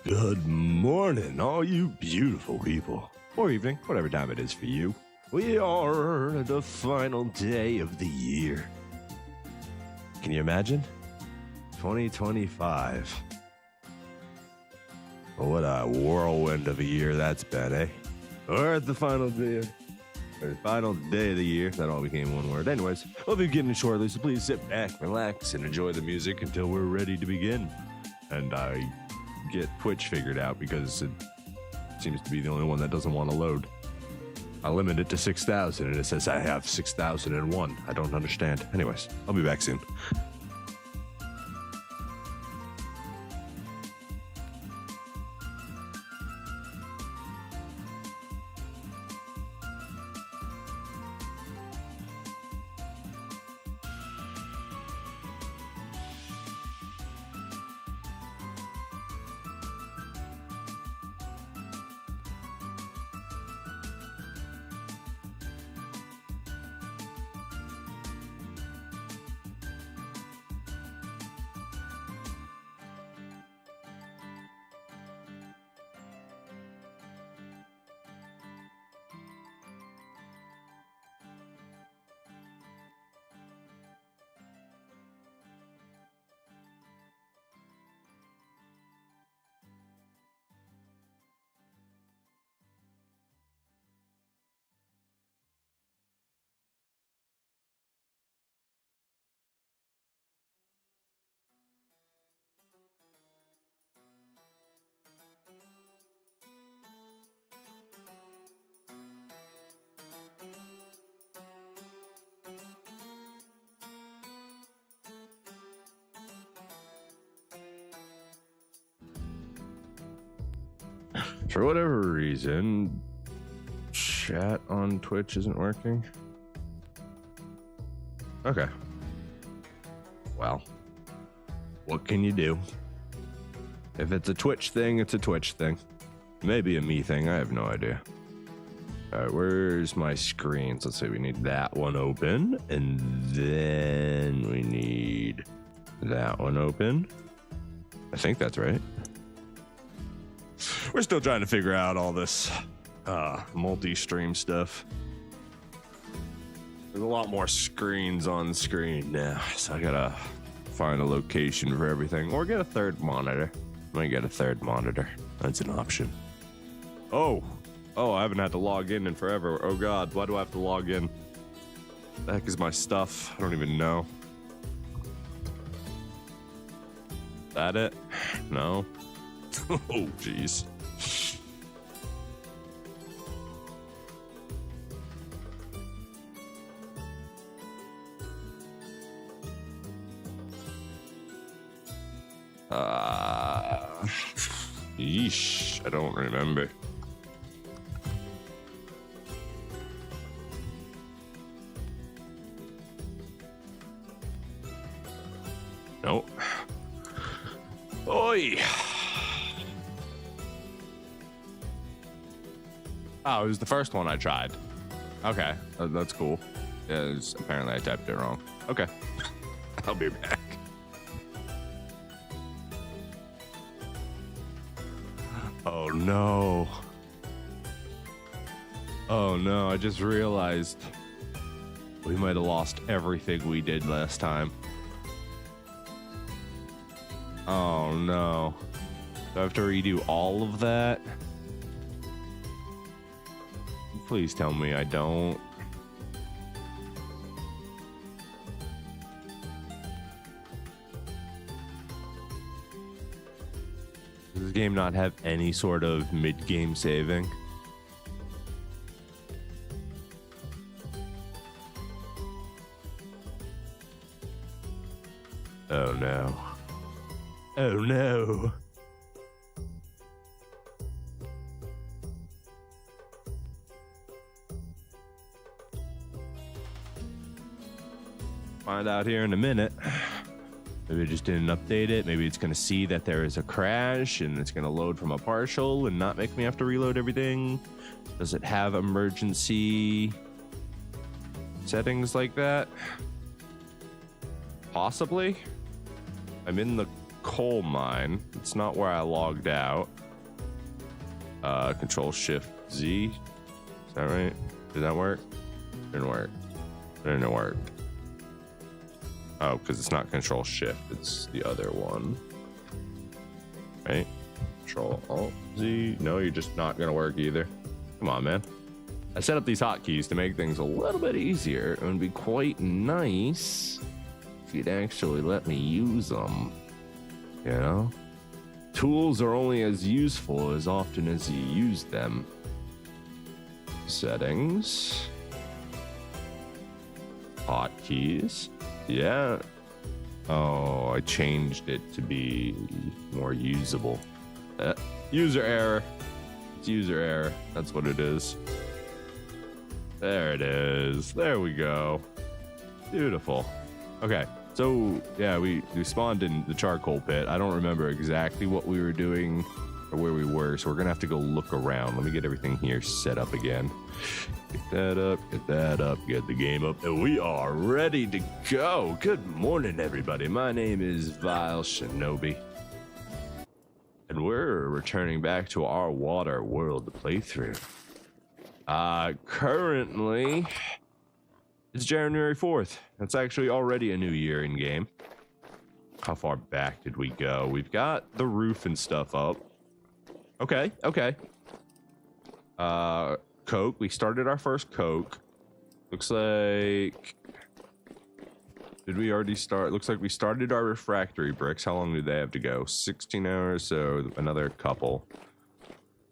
Good morning, all you beautiful people. Or evening, whatever time it is for you. We are the final day of the year. Can you imagine? 2025. What a whirlwind of a year that's been, eh? We're at the final day of the year. That all became one word. Anyways, we'll be beginning shortly, so please sit back, relax, and enjoy the music until we're ready to begin. And I get Twitch figured out because it seems to be the only one that doesn't want to load. I limit it to 6,000 and it says I have 6,001. I don't understand. Anyways, I'll be back soon. For whatever reason, chat on Twitch isn't working. Okay. Well, what can you do? If it's a Twitch thing, it's a Twitch thing. Maybe a me thing, I have no idea. All right, where's my screens? Let's see, we need that one open, and then we need that one open. I think that's right. We're still trying to figure out all this multi-stream stuff. There's a lot more screens on screen now, so I gotta find a location for everything, or get a third monitor. I might get a third monitor. That's an option. Oh, I haven't had to log in forever. Oh God, why do I have to log in? The heck is my stuff? I don't even know. That it? No. Oh, jeez. Yeesh, I don't remember. Nope. Oi! Oh, it was the first one I tried. Okay, that's cool. Yeah, apparently I typed it wrong. Okay, I'll be back. Oh no. Oh no, I just realized we might have lost everything we did last time. Oh no. Do I have to redo all of that? Please tell me I don't. Does this game not have any sort of mid-game saving? Oh no. Oh no. Find out here in a minute. Maybe it just didn't update it. Maybe it's going to see that there is a crash and it's going to load from a partial and not make me have to reload everything. Does it have emergency settings like that? Possibly. I'm in the coal mine. It's not where I logged out. Control Shift Z. Is that right? Did that work? Didn't work. Didn't work. Oh, because it's not Control Shift. It's the other one. Right? Control Alt Z. No, you're just not gonna work either. Come on, man. I set up these hotkeys to make things a little bit easier. It would be quite nice if you'd actually let me use them. You know? Tools are only as useful as often as you use them. Settings. Hotkeys. Yeah. Oh, I changed it to be more usable. User error. It's user error. That's what it is. There it is. There we go. Beautiful. Okay. So, yeah, we spawned in the charcoal pit. I don't remember exactly what we were doing or where we were, so we're going to have to go look around. Let me get everything here set up again. Get that up, get the game up, and we are ready to go. Good morning, everybody. My name is Vile Shinobi, and we're returning back to our WaterWorld playthrough. Currently, it's January 4th. That's actually already a new year in game. How far back did we go? We've got the roof and stuff up. Okay. Coke. We started our first Coke. Looks like... Did we already start? Looks like we started our refractory bricks. How long do they have to go? 16 hours, so another couple.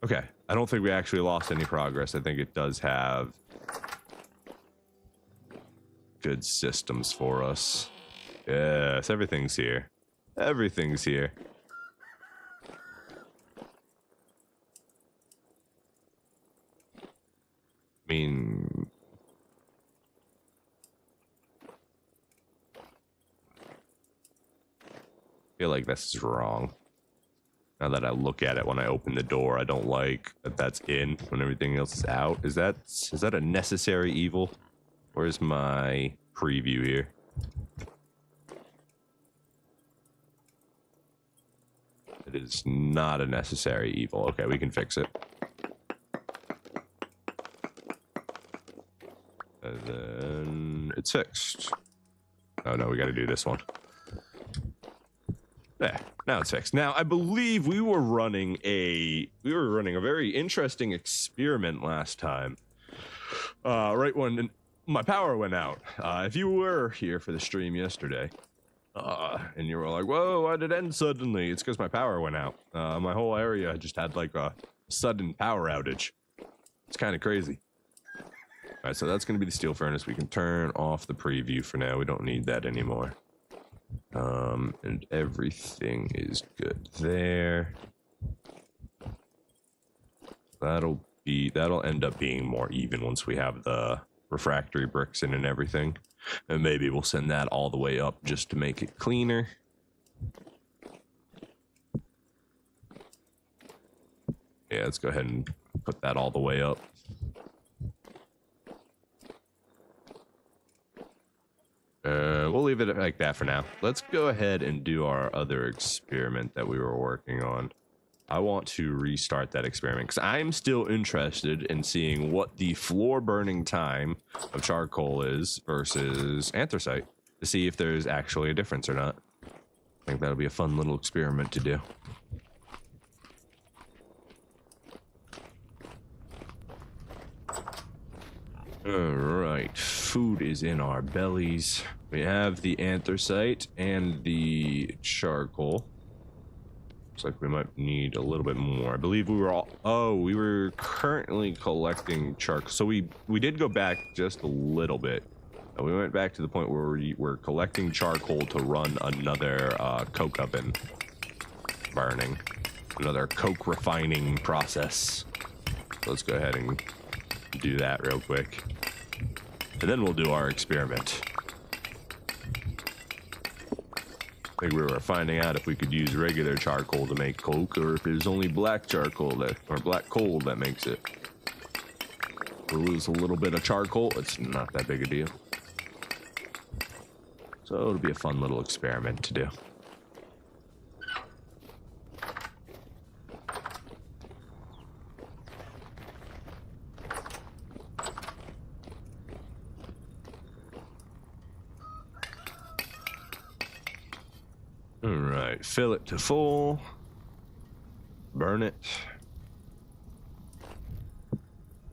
Okay. I don't think we actually lost any progress. I think it does have good systems for us. Yes, everything's here. Everything's here. I mean, I feel like this is wrong. Now that I look at it when I open the door, I don't like that that's in when everything else is out. Is that a necessary evil? Where's my preview here? It is not a necessary evil. Okay, we can fix it. And then it's fixed. Oh no, we got to do this one. There, now it's fixed. Now I believe we were running a very interesting experiment last time. Right when my power went out. If you were here for the stream yesterday, and you were like, "Whoa, why did it end suddenly?" It's because my power went out. My whole area just had like a sudden power outage. It's kind of crazy. All right, so that's going to be the steel furnace. We can turn off the preview for now. We don't need that anymore. And everything is good there. That'll end up being more even once we have the refractory bricks in and everything. And maybe we'll send that all the way up just to make it cleaner. Yeah, let's go ahead and put that all the way up. We'll leave it like that for now. Let's go ahead and do our other experiment that we were working on. I want to restart that experiment because I'm still interested in seeing what the floor burning time of charcoal is versus anthracite to see if there's actually a difference or not. I think that'll be a fun little experiment to do. Alright, food is in our bellies. We have the anthracite and the charcoal. Looks like we might need a little bit more. I believe we were currently collecting charcoal. So we did go back just a little bit. We went back to the point where we were collecting charcoal to run another coke oven burning. Another coke refining process. Let's go ahead and do that real quick. And then we'll do our experiment. I think we were finding out if we could use regular charcoal to make coke or if it's only black charcoal or black coal that makes it. We'll lose a little bit of charcoal. It's not that big a deal. So it'll be a fun little experiment to do. right, fill it to full. Burn it.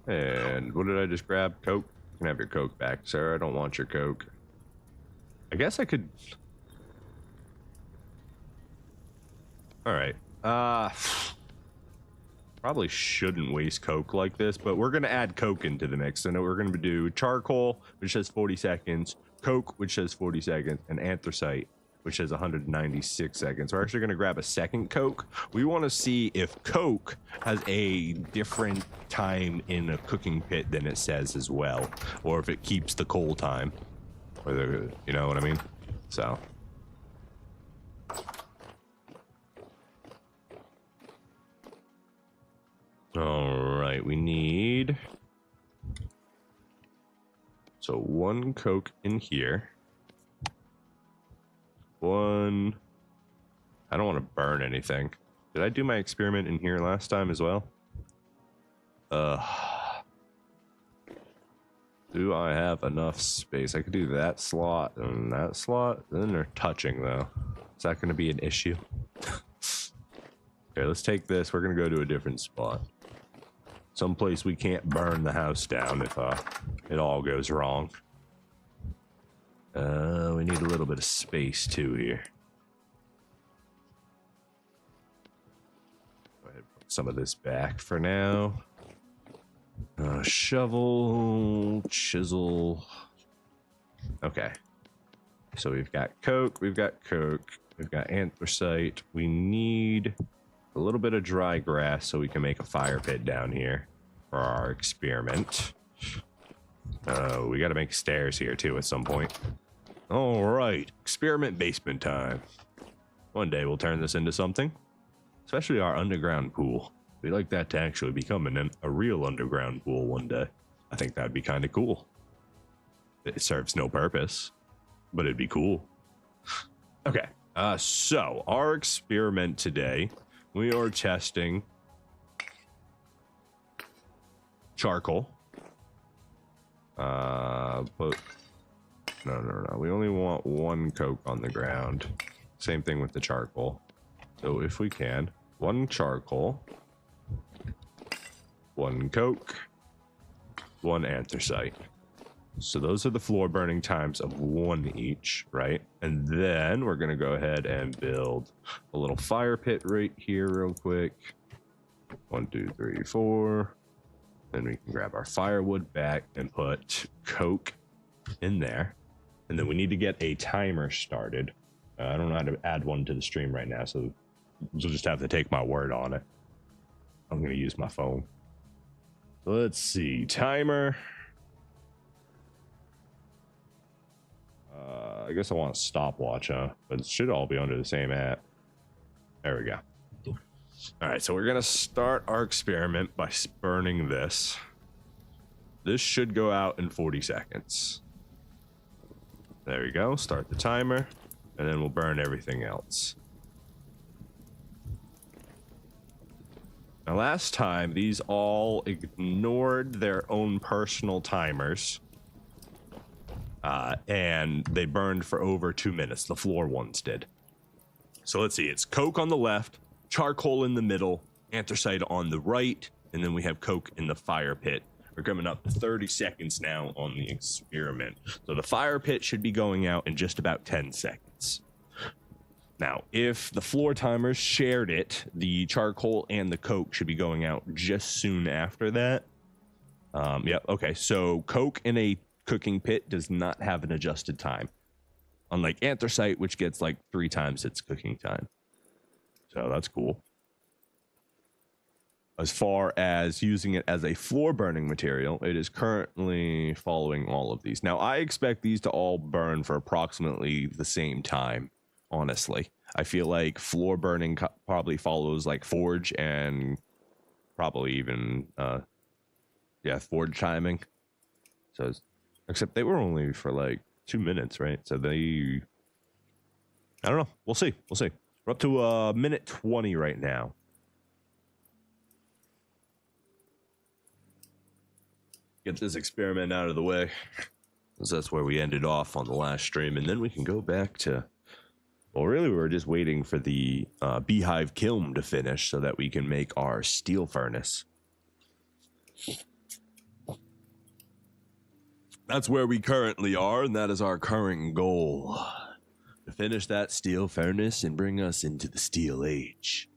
And what did I just grab? Coke? You can have your Coke back, sir. I don't want your Coke. I guess I could... Alright. Probably shouldn't waste Coke like this, but we're going to add Coke into the mix. So we're going to do charcoal, which says 40 seconds, Coke, which says 40 seconds, and anthracite, which says 196 seconds. We're actually going to grab a second Coke. We want to see if Coke has a different time in a cooking pit than it says as well, or if it keeps the coal time, or the, you know what I mean? So. All right, we need, so 1 Coke in here. 1, I don't want to burn anything. Did I do my experiment in here last time as well? Do I have enough space? I could do that slot and that slot. Then they're touching though. Is that going to be an issue? Okay, let's take this. We're going to go to a different spot. Someplace we can't burn the house down if it all goes wrong. We need a little bit of space too here. Go ahead and put some of this back for now. Shovel, chisel. Okay. So we've got Coke, we've got anthracite. We need a little bit of dry grass so we can make a fire pit down here for our experiment. We got to make stairs here too at some point. All right, experiment basement time. One day we'll turn this into something, especially our underground pool. We'd like that to actually become a real underground pool one day. I think that'd be kind of cool. It serves no purpose, but it'd be cool. Okay, so our experiment today, we are testing charcoal. But no. We only want 1 Coke on the ground. Same thing with the charcoal. So if we can, 1 charcoal, 1 Coke, 1 anthracite. So those are the floor burning times of 1 each, right? And then we're gonna go ahead and build a little fire pit right here real quick. 1, 2, 3, 4. Then we can grab our firewood back and put Coke in there. And then we need to get a timer started. I don't know how to add one to the stream right now, so you'll just have to take my word on it. I'm gonna use my phone. Let's see, timer. I guess I want a stopwatch, huh? But it should all be under the same app. There we go. All right, so we're gonna start our experiment by burning this. This should go out in 40 seconds. There we go, start the timer, and then we'll burn everything else. Now last time, these all ignored their own personal timers. And they burned for over 2 minutes. The floor ones did. So let's see, it's Coke on the left, charcoal in the middle, anthracite on the right, and then we have Coke in the fire pit. We're coming up to 30 seconds now on the experiment. So the fire pit should be going out in just about 10 seconds. Now, if the floor timers shared it, the charcoal and the Coke should be going out just soon after that. Yep, okay, so Coke in a cooking pit does not have an adjusted time, unlike anthracite, which gets like 3 times its cooking time. So that's cool. As far as using it as a floor burning material, it is currently following all of these. Now, I expect these to all burn for approximately the same time, honestly. I feel like floor burning probably follows like forge and probably even, forge timing. So, except they were only for like 2 minutes, right? So I don't know. We'll see. We're up to minute 20 right now. Get this experiment out of the way, because that's where we ended off on the last stream, and then we can go back to Well, really, we were just waiting for the beehive kiln to finish so that we can make our steel furnace. That's where we currently are, and that is our current goal. To finish that steel furnace and bring us into the steel age.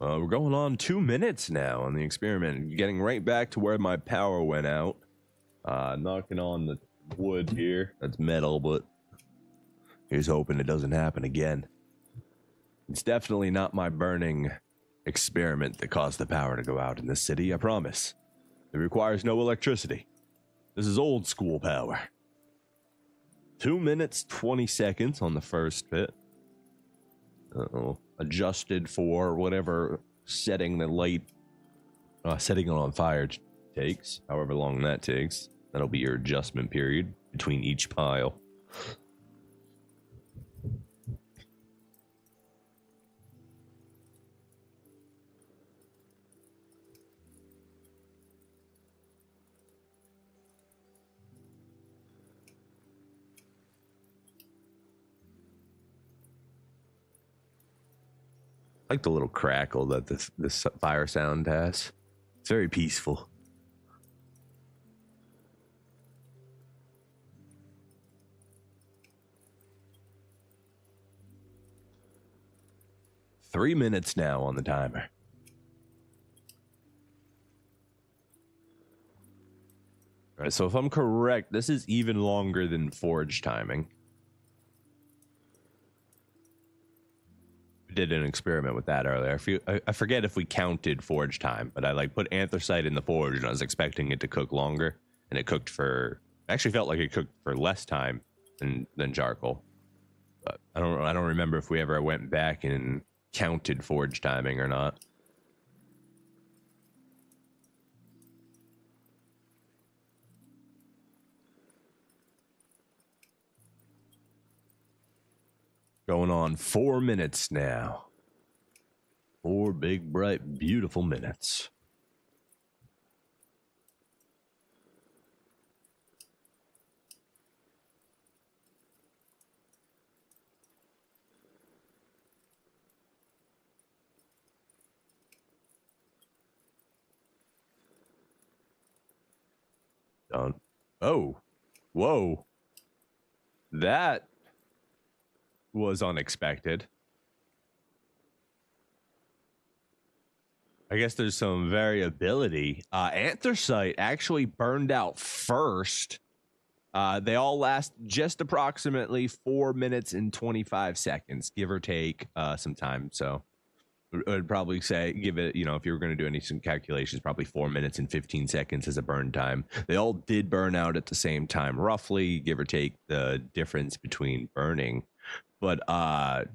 We're going on 2 minutes now on the experiment. Getting right back to where my power went out. Knocking on the wood here. That's metal, but here's hoping it doesn't happen again. It's definitely not my burning experiment that caused the power to go out in this city, I promise. It requires no electricity. This is old school power. 2 minutes, 20 seconds on the first bit. Adjusted for whatever setting the light, setting it on fire takes, however long that takes. That'll be your adjustment period between each pile. I like the little crackle that this fire sound has. It's very peaceful. Three minutes now on the timer. All right, so if I'm correct, this is even longer than forge timing. Did an experiment with that earlier. I forget if we counted forge time, but I like put anthracite in the forge and I was expecting it to cook longer, and it cooked for, actually felt like it cooked for less time than charcoal. But I don't remember if we ever went back and counted forge timing or not. Going on 4 minutes now. 4 big, bright, beautiful minutes. Done. Oh, whoa. That was unexpected. I guess there's some variability. Anthracite actually burned out first. They all last just approximately 4 minutes and 25 seconds, give or take some time. So I would probably say, give it, you know, if you were going to do some calculations, probably 4 minutes and 15 seconds as a burn time. They all did burn out at the same time, roughly, give or take the difference between burning. But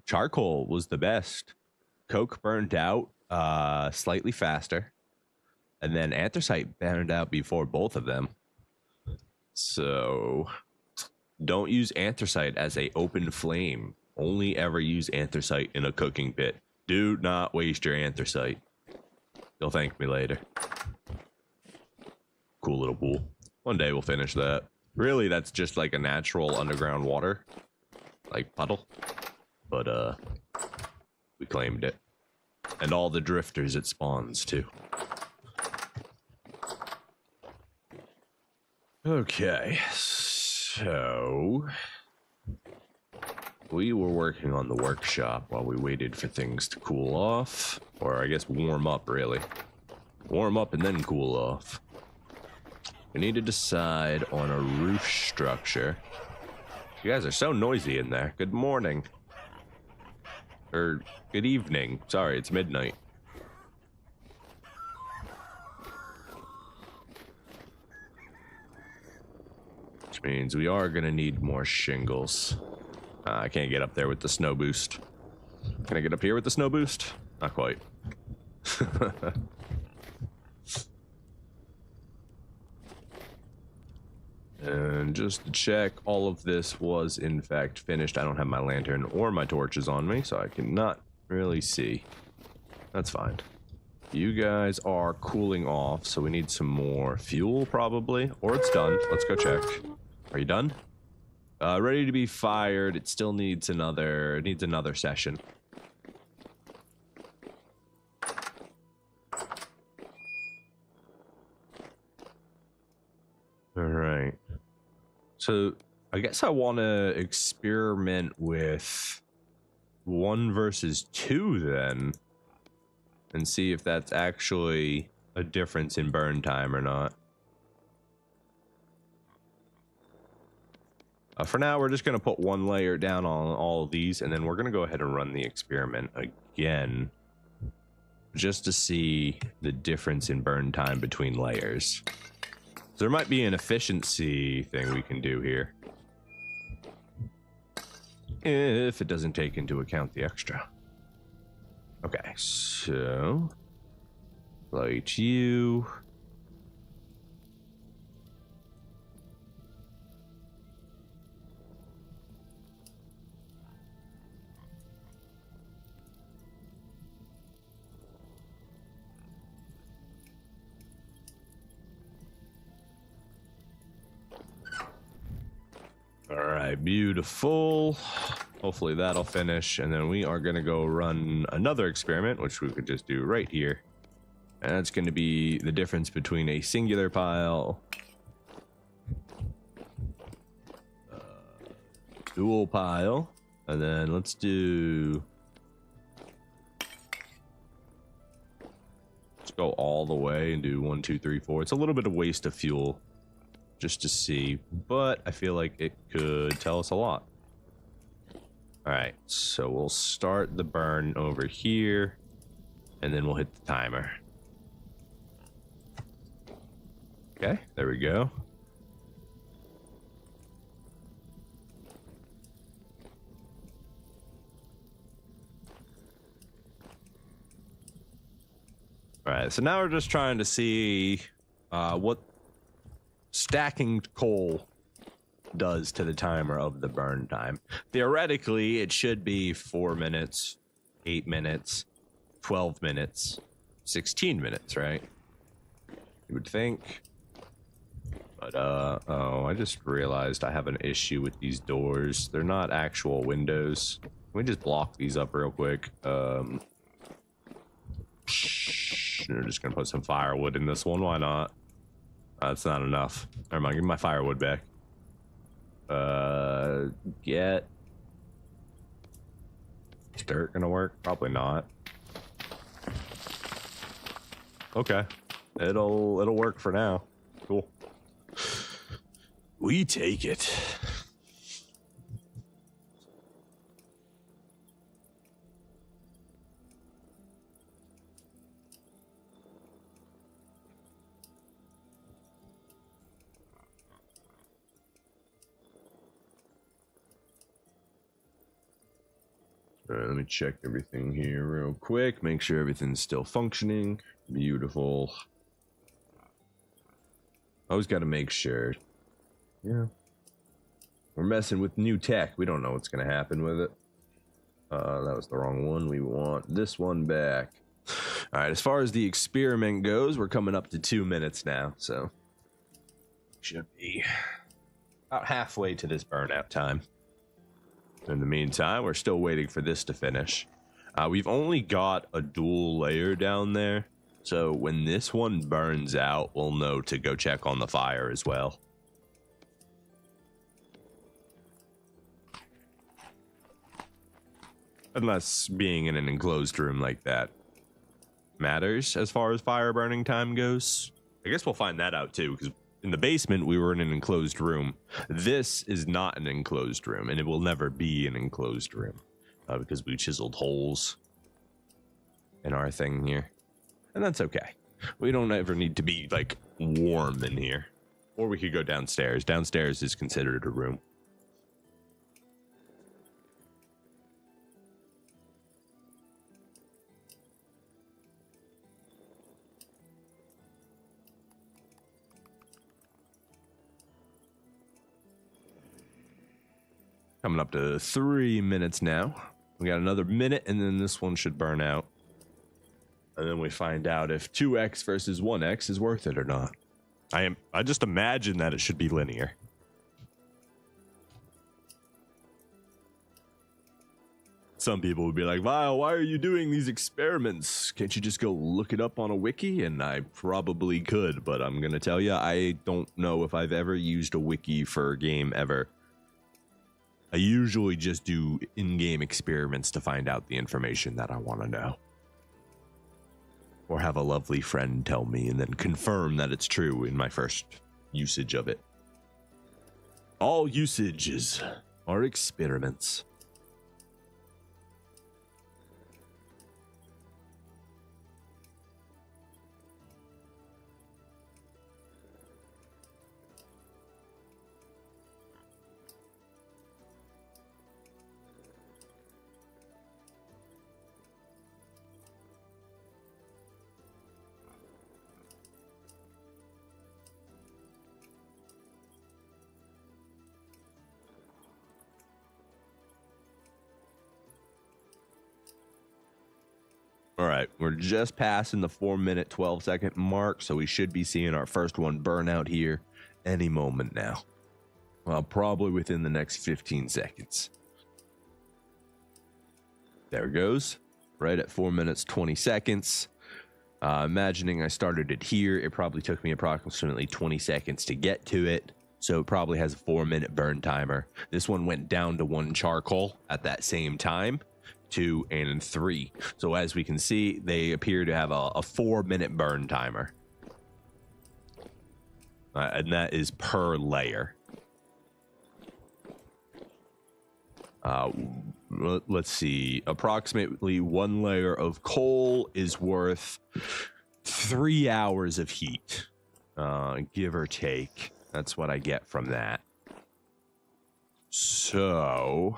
charcoal was the best. Coke burned out slightly faster, and then anthracite burned out before both of them. So don't use anthracite as a open flame. Only ever use anthracite in a cooking pit. Do not waste your anthracite. You'll thank me later. Cool little pool. One day we'll finish that. Really, that's just like a natural underground water, like puddle, but we claimed it, and all the drifters it spawns too. Okay, so we were working on the workshop while we waited for things to cool off, or I guess warm up, really. Warm up and then cool off. We need to decide on a roof structure. You guys are so noisy in there. Good morning. Or good evening. Sorry, it's midnight. Which means we are going to need more shingles. I can't get up there with the snow boost. Can I get up here with the snow boost? Not quite. And just to check, all of this was in fact finished. I don't have my lantern or my torches on me, so I cannot really see. That's fine. You guys are cooling off, so we need some more fuel probably, or it's done. Let's go check. Are you done? Ready to be fired. It still needs another session. All right. So I guess I want to experiment with 1 versus 2 then, and see if that's actually a difference in burn time or not. For now, we're just going to put 1 layer down on all of these, and then we're going to go ahead and run the experiment again, just to see the difference in burn time between layers. So there might be an efficiency thing we can do here, if it doesn't take into account the extra. Okay, so light you. All right, beautiful. Hopefully that'll finish, and then we are going to go run another experiment, which we could just do right here. And that's going to be the difference between a singular pile, dual pile, and then let's go all the way and do 1, 2, 3, 4. It's a little bit of waste of fuel just to see, but I feel like it could tell us a lot. All right, so we'll start the burn over here, and then we'll hit the timer. Okay, there we go. All right, so now we're just trying to see what stacking coal does to the timer of the burn time. Theoretically, it should be 4 minutes, 8 minutes, 12 minutes, 16 minutes, right? You would think. But, oh, I just realized I have an issue with these doors. They're not actual windows. Can we just block these up real quick? We're just gonna put some firewood in this one. Why not? That's not enough. Never mind, give me my firewood back. Get dirt gonna work? Probably not. Okay, it'll work for now. Cool. We take it. All right, let me check everything here real quick. Make sure everything's still functioning. Beautiful. Always got to make sure. Yeah. We're messing with new tech. We don't know what's going to happen with it. That was the wrong one. We want this one back. All right, as far as the experiment goes, we're coming up to 2 minutes now, so should be about halfway to this burnout time. In the meantime, we're still waiting for this to finish. We've only got a dual layer down there, so when this one burns out, we'll know to go check on the fire as well. Unless being in an enclosed room like that matters as far as fire burning time goes. I guess we'll find that out too, because in the basement we were in an enclosed room. This is not an enclosed room, and it will never be an enclosed room because we chiseled holes in our thing here, and that's okay. We don't ever need to be like warm in here. Or we could go downstairs. Downstairs is considered a room. Coming up to 3 minutes now. We got another minute, and then this one should burn out. And then we find out if 2x versus 1x is worth it or not. I just imagine that it should be linear. Some people would be like, Vile, why are you doing these experiments? Can't you just go look it up on a wiki? And I probably could, but I'm going to tell you, I don't know if I've ever used a wiki for a game ever. I usually just do in-game experiments to find out the information that I want to know. Or have a lovely friend tell me and then confirm that it's true in my first usage of it. All usages are experiments. All right, we're just passing the 4-minute, 12-second mark, so we should be seeing our first one burn out here any moment now. Well, probably within the next 15 seconds. There it goes, right at 4 minutes, 20 seconds. Imagining I started it here, it probably took me approximately 20 seconds to get to it, so it probably has a 4-minute burn timer. This one went down to 1 charcoal at that same time. 2 and 3. So as we can see, they appear to have a 4-minute burn timer. And that is per layer. Let's see. Approximately 1 layer of coal is worth 3 hours of heat. Give or take. That's what I get from that. So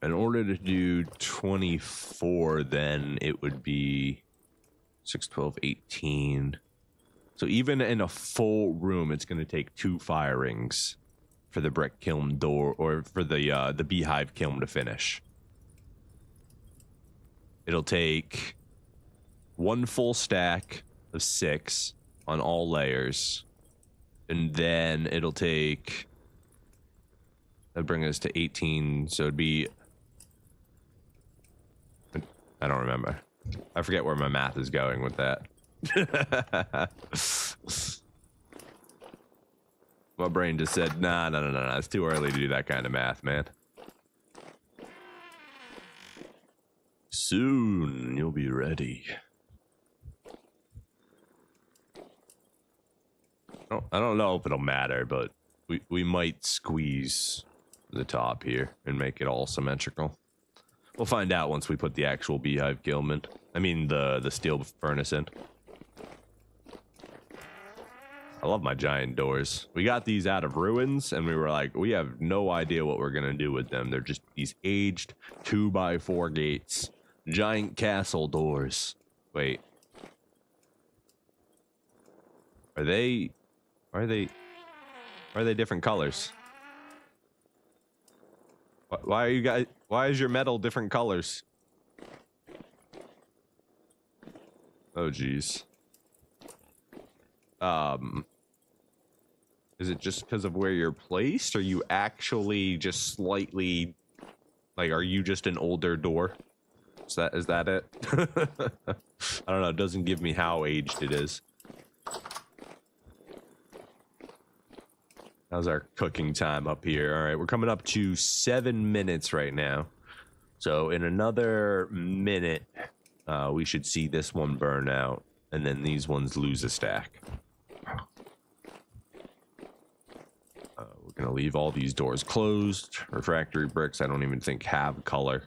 in order to do 24, then it would be 6, 12, 18. So even in a full room, it's going to take 2 firings for the brick kiln door, or for the beehive kiln to finish. It'll take 1 full stack of 6 on all layers, and then it'll take, that'll bring us to 18. So it'd be, I don't remember. I forget where my math is going with that. My brain just said, nah, it's too early to do that kind of math, man. Soon you'll be ready. I don't know if it'll matter, but we might squeeze the top here and make it all symmetrical. We'll find out once we put the actual beehive kiln in. I mean, the steel furnace in. I love my giant doors. We got these out of ruins, and we were like, we have no idea what we're going to do with them. They're just these aged 2x4 gates. Giant castle doors. Wait. Are they different colors? Why are you guys, why is your metal different colors? Oh, geez. Is it just because of where you're placed? Or you actually just slightly, like, are you just an older door? Is that it? I don't know. It doesn't give me how aged it is. How's our cooking time up here? All right, we're coming up to 7 minutes right now. So in another minute, we should see this one burn out, and then these ones lose a stack. We're gonna leave all these doors closed. Refractory bricks, I don't even think have color.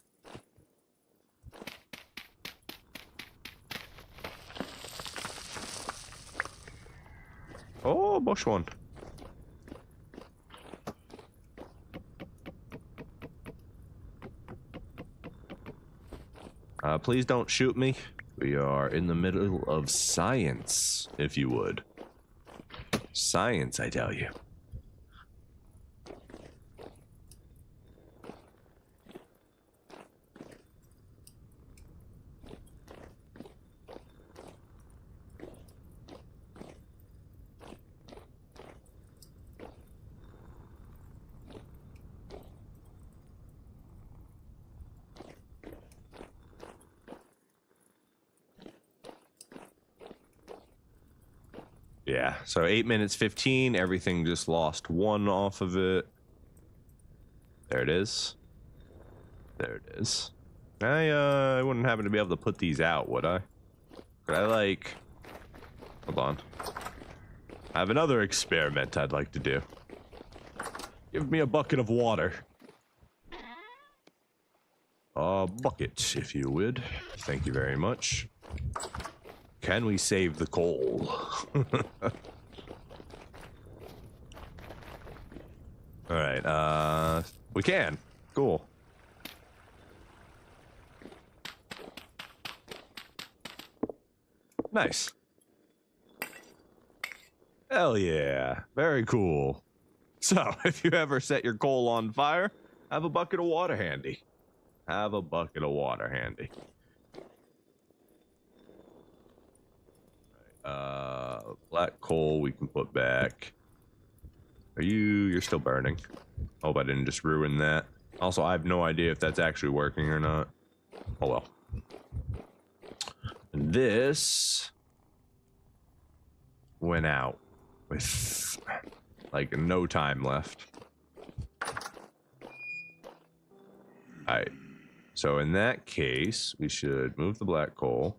Oh, bush one. Please don't shoot me. We are in the middle of science, if you would. Science, I tell you. Yeah, so 8 minutes 15. Everything just lost 1 off of it. There it is. There it is. I wouldn't happen to be able to put these out, would I? Could I, like... Hold on. I have another experiment I'd like to do. Give me a bucket of water. A bucket, if you would. Thank you very much. Can we save the coal? Alright, we can. Cool. Nice. Hell yeah. Very cool. So, if you ever set your coal on fire, have a bucket of water handy. Have a bucket of water handy. Black coal we can put back. You're still burning. Hope I didn't just ruin that. Also, I have no idea if that's actually working or not. Oh well. This went out with like no time left. Alright. So in that case, we should move the black coal,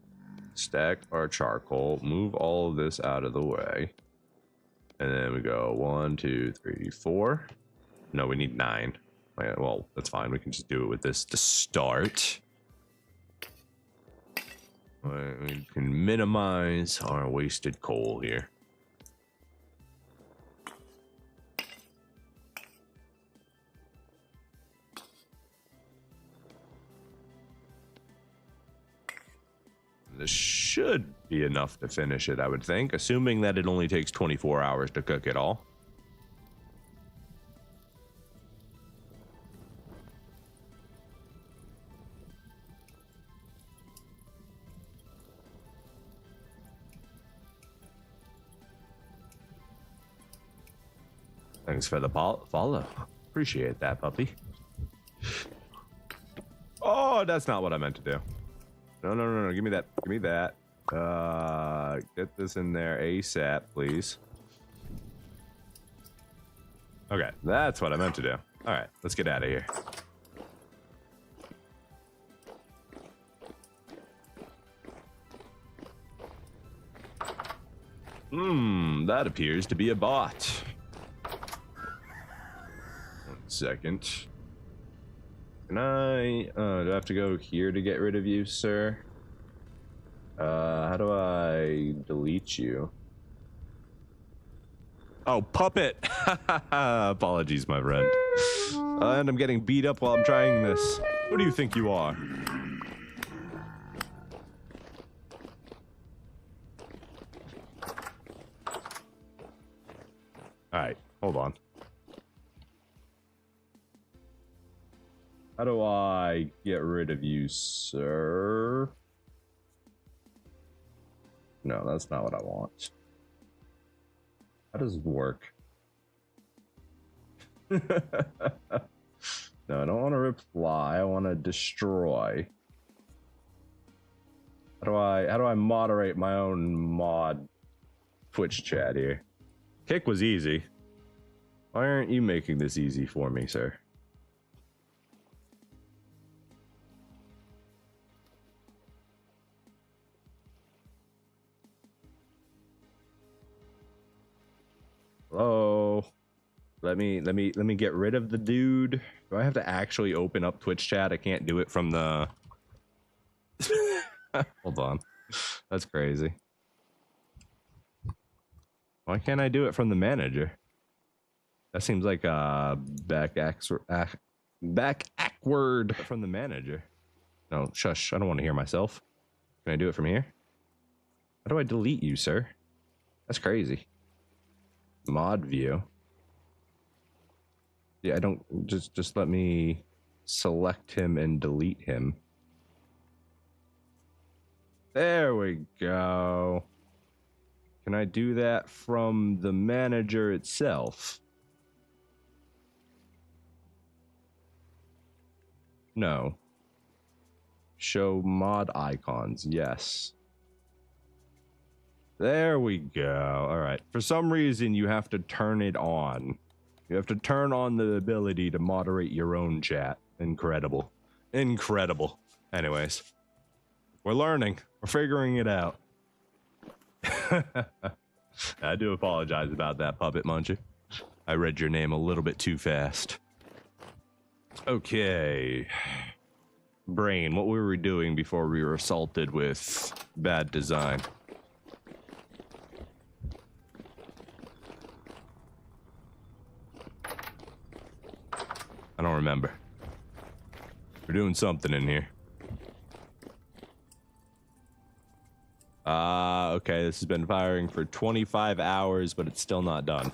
stack our charcoal, move all of this out of the way. And then we go 1, 2, 3, 4. No, we need 9. Well, that's fine. We can just do it with this to start. We can minimize our wasted coal here. This should be enough to finish it, I would think, assuming that it only takes 24 hours to cook it all. Thanks for the follow. Appreciate that, puppy. Oh, that's not what I meant to do. No. Give me that. Give me that. Get this in there ASAP, please. Okay, that's what I meant to do. All right, let's get out of here. That appears to be a bot. 1 second. Can I, do I have to go here to get rid of you, sir? How do I delete you? Oh, puppet! Apologies, my friend. And I'm getting beat up while I'm trying this. Who do you think you are? Alright, hold on. How do I get rid of you, sir? No, that's not what I want. How does it work? No, I don't want to reply. I want to destroy. How do I moderate my own mod Twitch chat here? Kick was easy. Why aren't you making this easy for me, sir? Hello. Let me get rid of the dude. Do I have to actually open up Twitch chat? I can't do it from the Hold on. That's crazy. Why can't I do it from the manager? That seems like a backward from the manager. No, shush. I don't want to hear myself. Can I do it from here? How do I delete you, sir? That's crazy. Mod view. Yeah, I don't just let me select him and delete him. There we go. Can I do that from the manager itself? No. Show mod icons, yes. There we go. All right. For some reason, you have to turn it on. You have to turn on the ability to moderate your own chat. Incredible. Incredible. Anyways, we're learning. We're figuring it out. I do apologize about that, Puppet Muncher. I read your name a little bit too fast. Okay. Brain, what were we doing before we were assaulted with bad design? I don't remember. We're doing something in here. Okay, this has been firing for 25 hours, but it's still not done.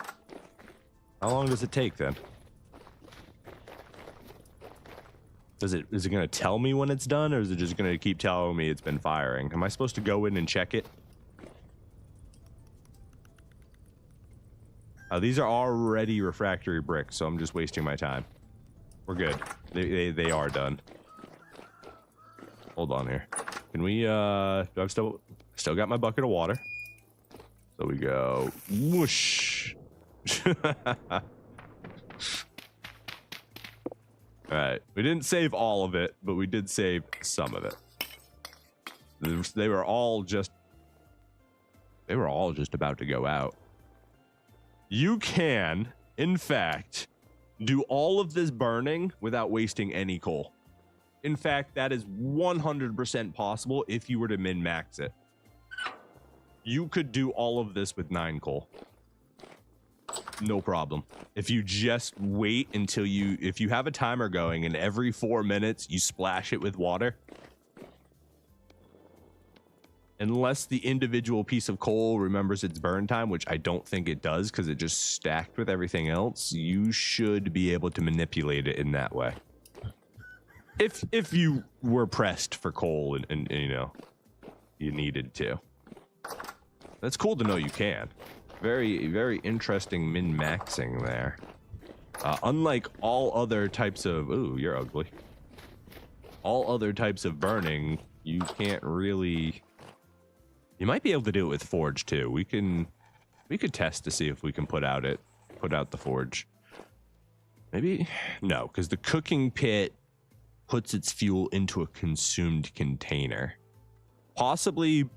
How long does it take then? Is it gonna tell me when it's done, or is it just gonna keep telling me it's been firing? Am I supposed to go in and check it? These are already refractory bricks, so I'm just wasting my time. We're good. They are done. Hold on here. Can we, do I've still got my bucket of water. So we go, whoosh. All right, we didn't save all of it, but we did save some of it. They were all just about to go out. You can, in fact, do all of this burning without wasting any coal. In fact, that is 100% possible if you were to min-max it. You could do all of this with 9 coal. No problem. If you just wait until if you have a timer going and every 4 minutes you splash it with water, unless the individual piece of coal remembers its burn time, which I don't think it does because it just stacked with everything else, you should be able to manipulate it in that way. If you were pressed for coal and you know, you needed to. That's cool to know you can. Very, very interesting min-maxing there. Unlike all other types of... Ooh, you're ugly. All other types of burning, you can't really... You might be able to do it with forge too. We could test to see if we can put out the forge. Maybe no, because the cooking pit puts its fuel into a consumed container. Possibly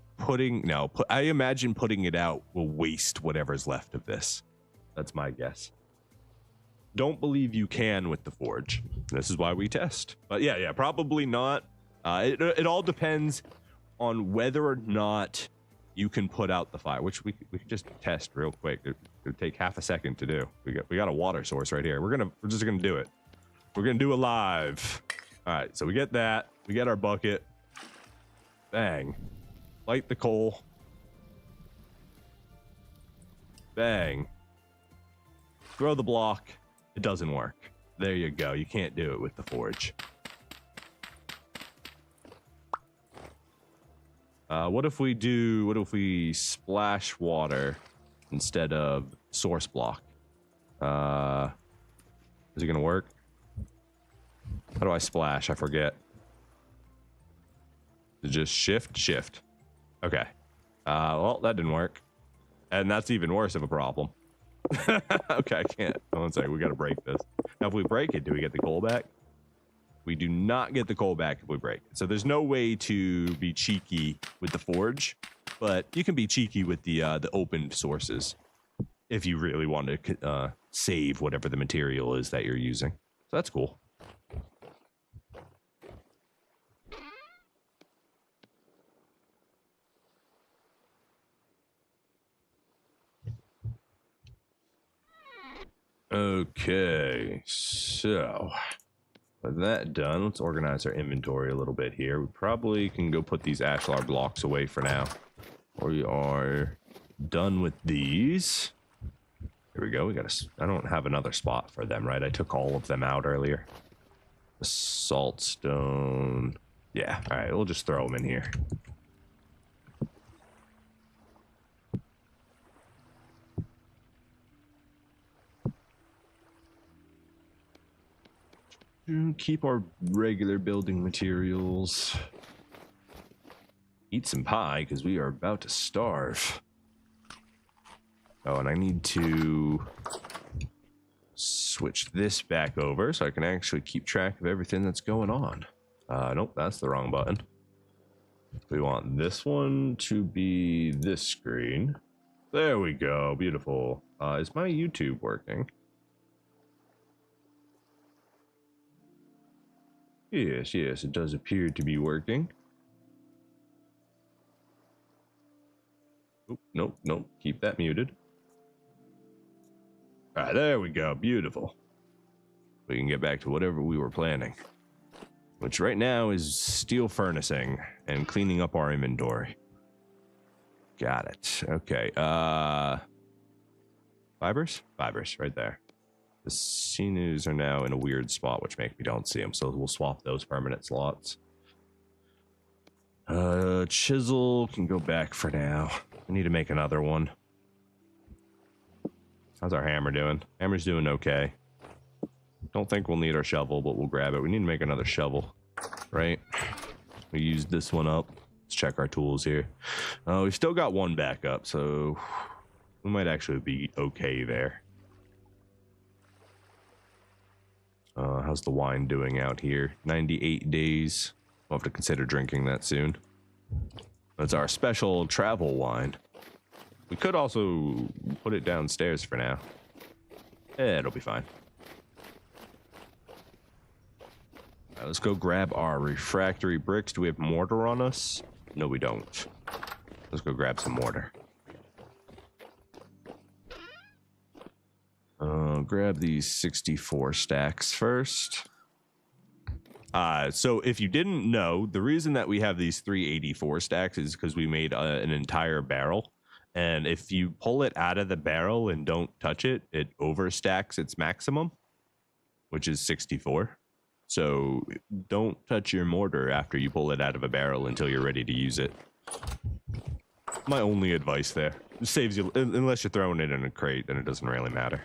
I imagine putting it out will waste whatever's left of this. That's my guess. Don't believe you can with the forge. This is why we test. But yeah, probably not. It all depends on whether or not you can put out the fire, which we can just test real quick. It'll take half a second to do. We got a water source right here. We're just gonna do it. We're gonna do it live. All right, so we get that. We get our bucket. Bang. Light the coal. Bang. Throw the block. It doesn't work. There you go. You can't do it with the forge. What if we splash water instead of source block? Is it gonna work? How do I splash? I forget. Just shift. Okay. Well, that didn't work. And that's even worse of a problem. Okay, I can't. One second, we gotta break this. Now, if we break it, do we get the coal back? We do not get the coal back if we break it. So there's no way to be cheeky with the forge, but you can be cheeky with the open sources if you really want to save whatever the material is that you're using. So that's cool. Okay, so with that done, let's organize our inventory a little bit here. We probably can go put these ashlar blocks away for now. We are done with these. Here we go. I don't have another spot for them, right? I took all of them out earlier. The salt stone. Yeah, all right, we'll just throw them in here. Keep our regular building materials. Eat some pie because we are about to starve. Oh, and I need to switch this back over so I can actually keep track of everything that's going on. Nope, that's the wrong button. We want this one to be this screen. There we go, beautiful. Is my YouTube working? Yes, it does appear to be working. Oop, nope, keep that muted. All right, there we go, beautiful. We can get back to whatever we were planning, which right now is steel furnacing and cleaning up our inventory. Got it. Okay. Fibers right there. The sinews are now in a weird spot, which make me don't see them, so we'll swap those permanent slots. Chisel can go back for now. I need to make another one. How's our hammer doing? Hammer's doing okay. Don't think we'll need our shovel, but we'll grab it. We need to make another shovel, right? We used this one up. Let's check our tools here. We've still got one backup, so we might actually be okay there. How's the wine doing out here? 98 days. We'll have to consider drinking that soon. That's our special travel wine. We could also put it downstairs for now. It'll be fine. All right, let's go grab our refractory bricks. Do we have mortar on us? No, we don't. Let's go grab some mortar. Grab these 64 stacks first. So if you didn't know, the reason that we have these 384 stacks is because we made an entire barrel. And if you pull it out of the barrel and don't touch it, it overstacks its maximum, which is 64. So don't touch your mortar after you pull it out of a barrel until you're ready to use it. My only advice there. It saves you, unless you're throwing it in a crate, then it doesn't really matter.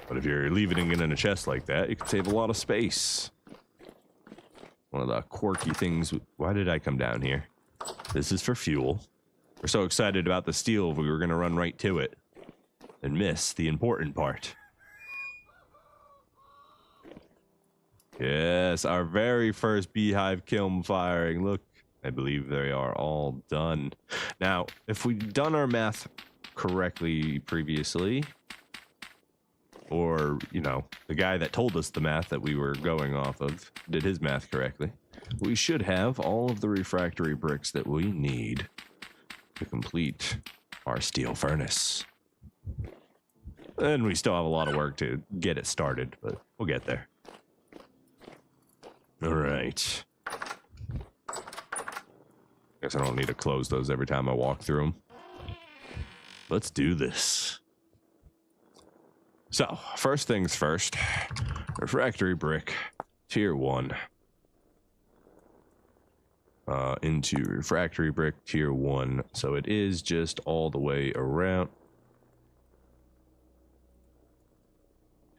But if you're leaving it in a chest like that, you can save a lot of space. One of the quirky things. Why did I come down here? This is for fuel. We're so excited about the steel, we were going to run right to it and miss the important part. Yes, our very first beehive kiln firing. Look, I believe they are all done. Now, if we'd done our math correctly previously, or, you know, the guy that told us the math that we were going off of did his math correctly, we should have all of the refractory bricks that we need to complete our steel furnace. And we still have a lot of work to get it started, but we'll get there. All right. Guess I don't need to close those every time I walk through them. Let's do this. So, first things first, refractory brick, tier 1. Into refractory brick, tier 1. So it is just all the way around.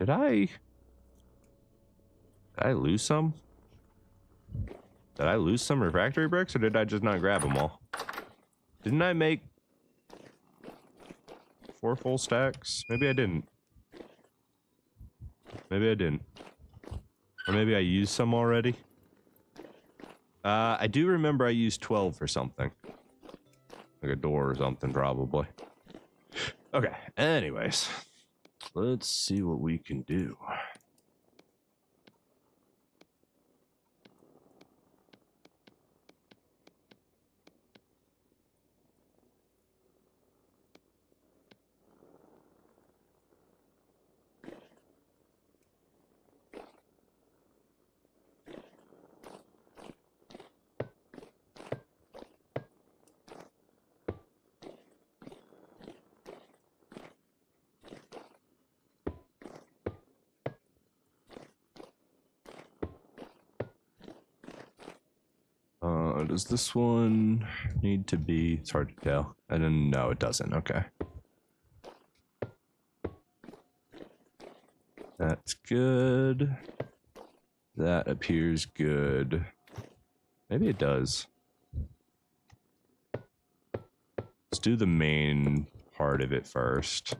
Did I lose some? Did I lose some refractory bricks, or did I just not grab them all? Didn't I make 4 full stacks? Maybe I didn't. Maybe I didn't. Or maybe I used some already. I do remember I used 12 for something. Like a door or something, probably. Okay, anyways. Let's see what we can do. Does this one need to be? It's hard to tell. And then no, it doesn't. Okay. That's good. That appears good. Maybe it does. Let's do the main part of it first.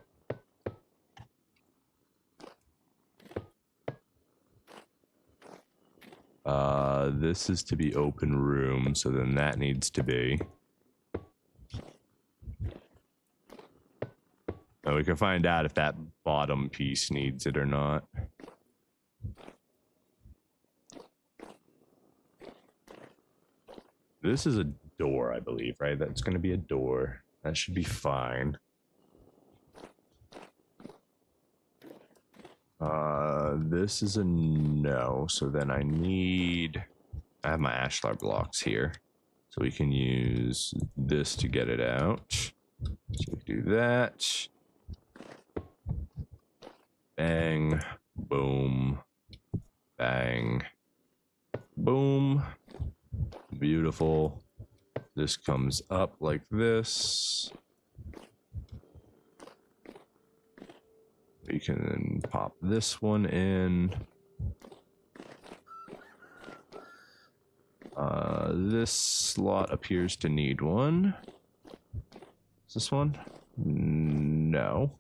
This is to be open room, so then that needs to be. And we can find out if that bottom piece needs it or not. This is a door, I believe, right? That's going to be a door. That should be fine. This is a no, so then I have my ashlar blocks here. So we can use this to get it out. So we do that. Bang, boom, bang, boom. Beautiful. This comes up like this. We can pop this one in. This slot appears to need one. Is this one? No.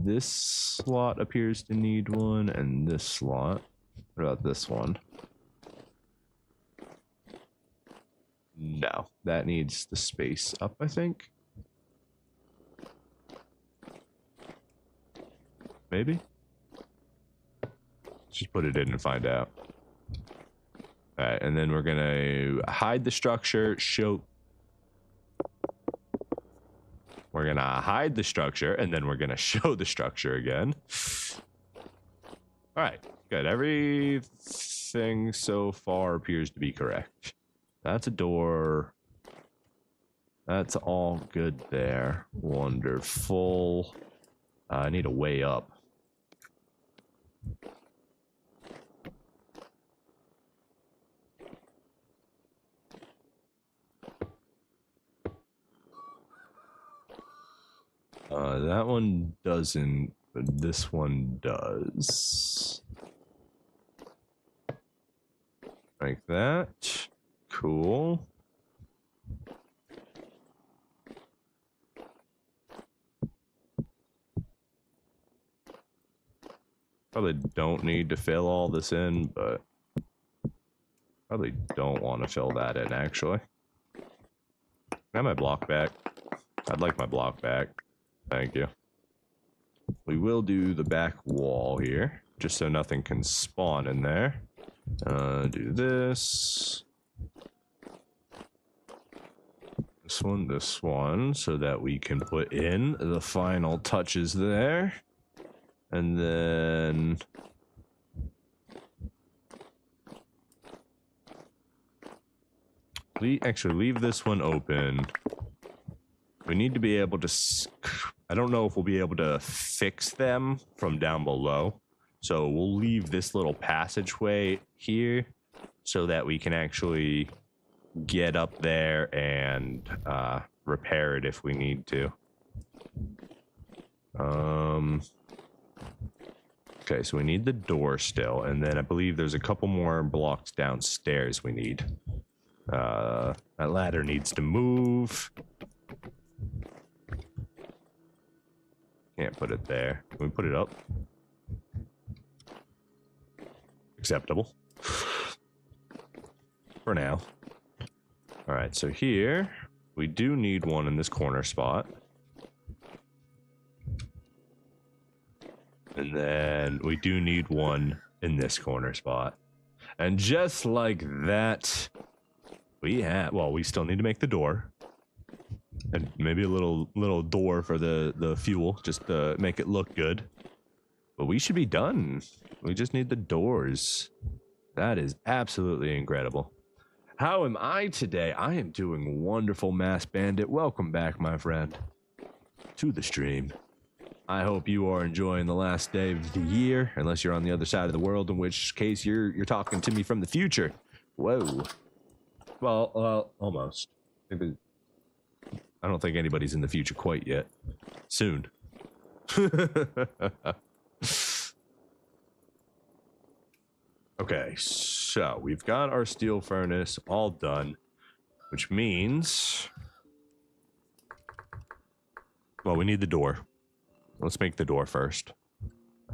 This slot appears to need one, and this slot. What about this one? No, that needs the space up, I think. Maybe? Let's just put it in and find out. All right, and then we're gonna hide the structure, we're gonna hide the structure, and then we're gonna show the structure again. All right, good. Everything so far appears to be correct. That's a door. That's all good there. Wonderful. I need a way up. That one doesn't, but this one does. Like that. Cool. Probably don't need to fill all this in, but probably don't want to fill that in, actually. Can I have my block back? I'd like my block back. Thank you. We will do the back wall here, just so nothing can spawn in there. Do this. This one, so that we can put in the final touches there. And then actually leave this one open. We need to be able to, I don't know if we'll be able to fix them from down below. So we'll leave this little passageway here so that we can actually get up there and repair it if we need to. Okay, so we need the door still, and then I believe there's a couple more blocks downstairs we need. That ladder needs to move. Can't put it there. Can we put it up? Acceptable. For now. Alright, so here, we do need one in this corner spot. And then we do need one in this corner spot. And just like that, we have, well, we still need to make the door. And maybe a little door for the fuel, just to make it look good. But we should be done. We just need the doors. That is absolutely incredible. How am I today? I am doing wonderful, Mass Bandit. Welcome back, my friend, to the stream. I hope you are enjoying the last day of the year, unless you're on the other side of the world, in which case you're talking to me from the future. Whoa. Well, almost. Maybe. I don't think anybody's in the future quite yet. Soon. Okay, so we've got our steel furnace all done, which means Well, we need the door. Let's make the door first.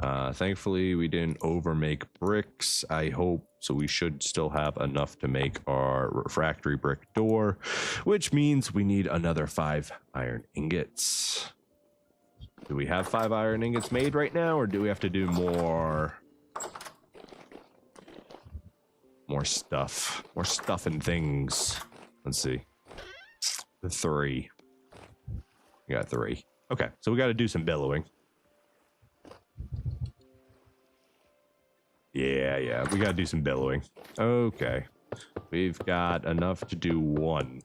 Thankfully, we didn't overmake bricks, I hope, so we should still have enough to make our refractory brick door, which means we need another 5 iron ingots. Do we have 5 iron ingots made right now, or do we have to do more stuff? More stuff and things. Let's see. 3. We got 3. Okay, so we got to do some billowing. Yeah, we got to do some billowing. Okay. We've got enough to do 1.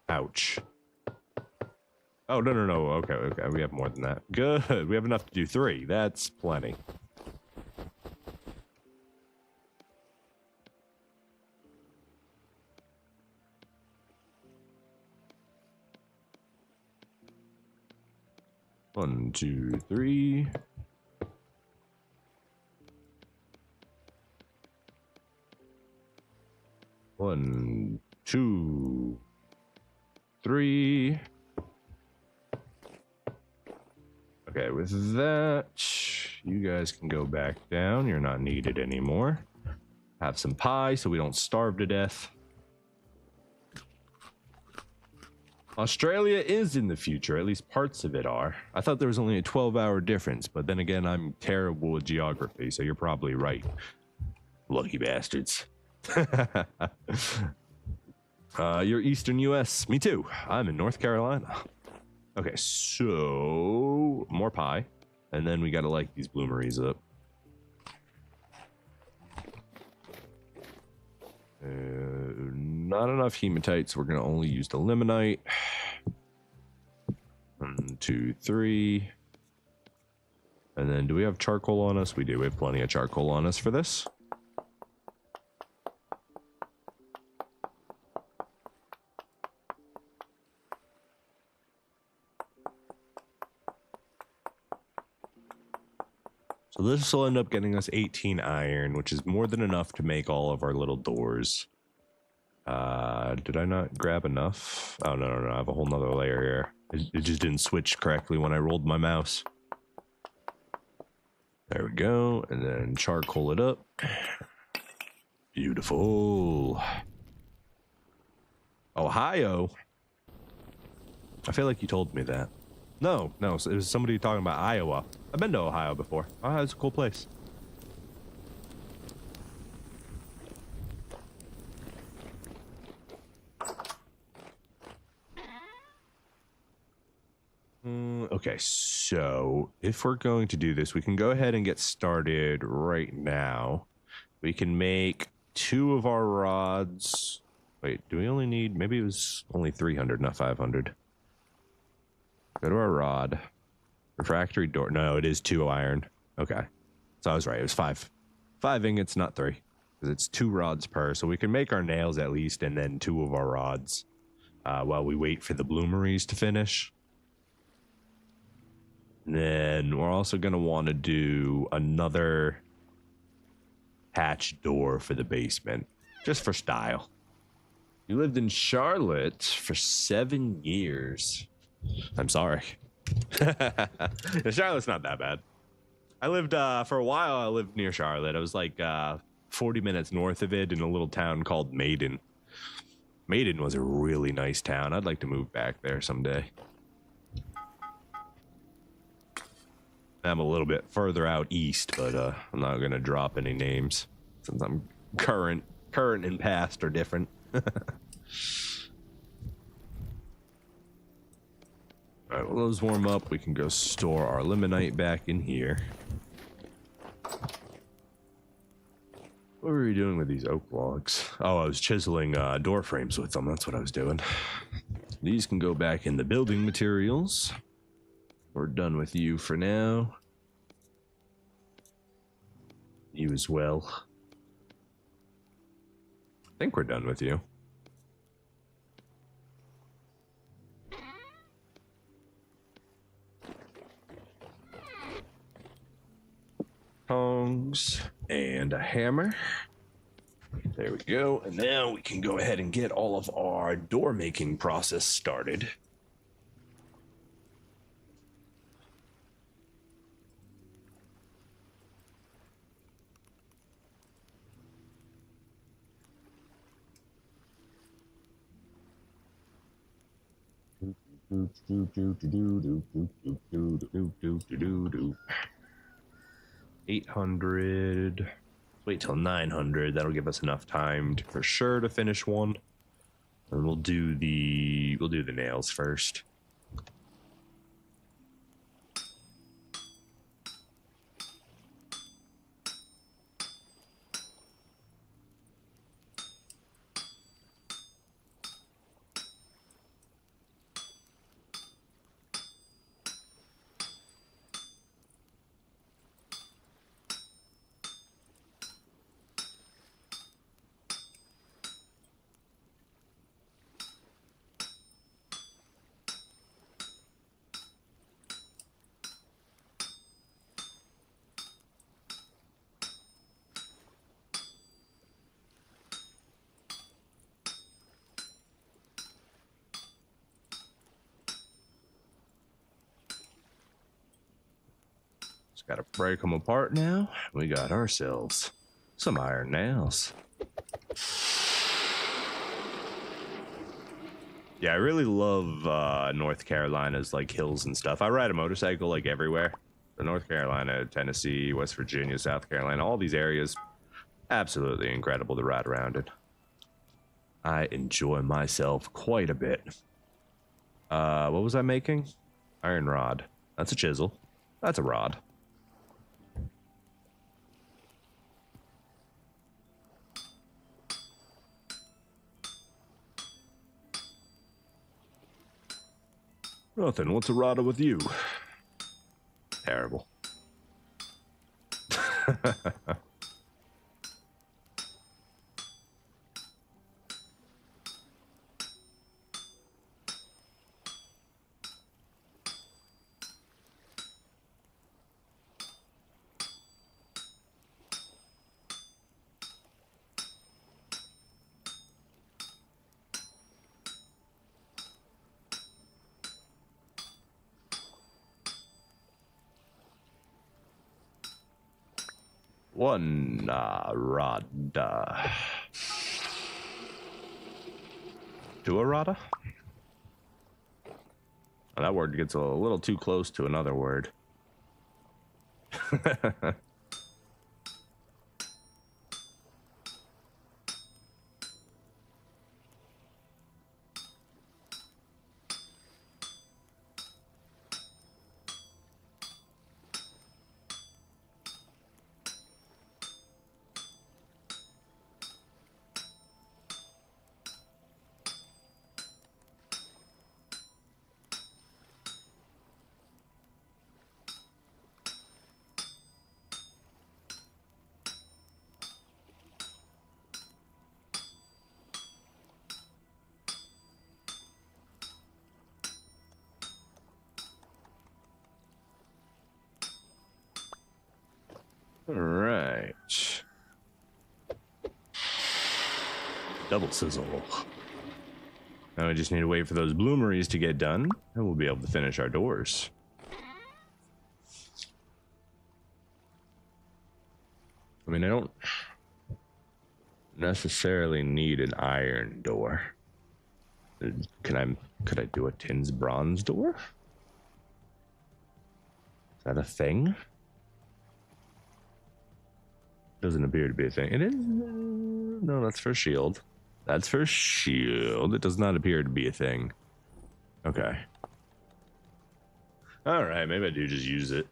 Ouch. Oh, no. Okay. We have more than that. Good. We have enough to do 3. That's plenty. One, 2, 3. One, 2, 3. Okay, with that, you guys can go back down. You're not needed anymore. Have some pie so we don't starve to death. Australia is in the future, at least parts of it are. I thought there was only a 12-hour difference, but then again, I'm terrible with geography, so you're probably right. Lucky bastards. You're Eastern US. Me too. I'm in North Carolina. Okay, so more pie, and then we gotta light these bloomeries up. Not enough hematite, so we're gonna only use the limonite. 1, 2, 3. And then do we have charcoal on us? We do. We have plenty of charcoal on us for this. So this will end up getting us 18 iron, which is more than enough to make all of our little doors. Did I not grab enough? Oh, no. I have a whole nother layer here. It just didn't switch correctly when I rolled my mouse. There we go. And then charcoal it up. Beautiful. Ohio? I feel like you told me that. No, it was somebody talking about Iowa. I've been to Ohio before. Ohio's a cool place. Okay, so if we're going to do this, we can go ahead and get started right now. We can make 2 of our rods. Wait, do we only need, maybe it was only 300, not 500. Go to our rod. Refractory door. No, it is 2 iron. Okay. So I was right. It was 5. 5 ingots, not 3. Because it's 2 rods per. So we can make our nails at least, and then 2 of our rods while we wait for the bloomeries to finish. And then we're also going to want to do another hatch door for the basement. Just for style. You lived in Charlotte for 7 years. I'm sorry. Charlotte's not that bad. I lived for a while. I lived near Charlotte. I was like 40 minutes north of it in a little town called Maiden. Maiden was a really nice town. I'd like to move back there someday. I'm a little bit further out east, but I'm not gonna drop any names since I'm current and past are different. All right, well, those warm up. We can go store our limonite back in here. What were we doing with these oak logs? Oh, I was chiseling door frames with them. That's what I was doing. These can go back in the building materials. We're done with you for now. You as well. I think we're done with you. Tongs and a hammer. There we go. And now we can go ahead and get all of our door making process started. $800. Wait till 900. That'll give us enough time to, for sure, to finish one. And we'll do the nails first. Gotta break them apart now. We got ourselves some iron nails. Yeah, I really love North Carolina's like hills and stuff. I ride a motorcycle like everywhere. So North Carolina, Tennessee, West Virginia, South Carolina, all these areas, absolutely incredible to ride around in. I enjoy myself quite a bit. What was I making? Iron rod. That's a chisel. That's a rod. Nothing. What's a rada with you? Terrible. One rod. To a rada? Oh, that word gets a little too close to another word. All right. Double sizzle. Now we just need to wait for those bloomeries to get done, and we'll be able to finish our doors. I mean, I don't necessarily need an iron door. Could I do a tin's bronze door? Is that a thing? Doesn't appear to be a thing. It is. No, that's for shield. That's for shield. It does not appear to be a thing. Okay. All right, maybe I do just use it.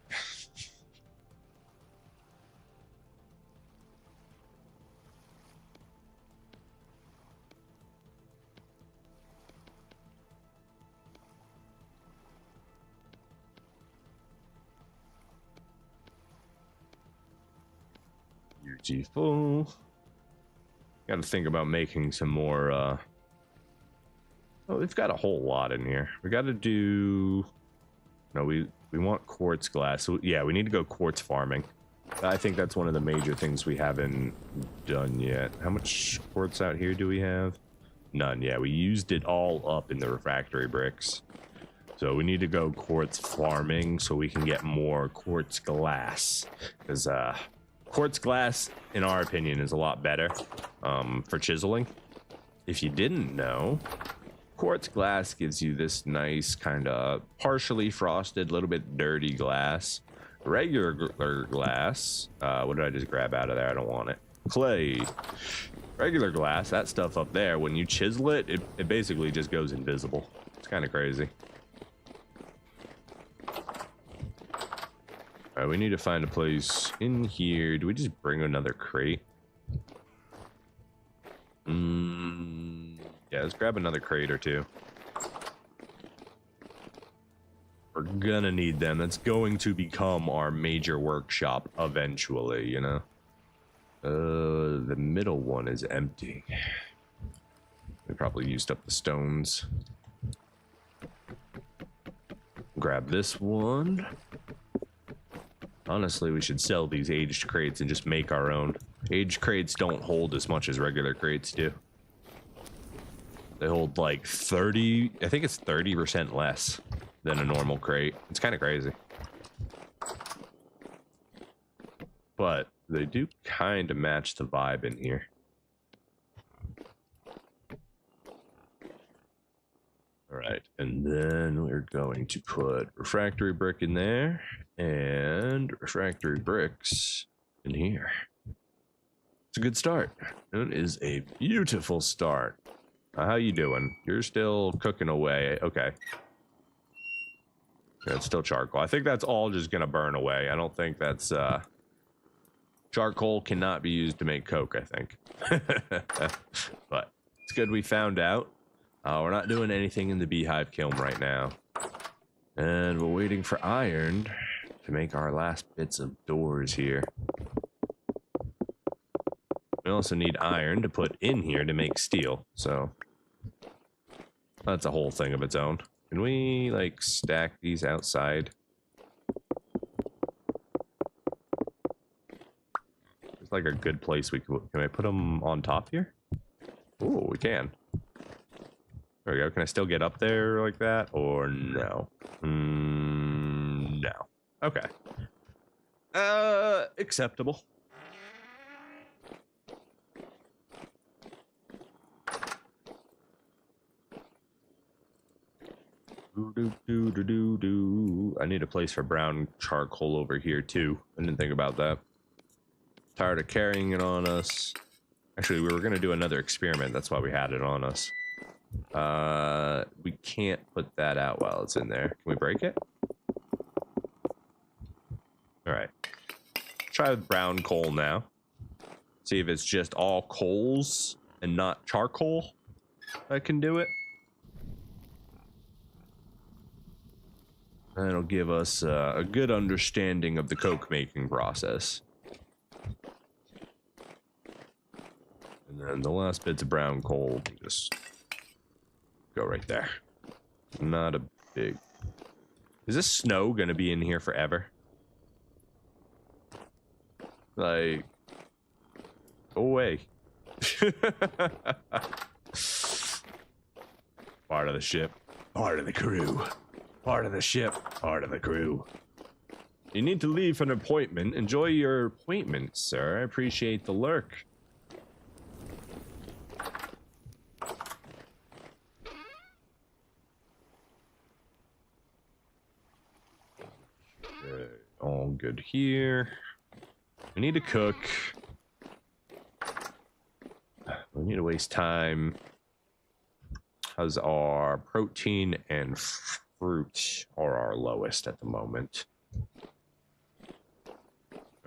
Beautiful. Got to think about making some more. Oh, we've got a whole lot in here. We got to do. No, we want quartz glass. So yeah, we need to go quartz farming. I think that's one of the major things we haven't done yet. How much quartz out here do we have? None. Yeah, we used it all up in the refractory bricks. So we need to go quartz farming so we can get more quartz glass. Because quartz glass, in our opinion, is a lot better for chiseling. If you didn't know, Quartz glass gives you this nice kind of partially frosted, little bit dirty glass. Regular glass, what did I just grab out of there? I don't want it. Clay. Regular glass, that stuff up there, when you chisel it, it basically just goes invisible. It's kind of crazy. All right, we need to find a place in here. Do we just bring another crate? Yeah, let's grab another crate or two. We're gonna need them. That's going to become our major workshop eventually, you know? The middle one is empty. We probably used up the stones. Grab this one. Honestly, we should sell these aged crates and just make our own. Aged crates don't hold as much as regular crates do. They hold like 30, I think it's 30% less than a normal crate. It's kind of crazy. But they do kind of match the vibe in here. All right, and then we're going to put refractory brick in there and refractory bricks in here. It's a good start. It is a beautiful start. How you doing? You're still cooking away. Okay. Yeah, it's still charcoal. I think that's all just gonna burn away. I don't think that's charcoal cannot be used to make coke, I think. But it's good we found out. We're not doing anything in the beehive kiln right now. And we're waiting for iron to make our last bits of doors here. We also need iron to put in here to make steel, so that's a whole thing of its own. Can we, like, stack these outside? It's like a good place we can I put them on top here? Ooh, we can. There we go. Can I still get up there like that, or no? No. Okay. Acceptable. I need a place for brown charcoal over here too. I didn't think about that. Tired of carrying it on us. Actually, we were gonna do another experiment. That's why we had it on us. We can't put that out while it's in there. Can we break it? All right. Try with brown coal now. See if it's just all coals and not charcoal that can do it. That'll give us a good understanding of the coke making process. And then the last bits of brown coal, just go right there. Not a big... Is this snow gonna be in here forever? Like... Go away. Part of the ship. Part of the crew. Part of the ship. Part of the crew. You need to leave for an appointment. Enjoy your appointment, sir. I appreciate the lurk. All good here. We need to cook. We need to waste time. How's our protein and fruit are our lowest at the moment?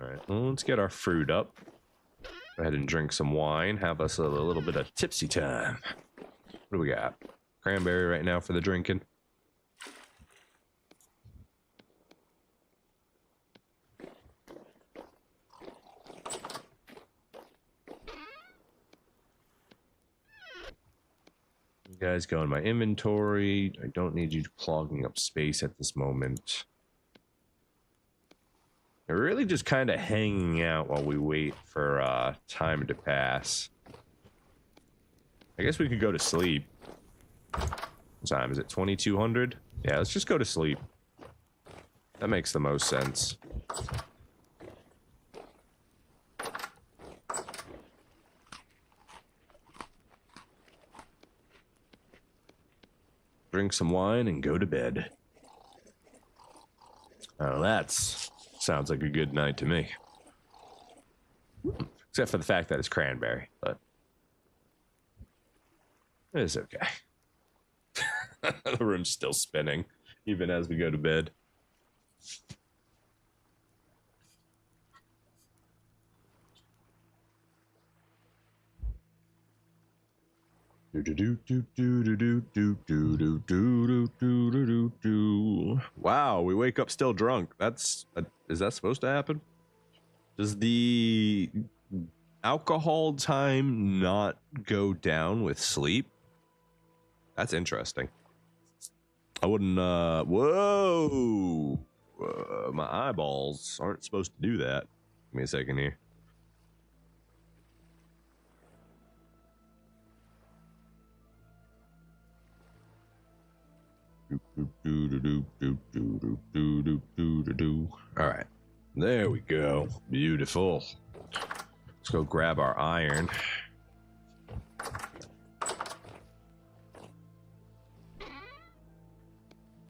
All right, well, let's get our fruit up. Go ahead and drink some wine. Have us a little bit of tipsy time. What do we got? Cranberry right now for the drinking. You guys go in my inventory. I don't need you clogging up space at this moment. We're really just kind of hanging out while we wait for time to pass. I guess we could go to sleep. What time is it? 2200? Yeah, let's just go to sleep. That makes the most sense. drink some wine, and go to bed. Oh, that's sounds like a good night to me. Except for the fact that it's cranberry, but it's okay. The room's still spinning, even as we go to bed. Wow, we wake up still drunk. Is that supposed to happen? Does the alcohol time not go down with sleep? That's interesting. I wouldn't, whoa! My eyeballs aren't supposed to do that. Give me a second here. All right, there we go. Beautiful. Let's go grab our iron.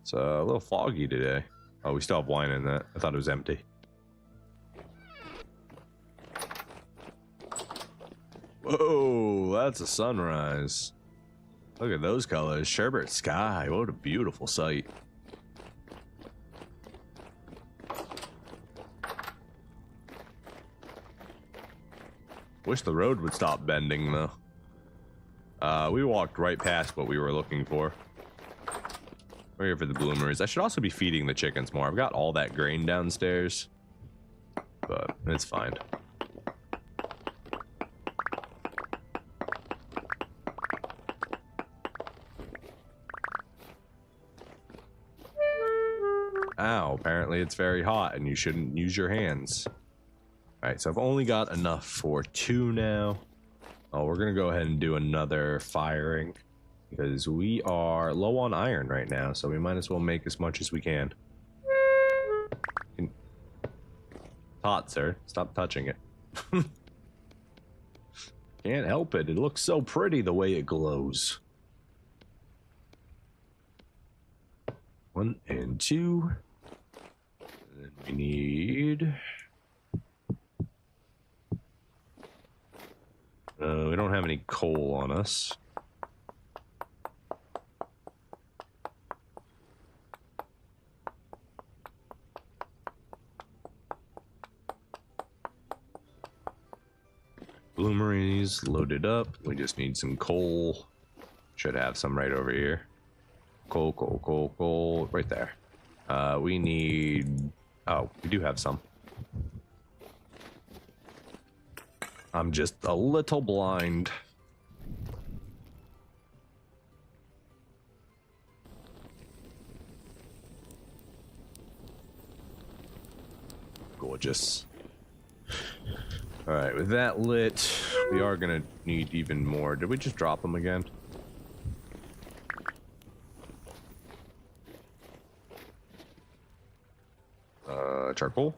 It's a little foggy today. Oh, we still have wine in that. I thought it was empty. Whoa, that's a sunrise. Look at those colors. Sherbet sky. What a beautiful sight. Wish the road would stop bending, though. We walked right past what we were looking for. We're here for the bloomers. I should also be feeding the chickens more. I've got all that grain downstairs, but it's fine. Ow, apparently it's very hot and you shouldn't use your hands. Alright, so I've only got enough for 2 now. Oh, we're gonna go ahead and do another firing because we are low on iron right now, so we might as well make as much as we can. Hot, sir. Stop touching it. Can't help it. It looks so pretty the way it glows. 1 and 2. And then we need... we don't have any coal on us. Bloomeries loaded up. We just need some coal. Should have some right over here. Coal, coal, coal, coal. Right there. We need... Oh, we do have some. I'm just a little blind. Gorgeous. All right, with that lit, we are gonna need even more. Did we just drop them again? Charcoal?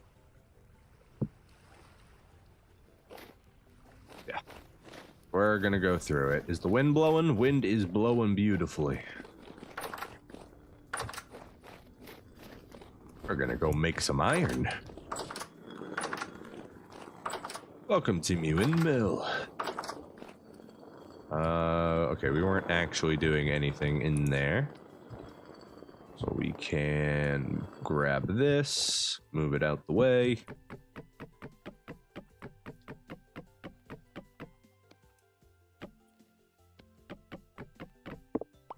Yeah. We're gonna go through it. Is the wind blowing? Wind is blowing beautifully. We're gonna go make some iron. Welcome to Mewen Mill. Okay, we weren't actually doing anything in there. So we can grab this, move it out the way.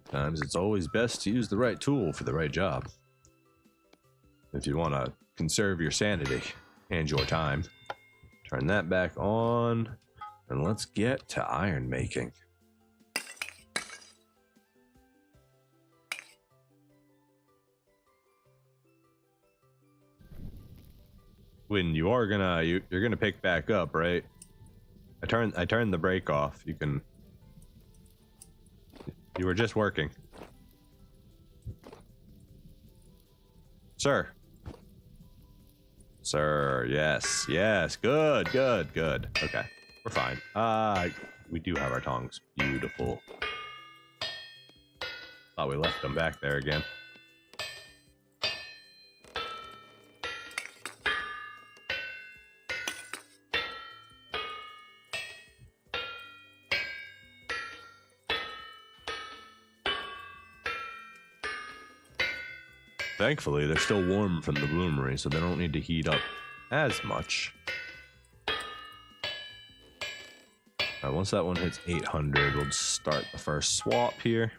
Sometimes it's always best to use the right tool for the right job. If you want to conserve your sanity and your time. Turn that back on, and let's get to iron making. When you are gonna, you're gonna pick back up, right? I turned the brake off. You can. You were just working, sir. Sir, yes, yes, good, good, good. Okay, we're fine. We do have our tongs. Beautiful. Thought we left them back there again. Thankfully, they're still warm from the bloomery, so they don't need to heat up as much. All right, once that one hits 800, we'll start the first swap here.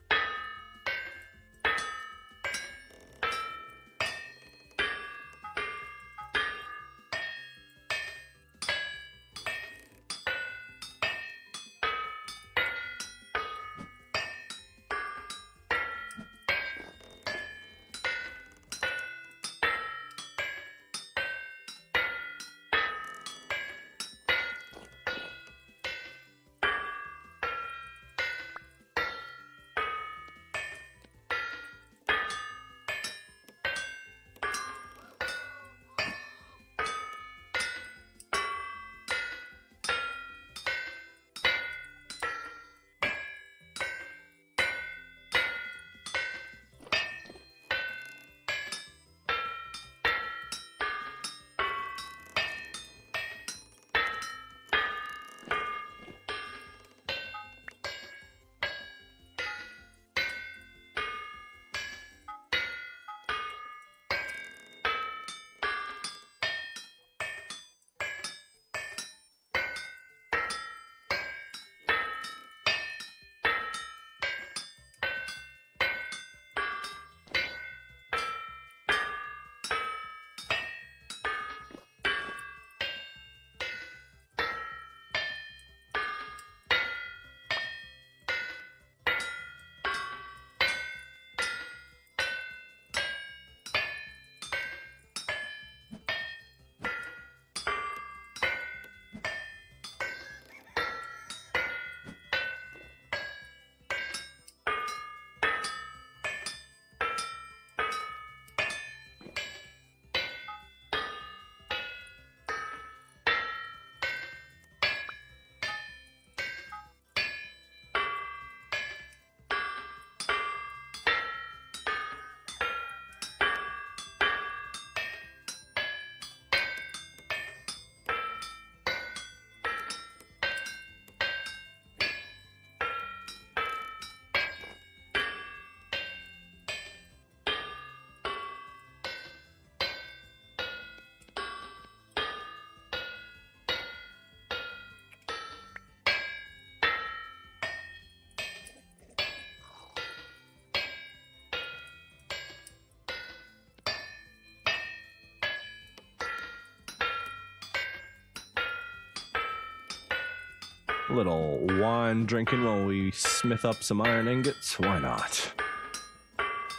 A little wine drinking while we smith up some iron ingots. Why not?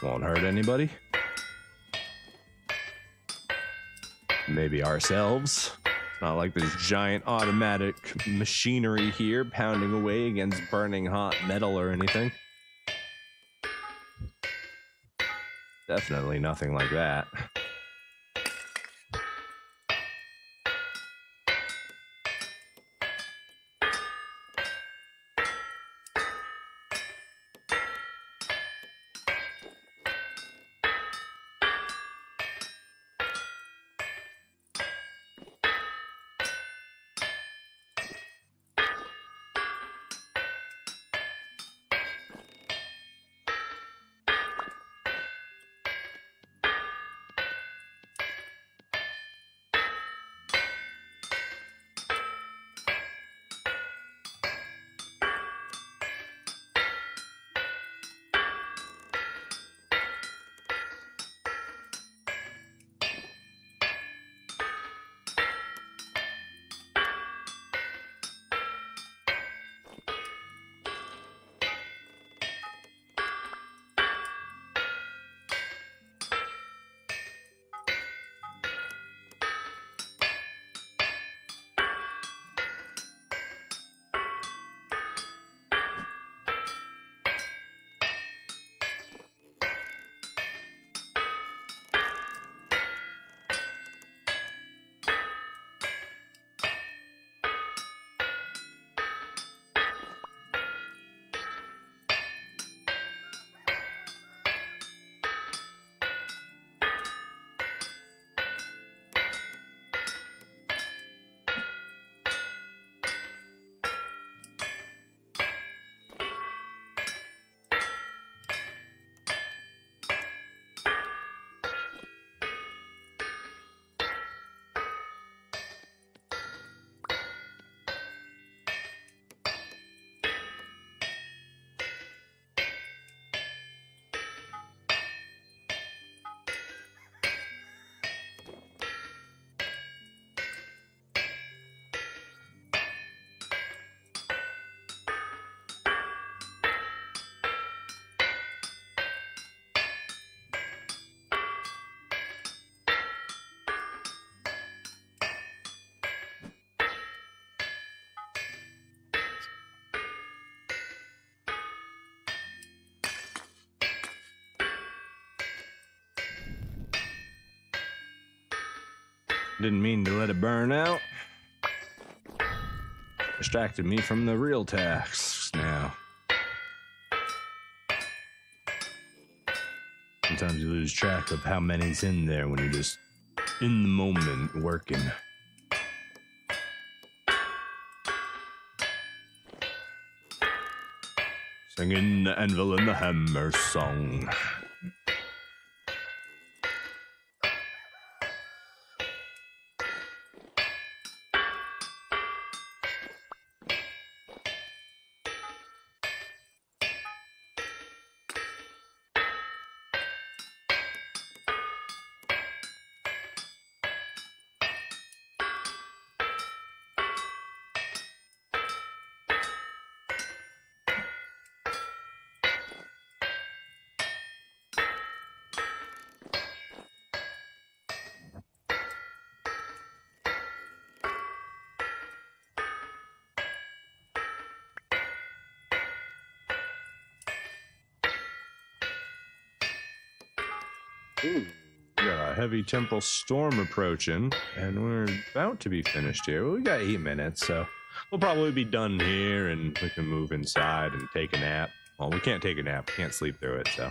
Won't hurt anybody. Maybe ourselves. It's not like there's giant automatic machinery here pounding away against burning hot metal or anything. Definitely nothing like that. Didn't mean to let it burn out. Distracted me from the real tasks now. Sometimes you lose track of how many's in there when you're just in the moment working. Singing the anvil and the hammer song. Ooh, we got a heavy temporal storm approaching, and we're about to be finished here. We got 8 minutes, so we'll probably be done here, and we can move inside and take a nap. Well, we can't take a nap. We can't sleep through it, so.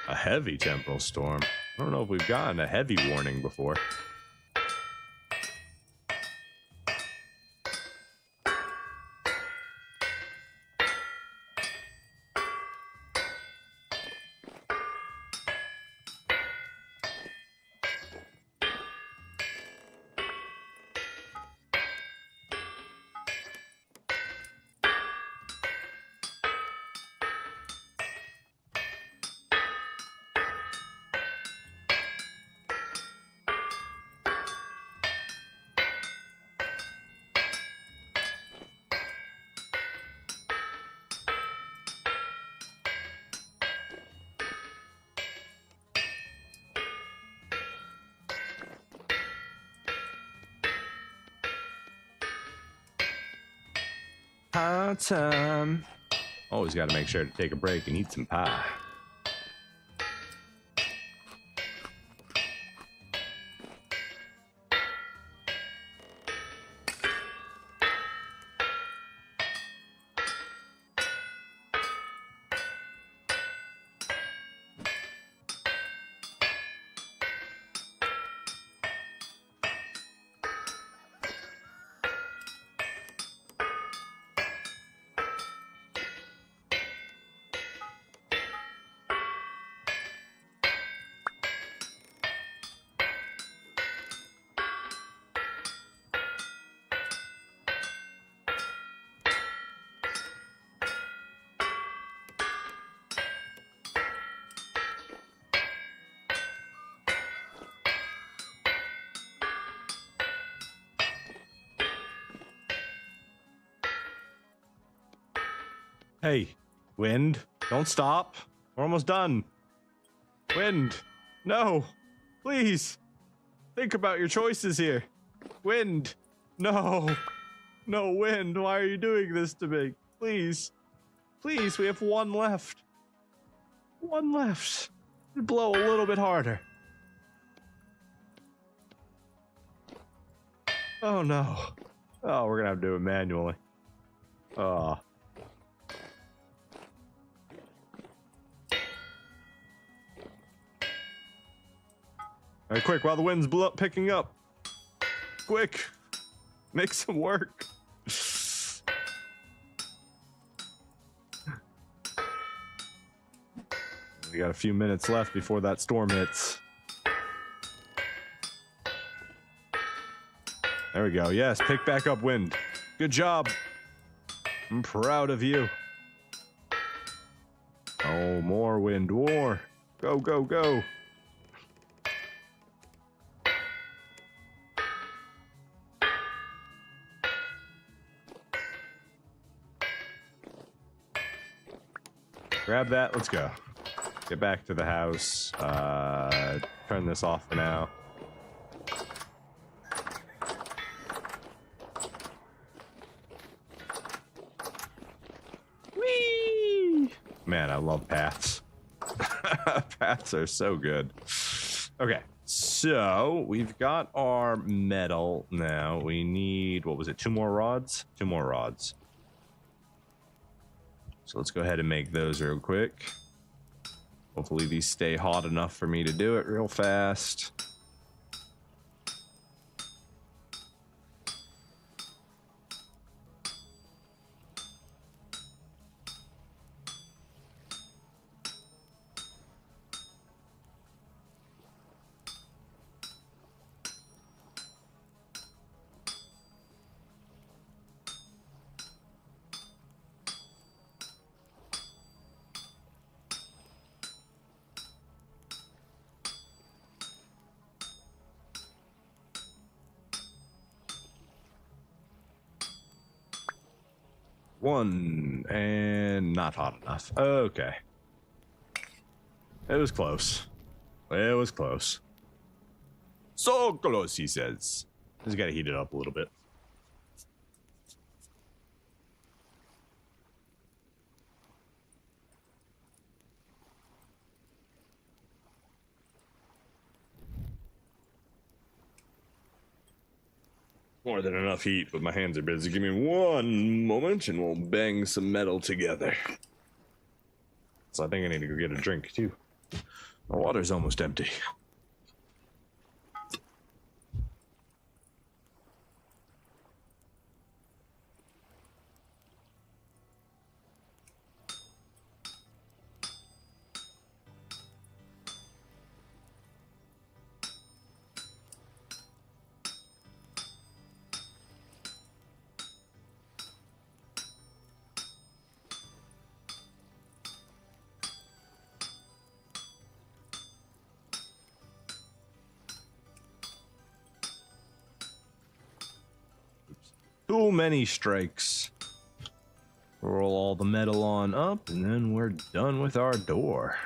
A heavy temporal storm. I don't know if we've gotten a heavy warning before. Pie time. Always got to make sure to take a break and eat some pie. Hey, wind, don't stop. We're almost done. Wind, no, please. Think about your choices here. Wind, no. No, wind, why are you doing this to me? Please, please, we have one left. One left. Blow a little bit harder. Oh no. Oh, we're gonna have to do it manually. Oh. All right, quick, while the wind's picking up. Quick, make some work. We got a few minutes left before that storm hits. There we go. Yes, pick back up wind. Good job. I'm proud of you. Oh, more wind, more. Go, go, go. Grab that, let's go. Get back to the house. Turn this off for now. Whee! Man, I love paths. Paths are so good. Okay, so we've got our metal now. We need, what was it, 2 more rods? 2 more rods. So let's go ahead and make those real quick. Hopefully these stay hot enough for me to do it real fast. One, and not hot enough. Okay. It was close. It was close. So close, he says. Just gotta heat it up a little bit. More than enough heat, but my hands are busy. Give me one moment and we'll bang some metal together. So I think I need to go get a drink too. My water's almost empty. Too many strikes. Roll all the metal on up, and then we're done with our door.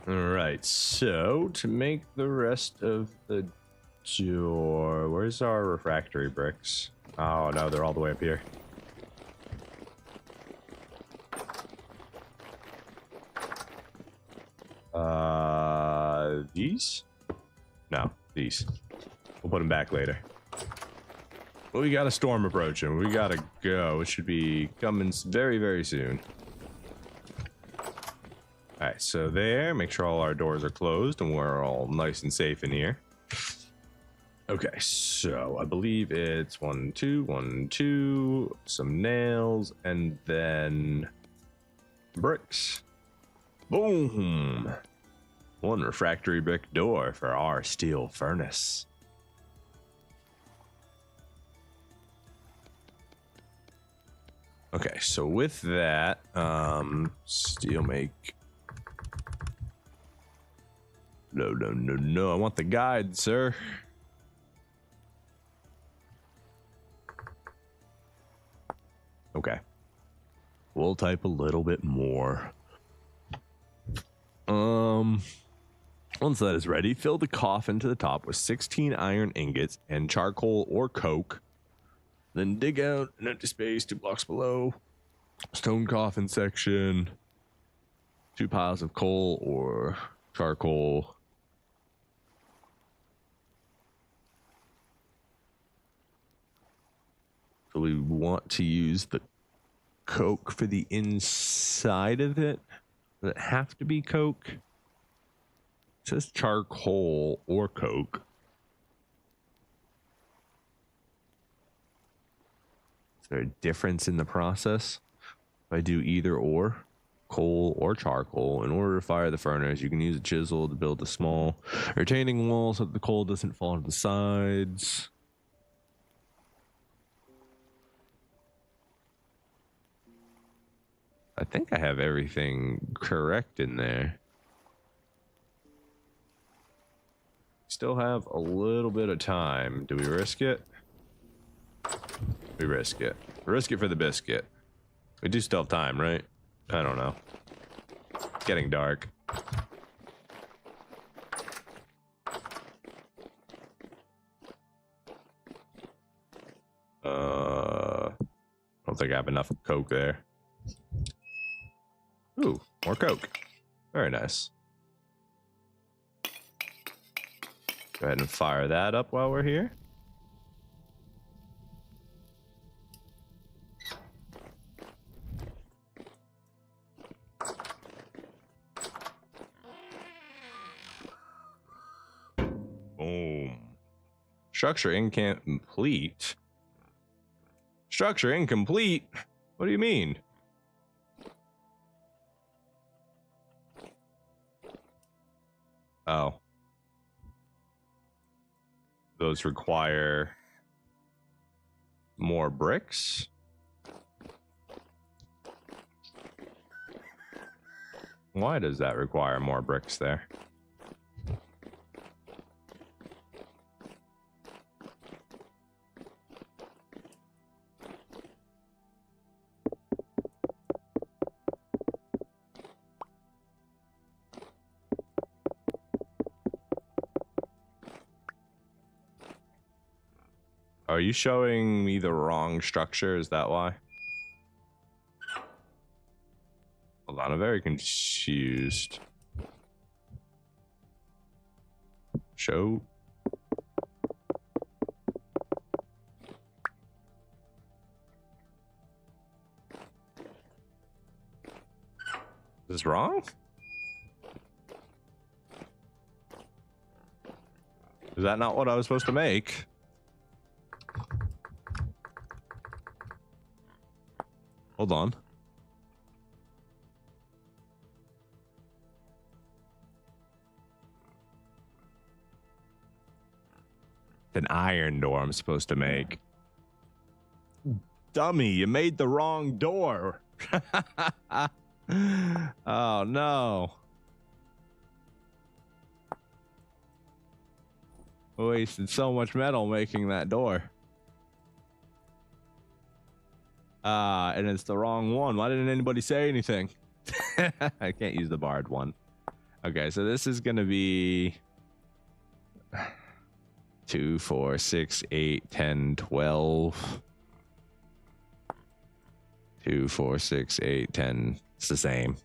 Alright, so to make the rest of the door, where's our refractory bricks? Oh no, they're all the way up here. These? No, these. We'll put them back later. Well, we got a storm approaching. We gotta go. It should be coming very, very soon. Alright, so there, make sure all our doors are closed and we're all nice and safe in here. Okay, so I believe it's 1, 2, 1, 2, some nails, and then bricks. Boom! One refractory brick door for our steel furnace. Okay, so with that, steel make... No, I want the guide, sir. Okay. We'll type a little bit more. Once that is ready, fill the coffin to the top with 16 iron ingots and charcoal or coke. Then dig out an empty space 2 blocks below. Stone coffin section. 2 piles of coal or charcoal. So we want to use the coke for the inside of it. Does it have to be coke? It says charcoal or coke. Is there a difference in the process? If I do either or, coal or charcoal, in order to fire the furnace, you can use a chisel to build a small retaining wall so that the coal doesn't fall to the sides. I think I have everything correct in there. Still have a little bit of time. Do we risk it? We risk it. Risk it for the biscuit. We do still have time, right? I don't know. It's getting dark. I don't think I have enough Coke there. Ooh, more Coke. Very nice. Go ahead and fire that up while we're here. Boom. Structure incomplete. Structure incomplete? What do you mean? Oh. Those require more bricks? Why does that require more bricks there? Are you showing me the wrong structure? Is that why? Hold on, I'm very confused. Show. Is this wrong? Is that not what I was supposed to make? Hold on. An iron door I'm supposed to make. Dummy, you made the wrong door. Oh no. Wasted so much metal making that door. And it's the wrong one. Why didn't anybody say anything? I can't use the barred one. Okay, so this is gonna be 2, 4, 6, 8, 10, 12. 2, 4, 6, 8, 10. It's the same.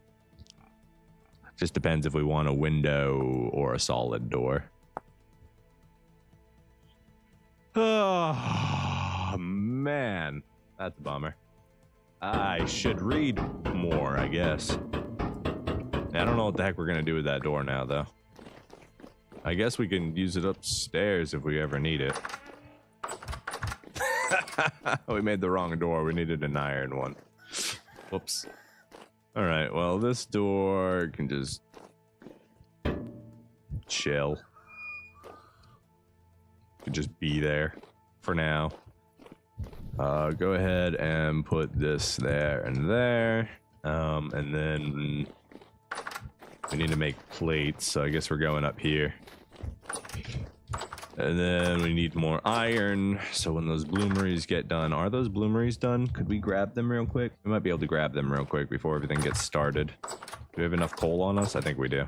Just depends if we want a window or a solid door. Oh, man. That's a bummer. I should read more, I guess. I don't know what the heck we're going to do with that door now, though. I guess we can use it upstairs if we ever need it. We made the wrong door. We needed an iron one. Whoops. All right, well, this door can just chill. Can just be there for now. Go ahead and put this there and there. And then we need to make plates, so I guess we're going up here. And then we need more iron, so when those bloomeries get done... Are those bloomeries done? Could we grab them real quick? We might be able to grab them real quick before everything gets started. Do we have enough coal on us? I think we do.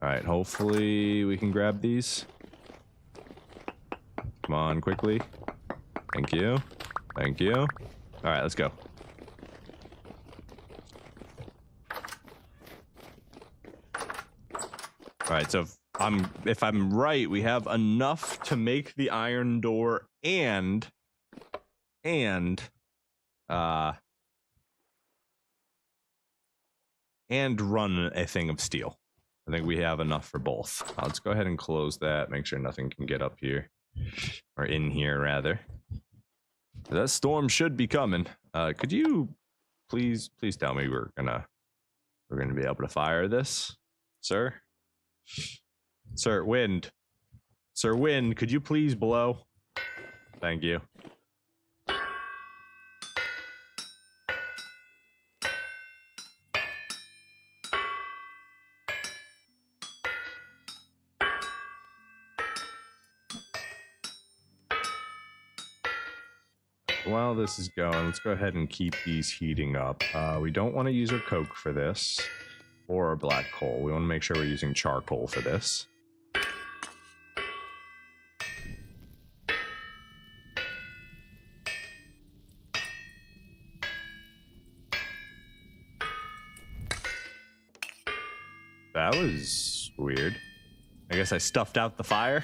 Alright, hopefully we can grab these. Come on, quickly. Thank you. Thank you. Alright, let's go. Alright, so if I'm right, we have enough to make the iron door and run a thing of steel. I think we have enough for both. Let's go ahead and close that. Make sure nothing can get up here, or in here rather. That storm should be coming. Could you please tell me we're gonna be able to fire this, sir? Sir, wind. Sir, wind, could you please blow? Thank you. while this is going, let's go ahead and keep these heating up. We don't want to use our coke for this, or our black coal. We want to make sure we're using charcoal for this. That was weird. I guess I stuffed out the fire.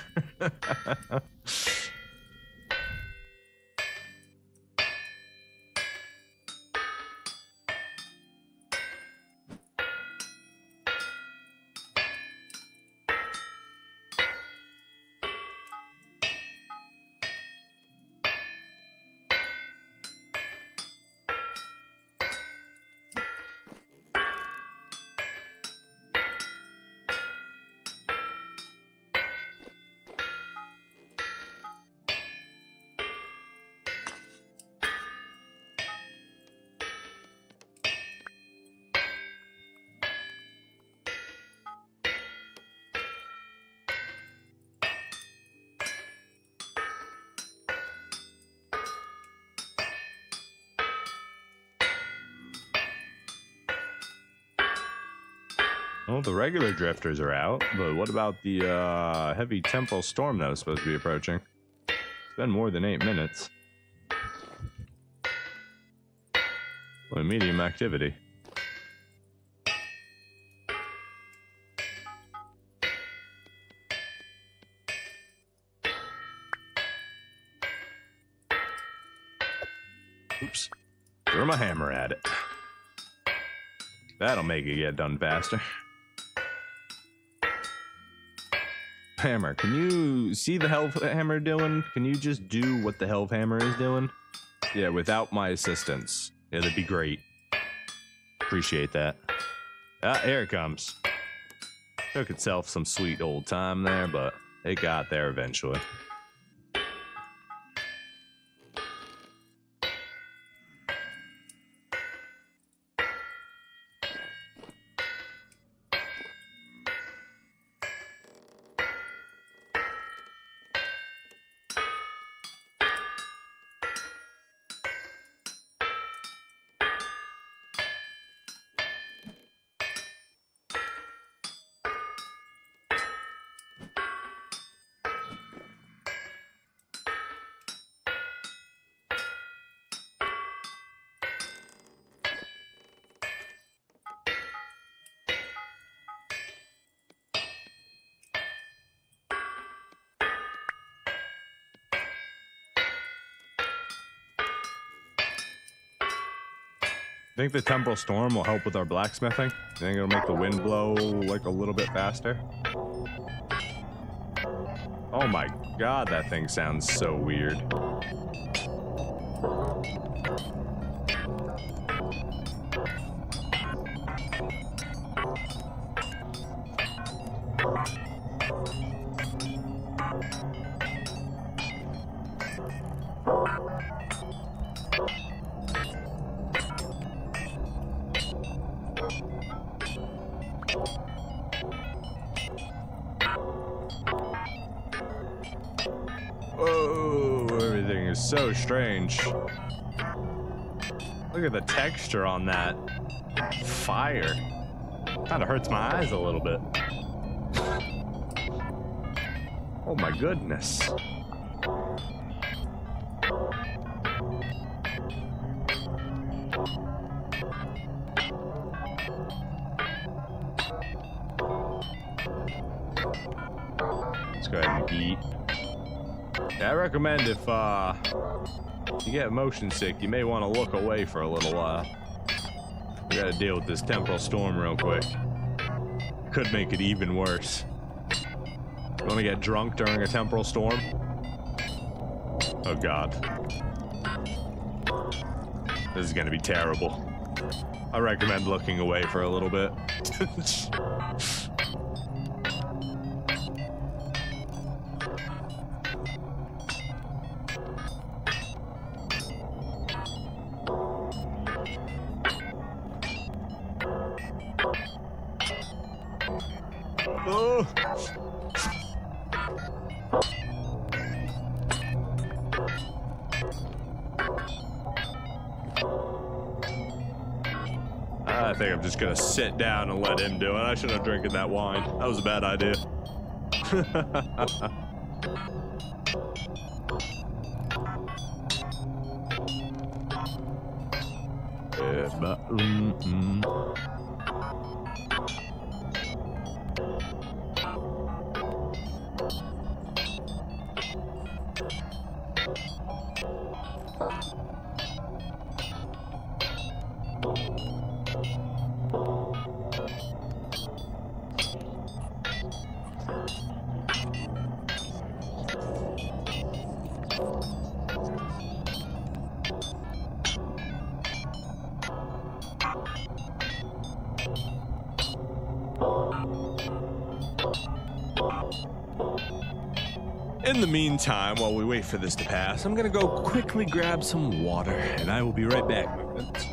Well, the regular drifters are out, but what about the heavy temporal storm that was supposed to be approaching? It's been more than 8 minutes. Well, medium activity. Oops. Throw my hammer at it. That'll make it get done faster. Hammer, can you see the Helve Hammer doing? Can you just do what the Helve Hammer is doing? Yeah, without my assistance. Yeah, that'd be great. Appreciate that. Ah, here it comes. Took itself some sweet old time there, but it got there eventually. I think the temporal storm will help with our blacksmithing. I think it'll make the wind blow like a little bit faster. Oh my god, that thing sounds so weird. Oh, everything is so strange. Look at the texture on that fire. Kind of hurts my eyes a little bit. Oh my goodness. Let's go ahead and eat. Yeah, I recommend if you get motion sick, you may want to look away for a little while. We gotta deal with this temporal storm real quick. Could make it even worse. You wanna get drunk during a temporal storm? Oh god. This is gonna be terrible. I recommend looking away for a little bit. Oh. I think I'm just gonna sit down and let him do it. I shouldn't have drinking that wine. That was a bad idea. Yeah, but, in the meantime, while we wait for this to pass, I'm gonna go quickly grab some water, and I will be right back, my friends.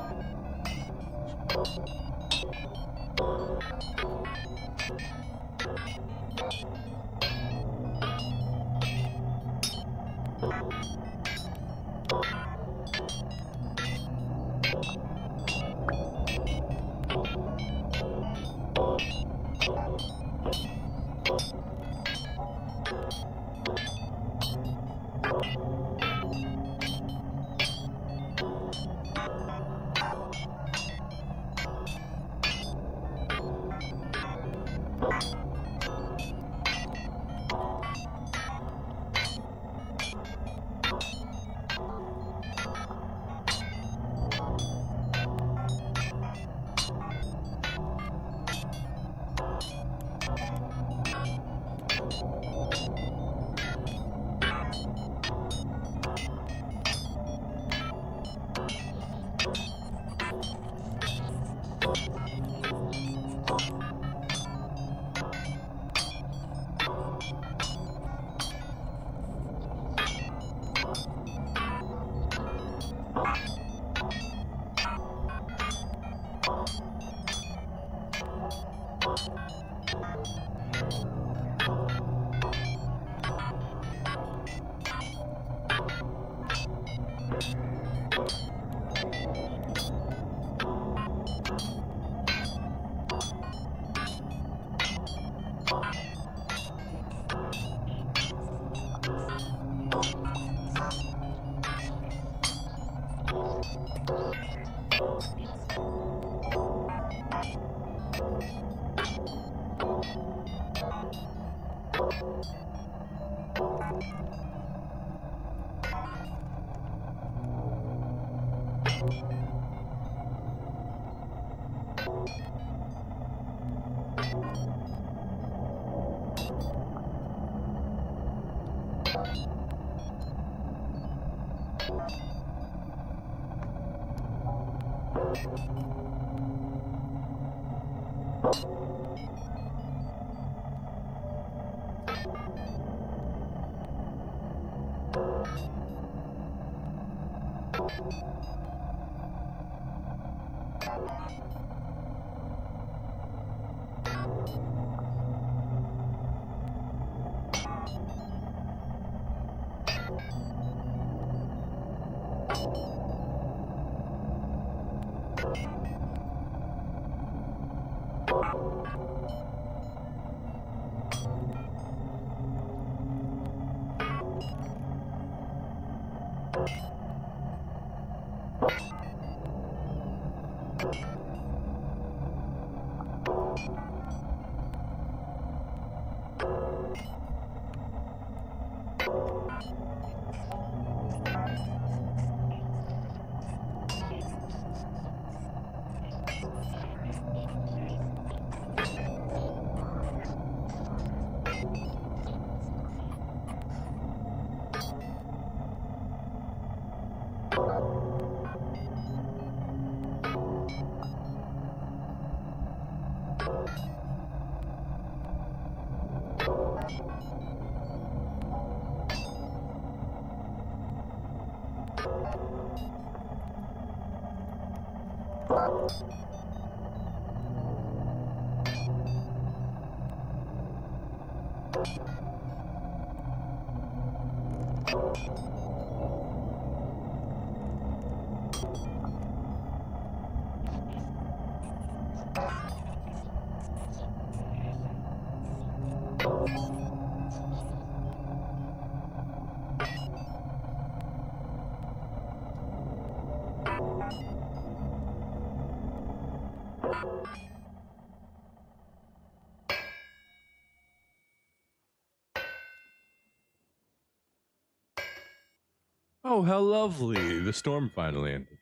Oh, how lovely. The storm finally ended.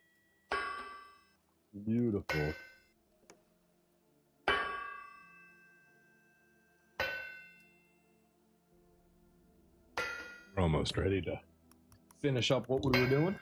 Beautiful. We're almost ready to finish up what we were doing.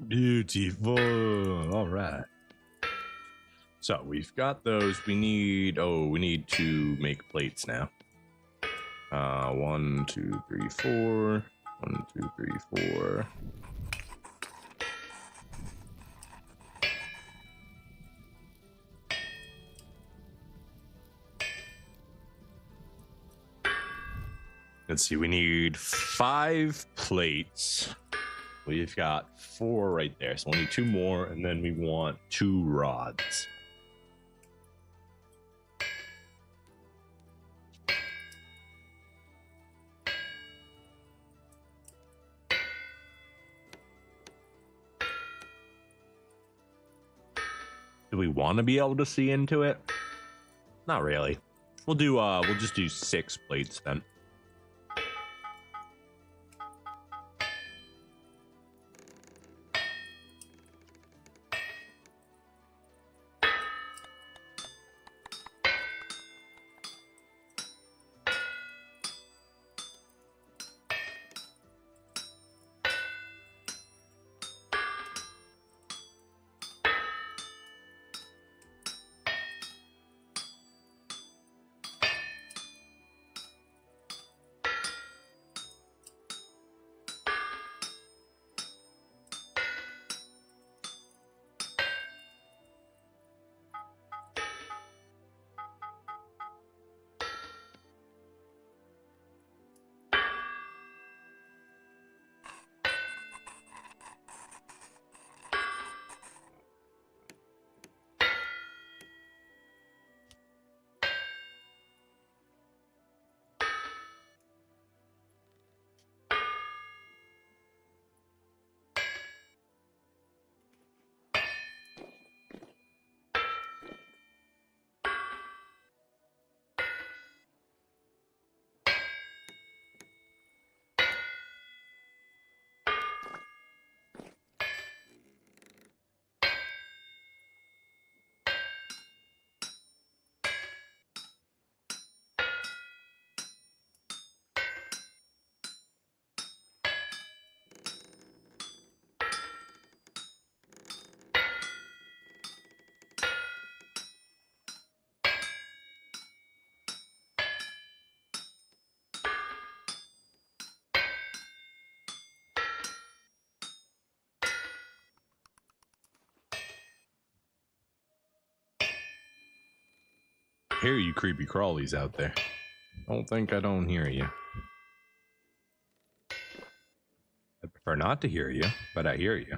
Beautiful. All right. So we've got those. We need to make plates now. 1, 2, 3, 4. 1, 2, 3, 4. Let's see, we need 5 plates. We've got 4 right there, so we'll need 2 more, and then we want 2 rods. Do we want to be able to see into it? Not really. We'll just do 6 plates then. I hear you creepy crawlies out there. Don't think I don't hear you. I prefer not to hear you, but I hear you.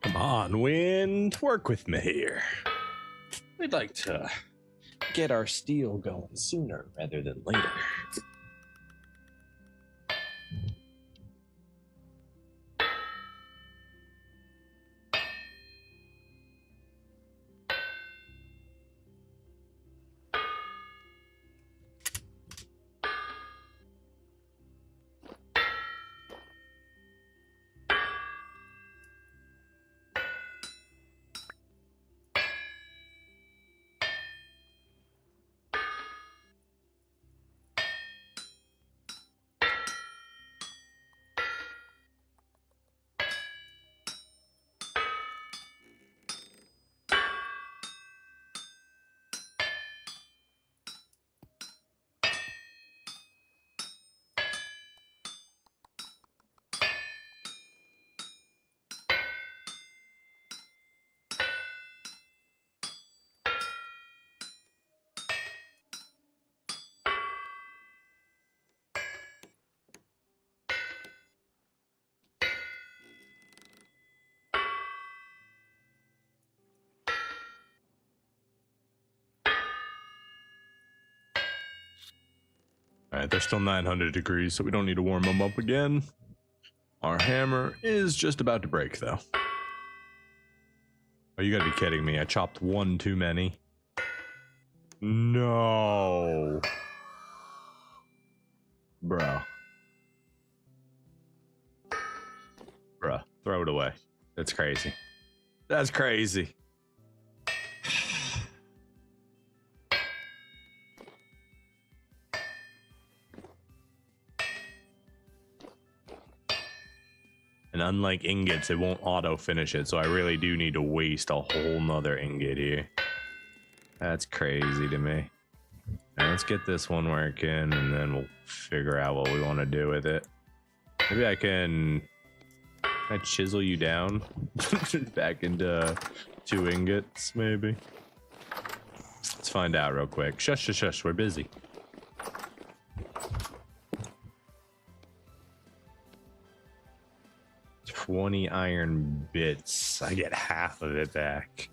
Come on, Wind, work with me here. We'd like to get our steel going sooner rather than later. Alright, they're still 900 degrees, so we don't need to warm them up again. Our hammer is just about to break, though. Oh, you gotta be kidding me. I chopped one too many. No. Bro. Bruh, throw it away. That's crazy. That's crazy. And unlike ingots, it won't auto finish it, so I really do need to waste a whole nother ingot here. That's crazy to me. Now let's get this one working, and then we'll figure out what we want to do with it. Maybe can I chisel you down back into 2 ingots, maybe? Let's find out real quick. Shush, shush, shush, we're busy. $20 iron bits. I get half of it back.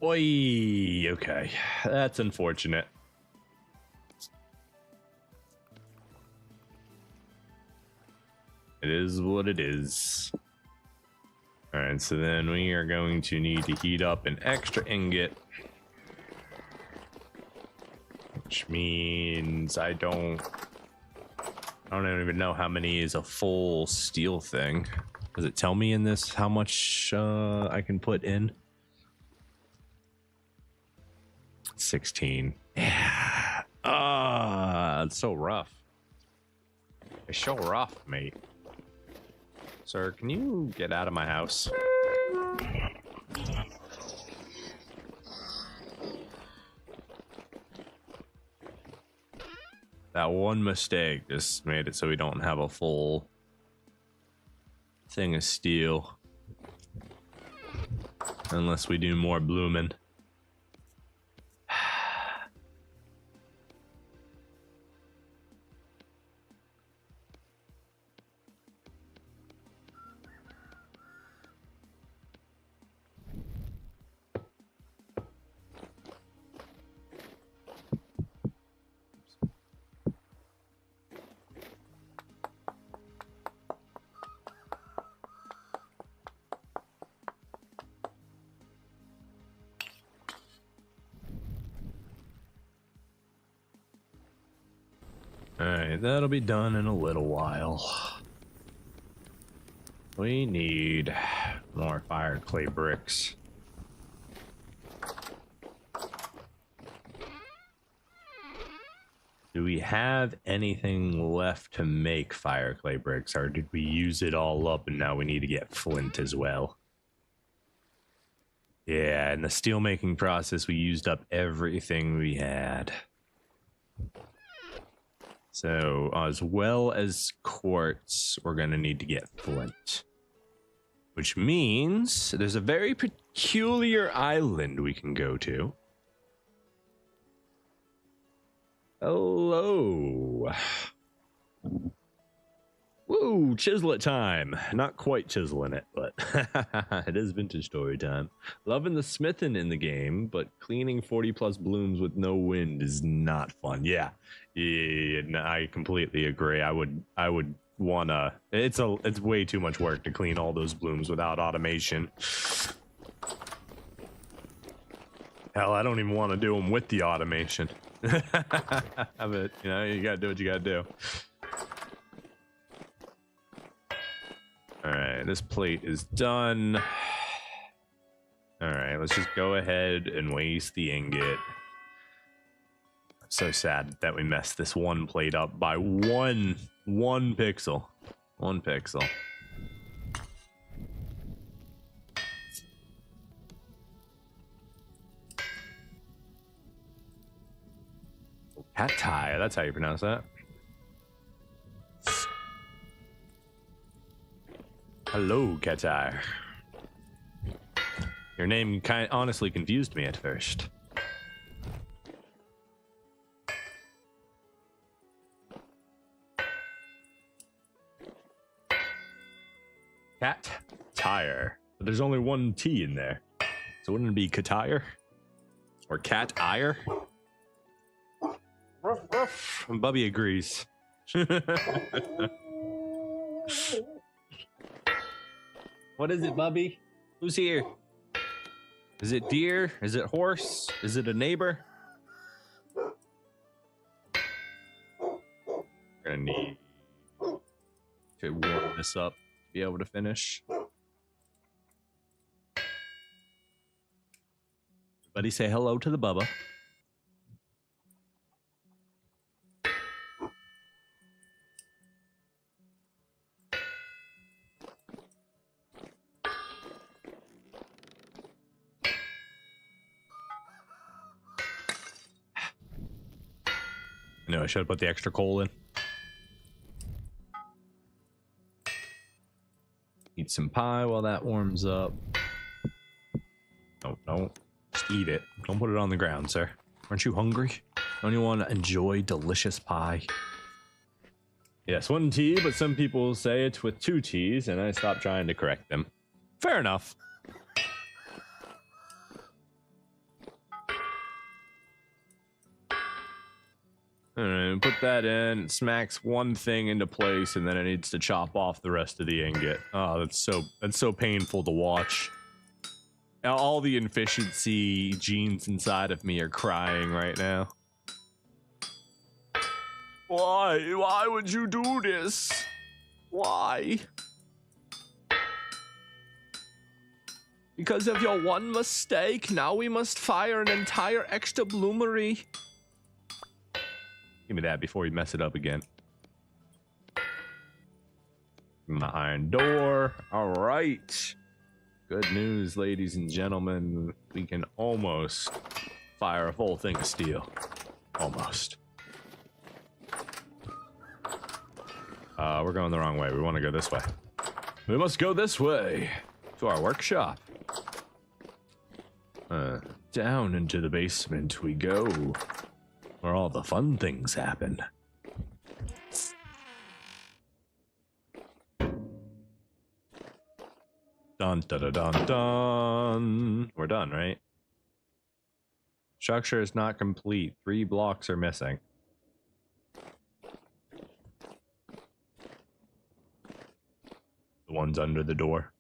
Oi, okay. That's unfortunate. It is what it is. All right, so then we are going to need to heat up an extra ingot. Which means I don't even know how many is a full steel thing. Does it tell me in this how much I can put in? 16. Yeah. It's so rough. It's so rough, mate. Sir, can you get out of my house? That one mistake just made it so we don't have a full thing of steel. Unless we do more blooming. Alright, that'll be done in a little while. We need more fire clay bricks. Do we have anything left to make fire clay bricks, or did we use it all up and now we need to get flint as well? Yeah, in the steel making process, we used up everything we had. So, as well as quartz, we're going to need to get flint. Which means there's a very peculiar island we can go to. Hello. Woo, chisel it time. Not quite chiseling it, but it is vintage story time. Loving the smithing in the game, but cleaning 40 plus blooms with no wind is not fun. Yeah, no, I completely agree. I would wanna. It's way too much work to clean all those blooms without automation. Hell, I don't even want to do them with the automation. But you know, you gotta do what you gotta do. All right, this plate is done. All right, let's just go ahead and waste the ingot. So sad that we messed this one plate up by one pixel. One pixel. Cacti, that's how you pronounce that. Hello, Cacti. Your name honestly confused me at first. Cat tire. But there's only one T in there. So wouldn't it be Catire? Or cat ire? Ruff, ruff. And Bubby agrees. What is it, Bubby? Who's here? Is it deer? Is it horse? Is it a neighbor? We're gonna need to warm this up to be able to finish. Everybody say hello to the Bubba. No, I should have put the extra coal in. Eat some pie while that warms up. No, don't. Just eat it. Don't put it on the ground, sir. Aren't you hungry? Don't you want to enjoy delicious pie? Yes, one T, but some people say it's with two T's, and I stopped trying to correct them. Fair enough. And put that in, it smacks one thing into place, and then it needs to chop off the rest of the ingot. Oh, that's so painful to watch. All the efficiency genes inside of me are crying right now. Why? Why would you do this? Why? Because of your one mistake, now we must fire an entire extra bloomery. Give me that before you mess it up again. My iron door. All right. Good news, ladies and gentlemen. We can almost fire a full thing of steel. Almost. We're going the wrong way. We want to go this way. We must go this way to our workshop. Down into the basement we go, where all the fun things happen. Dun dun dun dun dun. We're done, right? Structure is not complete. 3 blocks are missing. The ones under the door.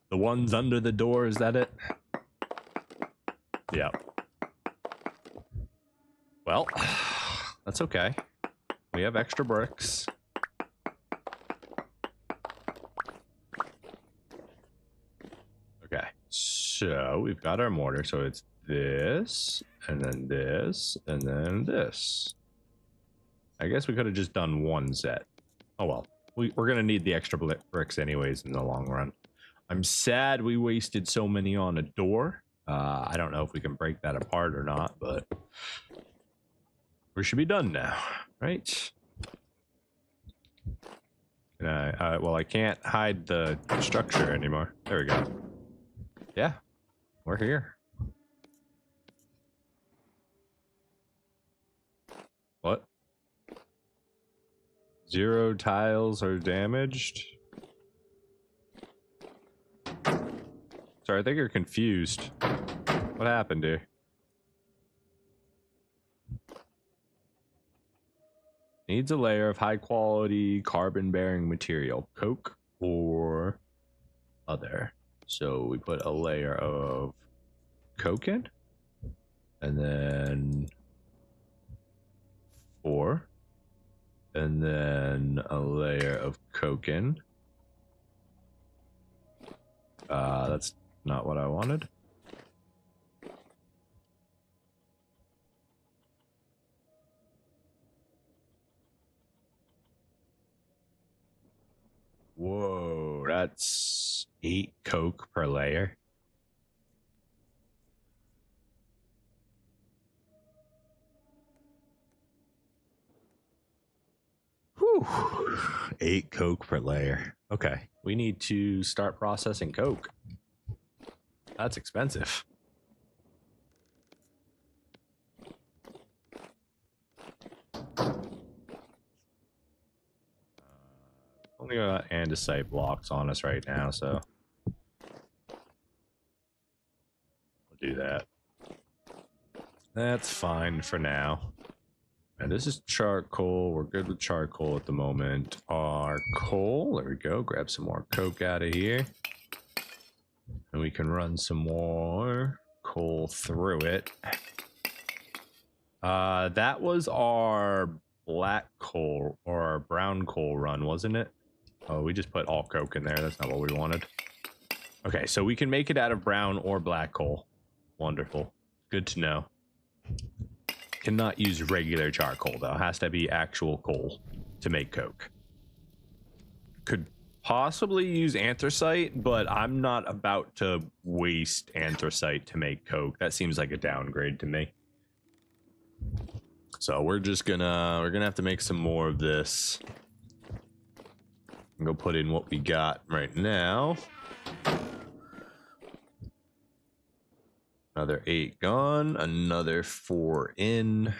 The ones under the door, is that it? Yeah. Well, that's okay. We have extra bricks. Okay, so we've got our mortar. So it's this, and then this, and then this. I guess we could have just done one set. Oh well, we're going to need the extra bricks anyways in the long run. I'm sad we wasted so many on a door. I don't know if we can break that apart or not, but we should be done now, right? Can I, well, I can't hide the structure anymore. There we go. Yeah, we're here. What? 0 tiles are damaged? Sorry, I think you're confused. What happened here? Needs a layer of high quality carbon bearing material, coke or other. So we put a layer of coke in, and then 4, and then a layer of coke in. That's not what I wanted. Whoa, that's 8 coke per layer. Whew. 8 coke per layer. Okay, we need to start processing coke. That's expensive. Only got andesite blocks on us right now, so we'll do that. That's fine for now. And this is charcoal. We're good with charcoal at the moment. Our coal, there we go. Grab some more coke out of here. And we can run some more coal through it. That was our black coal or our brown coal run, wasn't it? Oh, we just put all coke in there. That's not what we wanted. Okay, so we can make it out of brown or black coal. Wonderful. Good to know. Cannot use regular charcoal, though. Has to be actual coal to make coke. Could possibly use anthracite, but I'm not about to waste anthracite to make coke. That seems like a downgrade to me. So we're gonna have to make some more of this. Go put in what we got right now. Another 8 gone, another 4 in.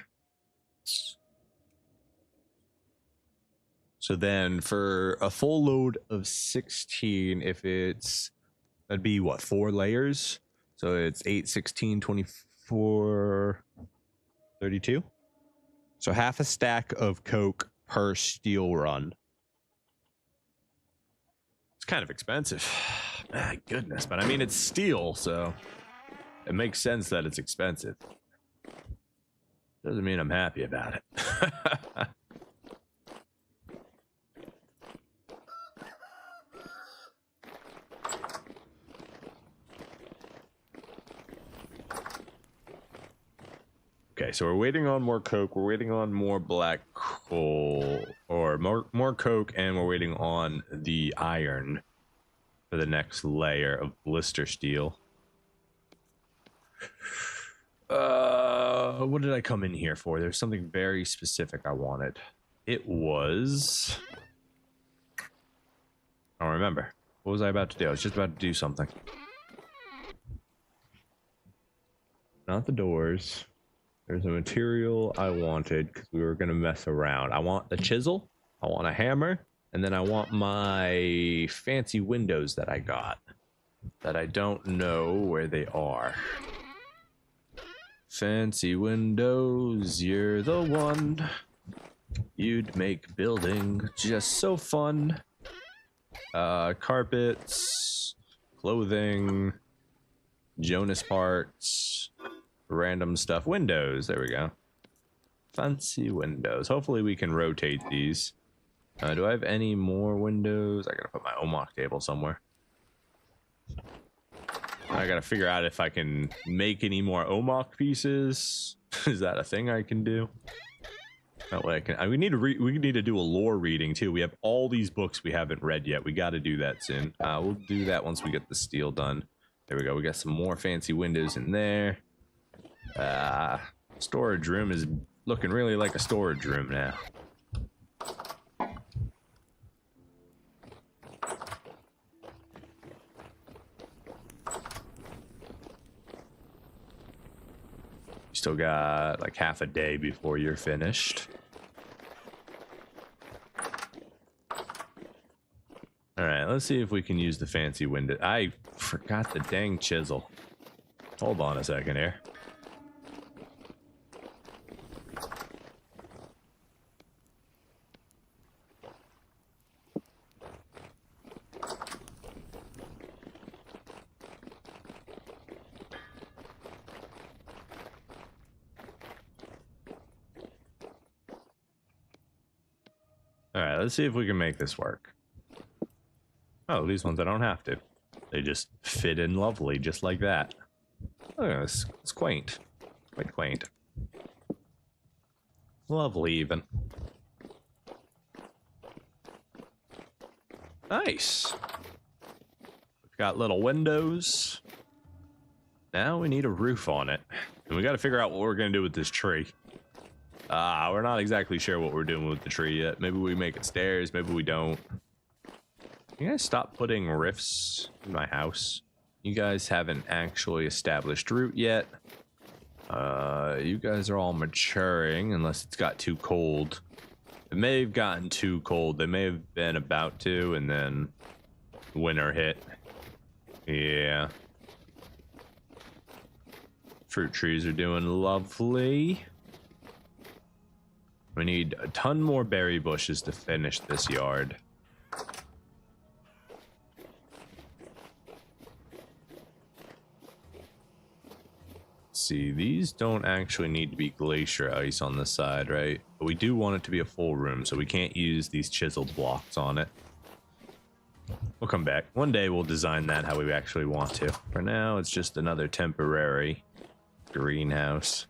So then for a full load of 16, if it's, that'd be what, 4 layers? So it's 8, 16, 24, 32. So half a stack of coke per steel run. It's kind of expensive. My goodness, but I mean, it's steel, so it makes sense that it's expensive. Doesn't mean I'm happy about it. Okay, so we're waiting on more coke, we're waiting on more black coal, or more coke, and we're waiting on the iron for the next layer of blister steel. What did I come in here for? There's something very specific I wanted. It was... I don't remember. What was I about to do? I was just about to do something. Not the doors. There's a material I wanted because we were going to mess around. I want the chisel, I want a hammer, and then I want my fancy windows that I got that I don't know where they are. Fancy windows, you're the one. You'd make building just so fun. Carpets, clothing, Jonas parts, random stuff. Windows, there we go. Fancy windows. Hopefully we can rotate these. Do I have any more windows? I gotta put my OMOC table somewhere. I gotta figure out if I can make any more OMOC pieces. Is that a thing I can do? That way I can. We need to do a lore reading too. We have all these books we haven't read yet. We got to do that soon. We'll do that once we get the steel done. There we go. We got some more fancy windows in there. Storage room is looking really like a storage room now. Still got like half a day before you're finished. All right, let's see if we can use the fancy window. I forgot the dang chisel. Hold on a second here. All right, let's see if we can make this work. Oh, these ones I don't have to. They just fit in lovely, just like that. Oh, it's quaint. Quite quaint. Lovely, even. Nice. We've got little windows. Now we need a roof on it. And we got to figure out what we're going to do with this tree. We're not exactly sure what we're doing with the tree yet. Maybe we make it stairs, maybe we don't. You guys stop putting rifts in my house. You guys haven't actually established root yet. You guys are all maturing unless it's got too cold. It may have gotten too cold. They may have been about to, and then winter hit. Yeah. Fruit trees are doing lovely. We need a ton more berry bushes to finish this yard. See, these don't actually need to be glacier ice on the side, right? But we do want it to be a full room, so we can't use these chiseled blocks on it. We'll come back. One day we'll design that how we actually want to. For now, it's just another temporary greenhouse.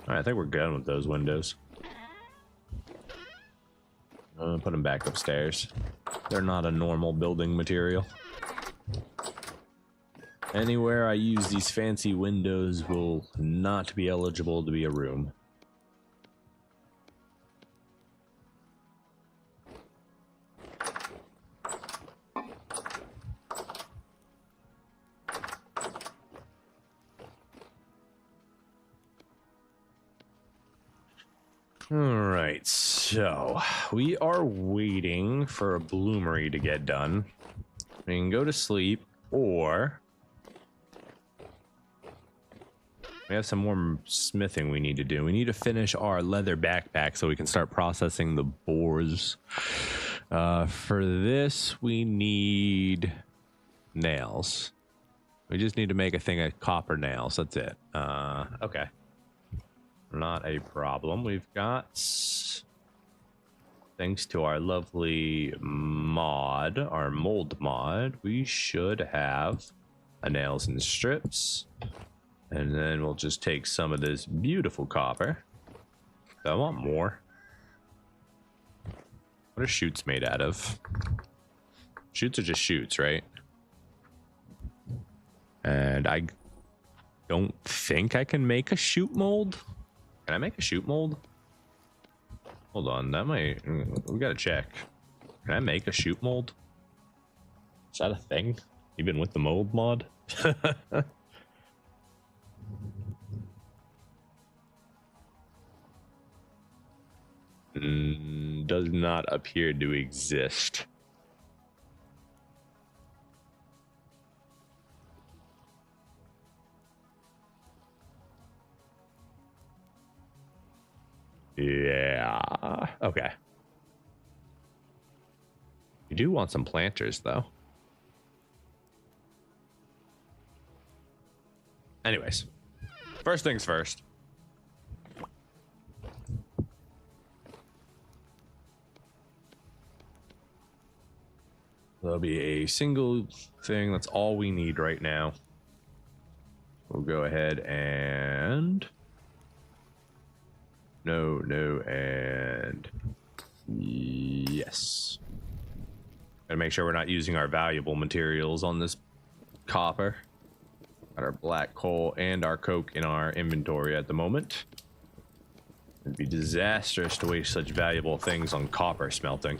Alright, I think we're good with those windows. I'm gonna put them back upstairs. They're not a normal building material. Anywhere I use these fancy windows will not be eligible to be a room. Alright, so we are waiting for a bloomery to get done. We can go to sleep, or We have some more smithing we need to do. We need to finish our leather backpack so we can start processing the boars. For this, we need nails. We just need to make a thing of copper nails. That's it. Okay. Not a problem. We've got, thanks to our lovely mod, our mold mod, we should have a nails and strips. And then we'll just take some of this beautiful copper. I want more. What are chutes made out of? Chutes are just chutes, right? And I don't think I can make a chute mold. Can I make a chute mold? Hold on, that might... We gotta check. Can I make a chute mold? Is that a thing? Even with the mold mod? Does not appear to exist. Yeah. Okay. You do want some planters, though. Anyways, first things first. There'll be a single thing. That's all we need right now. We'll go ahead and... No, and... Yes. Gotta make sure we're not using our valuable materials on this copper. Got our black coal and our coke in our inventory at the moment. It'd be disastrous to waste such valuable things on copper smelting.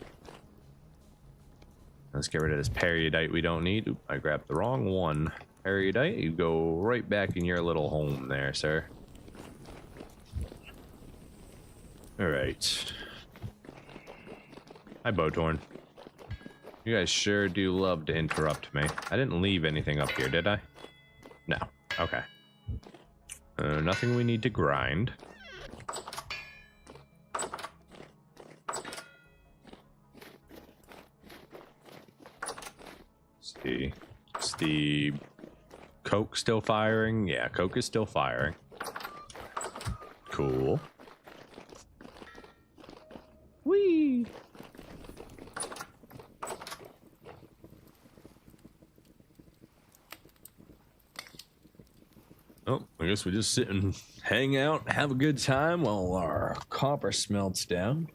Let's get rid of this peridot we don't need. Oop, I grabbed the wrong one. Peridot, you go right back in your little home there, sir. All right. Hi, Bowtorn. You guys sure do love to interrupt me. I didn't leave anything up here, did I? No. Okay. Nothing we need to grind. See. Is the coke still firing? Yeah, coke is still firing. Cool. Whee! Oh, I guess we just sit and hang out, have a good time while our copper smelts down.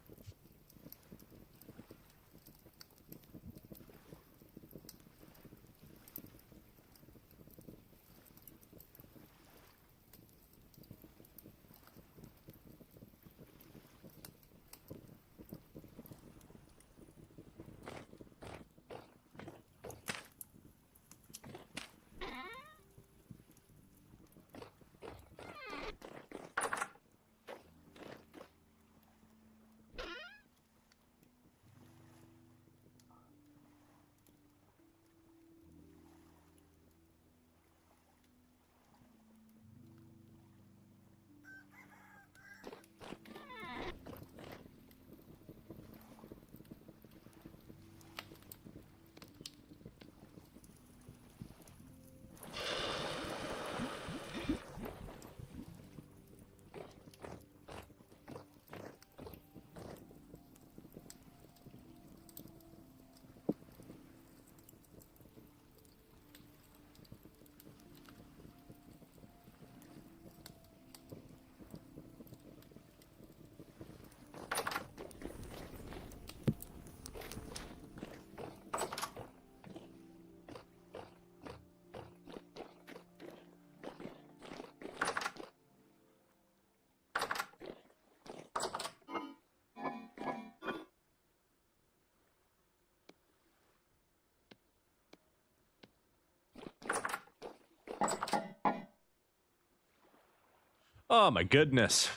Oh my goodness.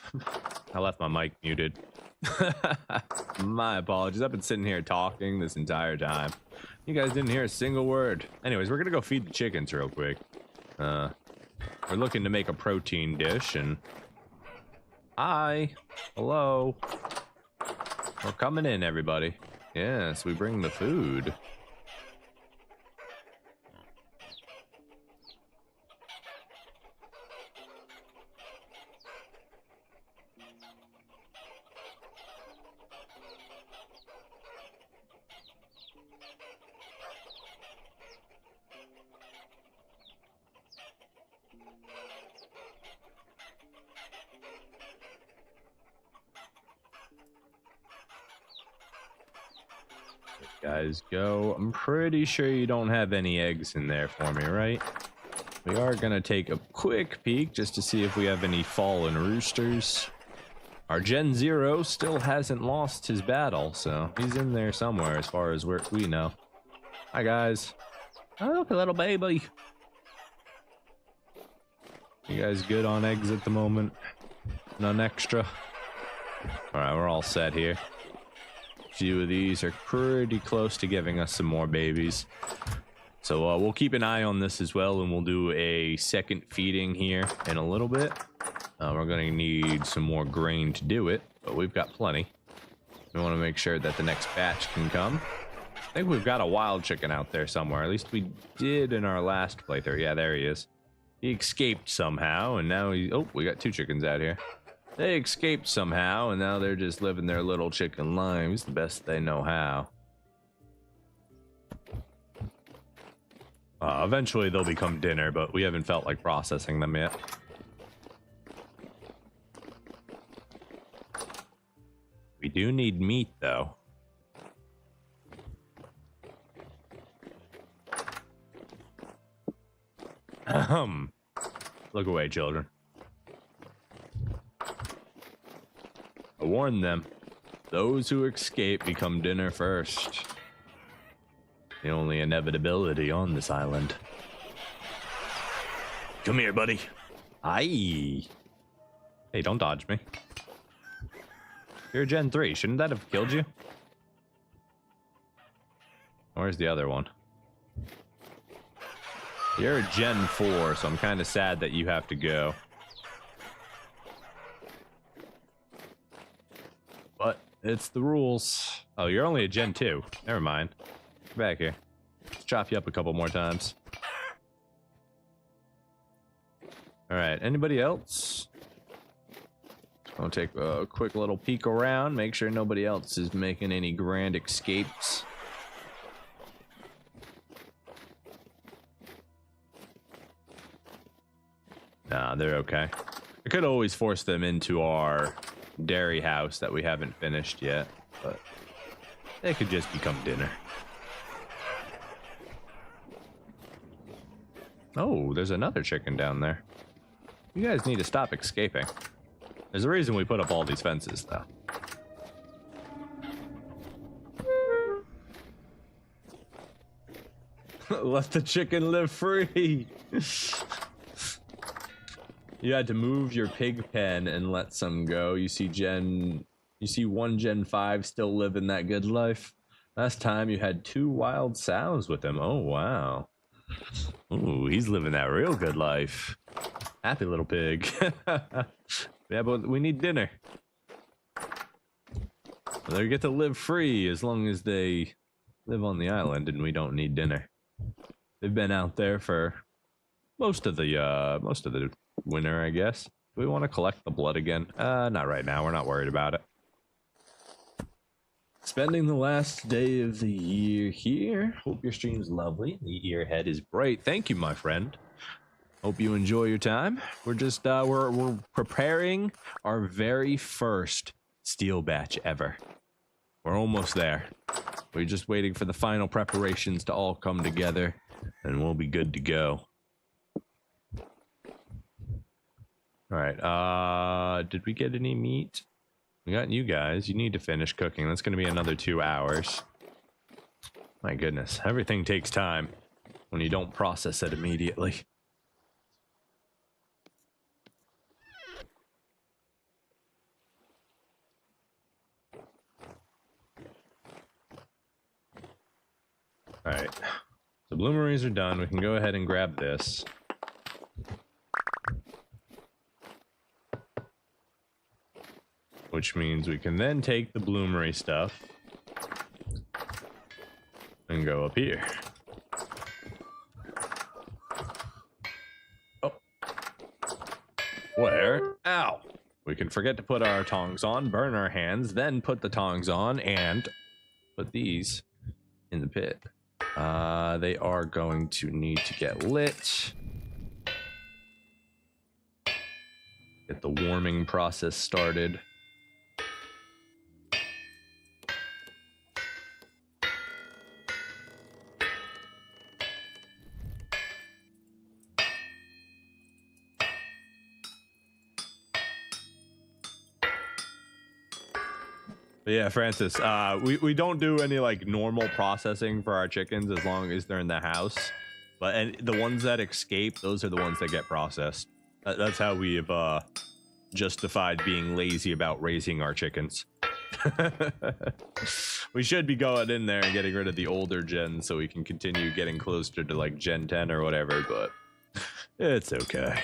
I left my mic muted. My apologies. I've been sitting here talking this entire time. You guys didn't hear a single word. Anyways, we're gonna go feed the chickens real quick. We're looking to make a protein dish, and hi, hello, we're coming in, everybody. Yes, we bring the food. Guys, go. I'm pretty sure you don't have any eggs in there for me, right? We are gonna take a quick peek just to see if we have any fallen roosters. Our Gen 0 still hasn't lost his battle, so he's in there somewhere as far as we know. Hi, guys. Oh, little baby. You guys good on eggs at the moment? None extra? Alright, we're all set here. Few of these are pretty close to giving us some more babies, so we'll keep an eye on this as well, and we'll do a second feeding here in a little bit. We're going to need some more grain to do it, but we've got plenty. We want to make sure that the next batch can come. I think we've got a wild chicken out there somewhere. At least we did in our last playthrough. Yeah, there he is. He escaped somehow, and now oh, we got 2 chickens out here. They escaped somehow, and now they're just living their little chicken lives the best they know how. Eventually they'll become dinner, but we haven't felt like processing them yet. We do need meat, though. Look away, children. I warned them. Those who escape become dinner first. The only inevitability on this island. Come here, buddy. Aye. Hey, don't dodge me. You're a Gen 3. Shouldn't that have killed you? Where's the other one? You're a Gen 4, so I'm kind of sad that you have to go. But it's the rules. Oh, you're only a Gen 2. Never mind. Get back here. Let's chop you up a couple more times. Alright, anybody else? I'll take a quick little peek around, make sure nobody else is making any grand escapes. Nah, they're okay. I could always force them into our dairy house that we haven't finished yet, but they could just become dinner. Oh, there's another chicken down there. You guys need to stop escaping. There's a reason we put up all these fences, though. Let the chicken live free. You had to move your pig pen and let some go. You see one Gen 5 still living that good life. Last time you had 2 wild sows with him. Oh, wow. Ooh, he's living that real good life. Happy little pig. Yeah, but we need dinner. They get to live free as long as they live on the island, and we don't need dinner. They've been out there for most of the winter, I guess. Do we want to collect the blood again? Not right now. We're not worried about it. Spending the last day of the year here. Hope your stream's lovely. The year ahead is bright. Thank you, my friend. Hope you enjoy your time. We're just we're preparing our very first steel batch ever. We're almost there. We're just waiting for the final preparations to all come together, and we'll be good to go. All right. Did we get any meat? We got you guys. You need to finish cooking. That's going to be another 2 hours. My goodness. Everything takes time when you don't process it immediately. All right. So bloomeries are done. We can go ahead and grab this. which means we can then take the bloomery stuff and go up here. Oh. Where? Ow. We can forget to put our tongs on, burn our hands, then put the tongs on, and put these in the pit. They are going to need to get lit. Get the warming process started. But yeah, Francis, we don't do any like normal processing for our chickens as long as they're in the house. But and the ones that escape, those are the ones that get processed. That's how we have justified being lazy about raising our chickens. We should be going in there and getting rid of the older gens so we can continue getting closer to like Gen 10 or whatever, but it's okay.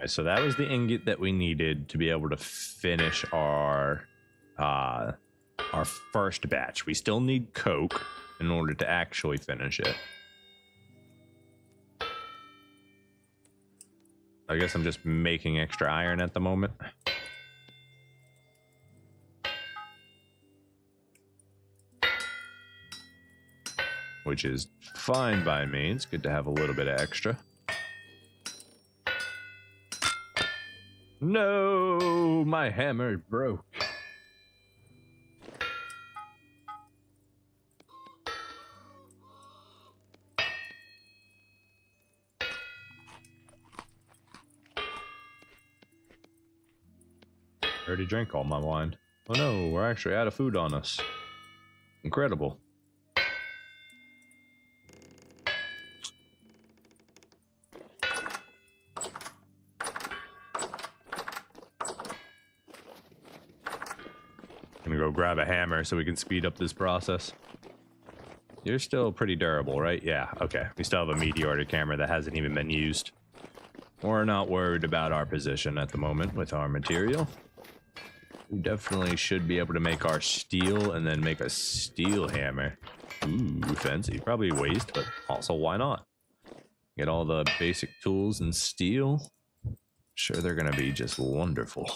So that was the ingot that we needed to be able to finish our first batch. We still need coke in order to actually finish it. I guess I'm just making extra iron at the moment. Which is fine by me. It's good to have a little bit of extra. No, my hammer broke. I already drank all my wine. Oh no, we're actually out of food on us. Incredible. Go grab a hammer so we can speed up this process. You're still pretty durable, right? Yeah, okay. We still have a meteoritic hammer that hasn't even been used. We're not worried about our position at the moment with our material. We definitely should be able to make our steel and then make a steel hammer. Ooh, fancy. Probably waste, but also why not? Get all the basic tools and steel. Sure, they're gonna be just wonderful.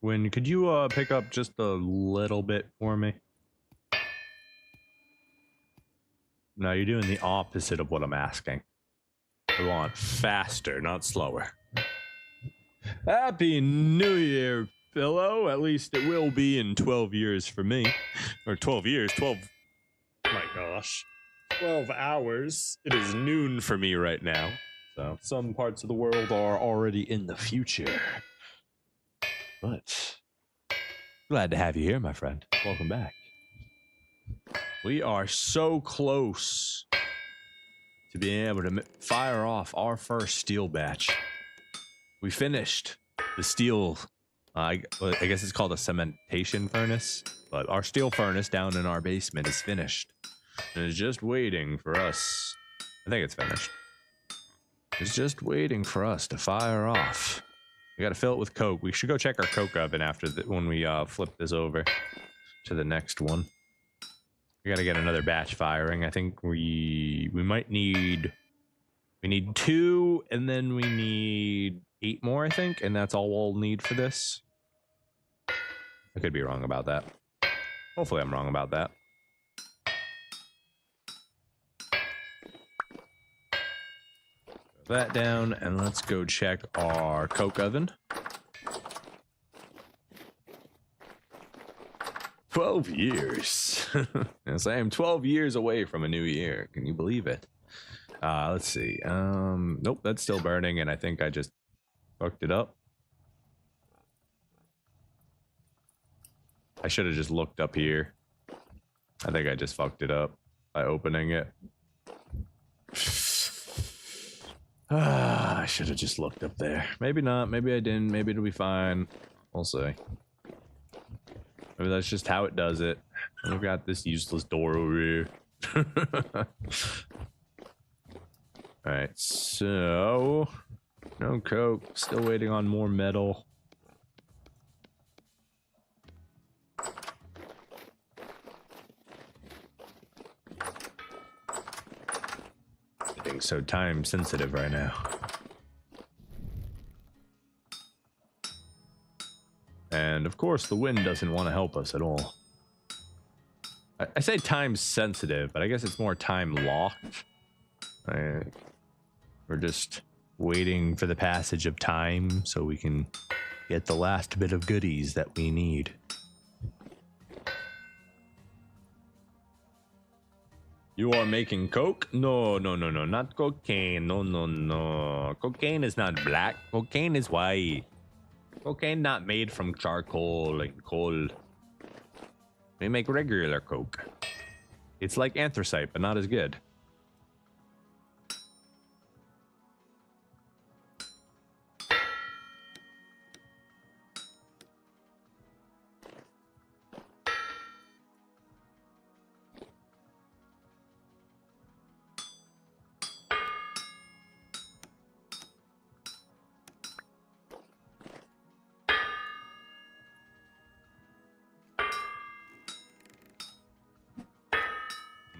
When could you pick up just a little bit for me? No, you're doing the opposite of what I'm asking. I want faster, not slower. Happy New Year, Philo. At least it will be in 12 years for me. Or 12 years, 12... My gosh. 12 hours. It is noon for me right now. So some parts of the world are already in the future. But glad to have you here, my friend. Welcome back. We are so close to being able to fire off our first steel batch. We finished the steel, I guess it's called a cementation furnace, but our steel furnace down in our basement is finished. And it's just waiting for us. I think it's finished. It's just waiting for us to fire off. We gotta fill it with coke. We should go check our coke oven after when we flip this over to the next one. We gotta get another batch firing. I think we might need... We need 2, and then we need 8 more, I think, and that's all we'll need for this. I could be wrong about that. Hopefully I'm wrong about that. Put that down, and let's go check our coke oven. 12 years. Yes, I am 12 years away from a new year. Can you believe it? Let's see. Nope, that's still burning, and I think I just fucked it up. I should have just looked up here. I think I just fucked it up by opening it. I should have just looked up there. Maybe not. Maybe I didn't. Maybe it'll be fine. We'll see. Maybe that's just how it does it. We've got this useless door over here. Alright, so... no coke. Still waiting on more metal. Everything's so time sensitive right now. And of course the wind doesn't want to help us at all. I say time sensitive, but I guess it's more time locked. We're just waiting for the passage of time so we can get the last bit of goodies that we need. You are making coke? No, not cocaine. No. Cocaine is not black. Cocaine is white. Cocaine not made from charcoal and coal. We make regular coke. It's like anthracite, but not as good.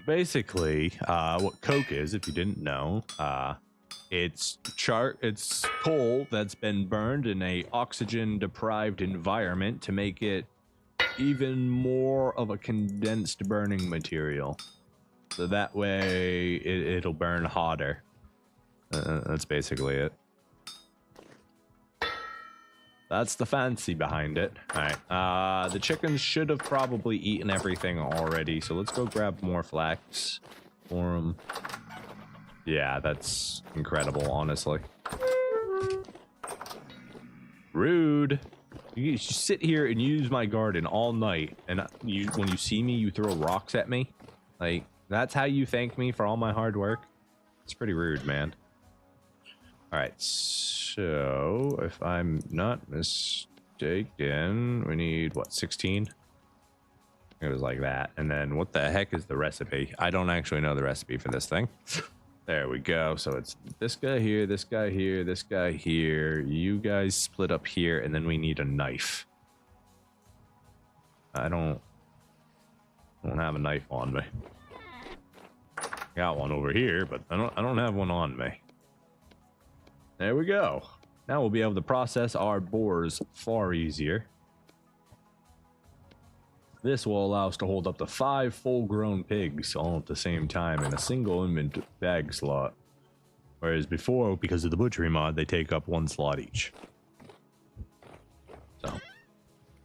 Basically, what coke is, if you didn't know, it's coal that's been burned in a oxygen-deprived environment to make it even more of a condensed burning material. So that way, it'll burn hotter. That's basically it. That's the fancy behind it. Alright, the chickens should have probably eaten everything already, so let's go grab more flax for them. Yeah, that's incredible, honestly. Rude. You sit here and use my garden all night, and when you see me, you throw rocks at me? Like, that's how you thank me for all my hard work? It's pretty rude, man. Alright, so if I'm not mistaken, we need, what, 16? It was like that. And then what the heck is the recipe? I don't actually know the recipe for this thing. There we go. So it's this guy here, this guy here, this guy here. You guys split up here, and then we need a knife. I don't have a knife on me. Got one over here, but I don't have one on me. There we go. Now we'll be able to process our boars far easier. This will allow us to hold up to 5 full-grown pigs all at the same time in a single inventory bag slot. Whereas before, because of the butchery mod, they take up 1 slot each. So,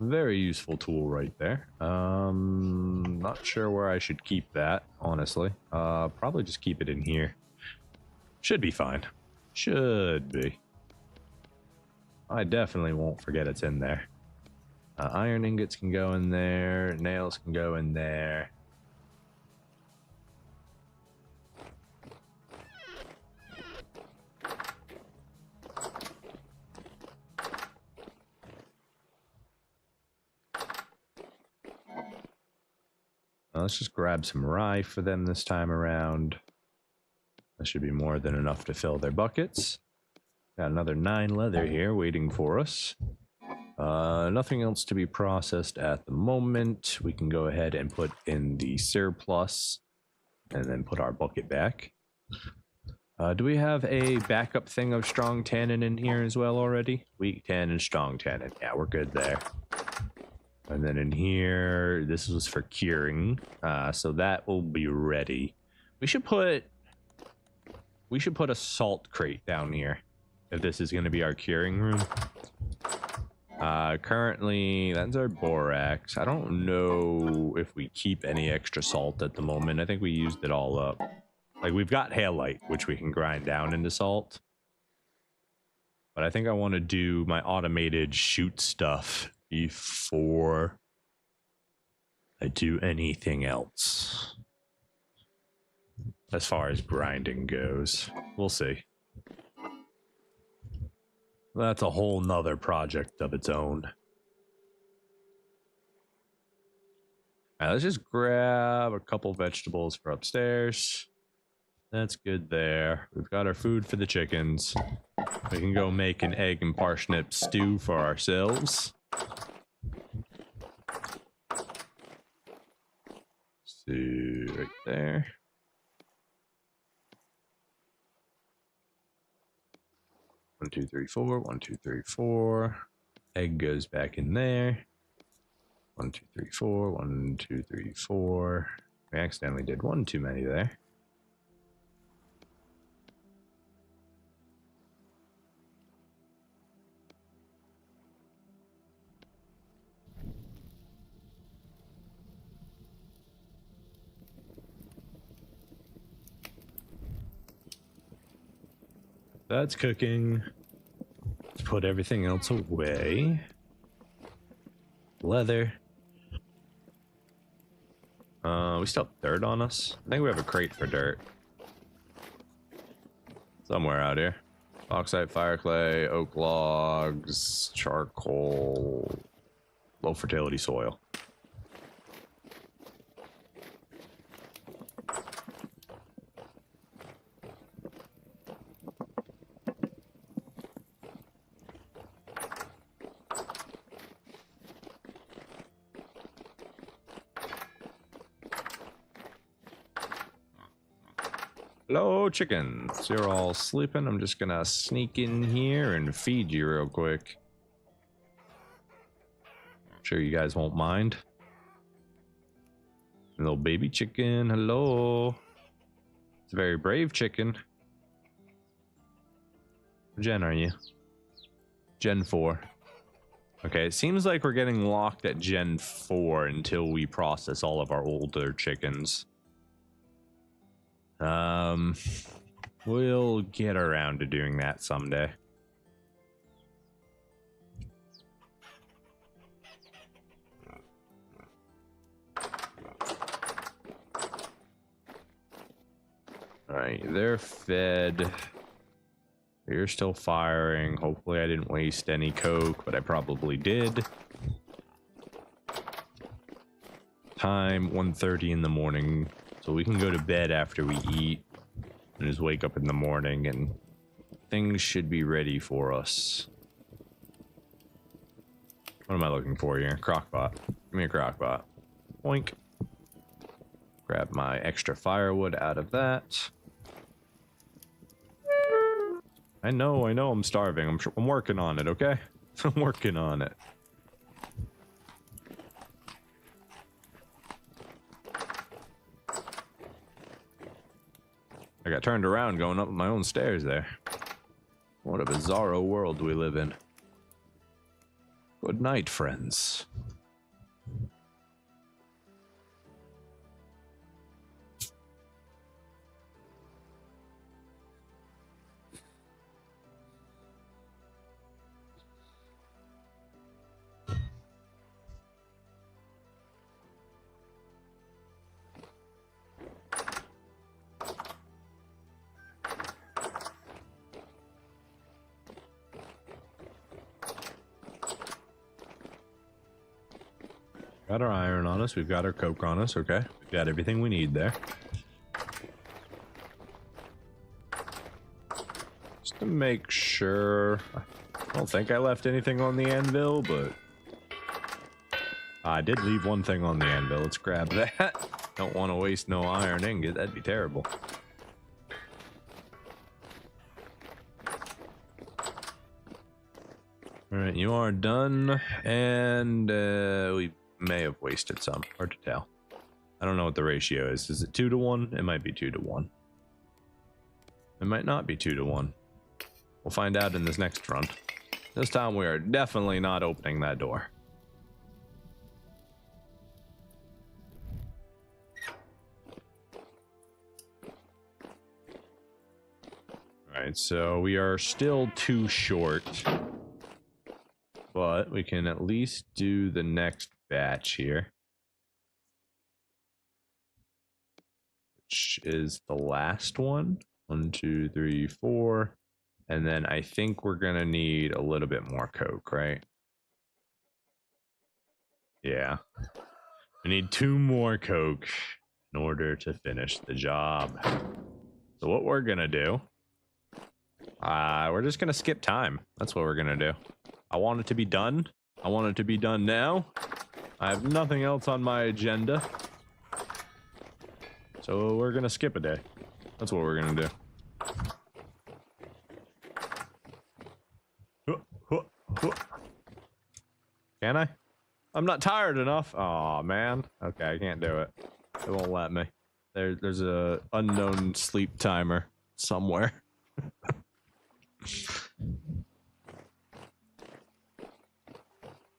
very useful tool right there. Not sure where I should keep that, honestly. Probably just keep it in here. Should be fine. Should be. I definitely won't forget it's in there. Iron ingots can go in there. Nails can go in there. Let's just grab some rye for them this time around. That should be more than enough to fill their buckets. Got another 9 leather here waiting for us. Nothing else to be processed at the moment. We can go ahead and put in the surplus and then put our bucket back. Do we have a backup thing of strong tannin in here as well already? Weak tannin, strong tannin. Yeah, we're good there. And then in here, this was for curing. So that will be ready. We should put a salt crate down here if this is going to be our curing room. Currently, that's our borax. I don't know if we keep any extra salt at the moment. I think we used it all up. Like, we've got halite, which we can grind down into salt. But I think I want to do my automated shoot stuff before I do anything else. As far as grinding goes, we'll see. That's a whole nother project of its own. All right, let's just grab a couple vegetables for upstairs. That's good there. We've got our food for the chickens. We can go make an egg and parsnip stew for ourselves. See, right there. One, two, three, four. 1, 2, 3, 4. Egg goes back in there. 1, 2, 3, 4. 1, 2, 3, 4. We accidentally did one too many there. That's cooking. Let's put everything else away. Leather. We still have dirt on us. I think we have a crate for dirt. Somewhere out here. Bauxite, fire clay, oak logs, charcoal, low fertility soil. Hello, chickens. You're all sleeping. I'm just gonna sneak in here and feed you real quick. Sure you guys won't mind. Little baby chicken. Hello. It's a very brave chicken. What gen are you? Gen 4. Okay, it seems like we're getting locked at Gen 4 until we process all of our older chickens. We'll get around to doing that someday. Alright, they're fed. You're still firing. Hopefully I didn't waste any coke, but I probably did. Time 1:30 in the morning. So we can go to bed after we eat and just wake up in the morning and things should be ready for us. What am I looking for here? Crockpot. Give me a crockpot. Boink. Grab my extra firewood out of that. I know, I'm starving. I'm working on it, okay? I'm working on it. I got turned around going up my own stairs there. What a bizarro world we live in. Good night, friends. Got our iron on us, we've got our coke on us, okay? We've got everything we need there. Just to make sure. I don't think I left anything on the anvil, but I did leave one thing on the anvil. Let's grab that. Don't want to waste no iron ingot, that'd be terrible. All right, you are done, and we may have wasted some. Hard to tell. I don't know what the ratio is. Is it 2 to 1? It might be 2 to 1. It might not be 2 to 1. We'll find out in this next run. This time we are definitely not opening that door. All right, so we are still too short. But we can at least do the next batch here. Which is the last one. 1, 2, 3, 4. And then I think we're going to need a little bit more coke, right? Yeah. We need 2 more coke in order to finish the job. So what we're going to do, we're just going to skip time. That's what we're going to do. I want it to be done. I want it to be done now. I have nothing else on my agenda. So we're going to skip a day. That's what we're going to do. Can I? I'm not tired enough. Oh man. Okay, I can't do it. It won't let me. There's a unknown sleep timer somewhere.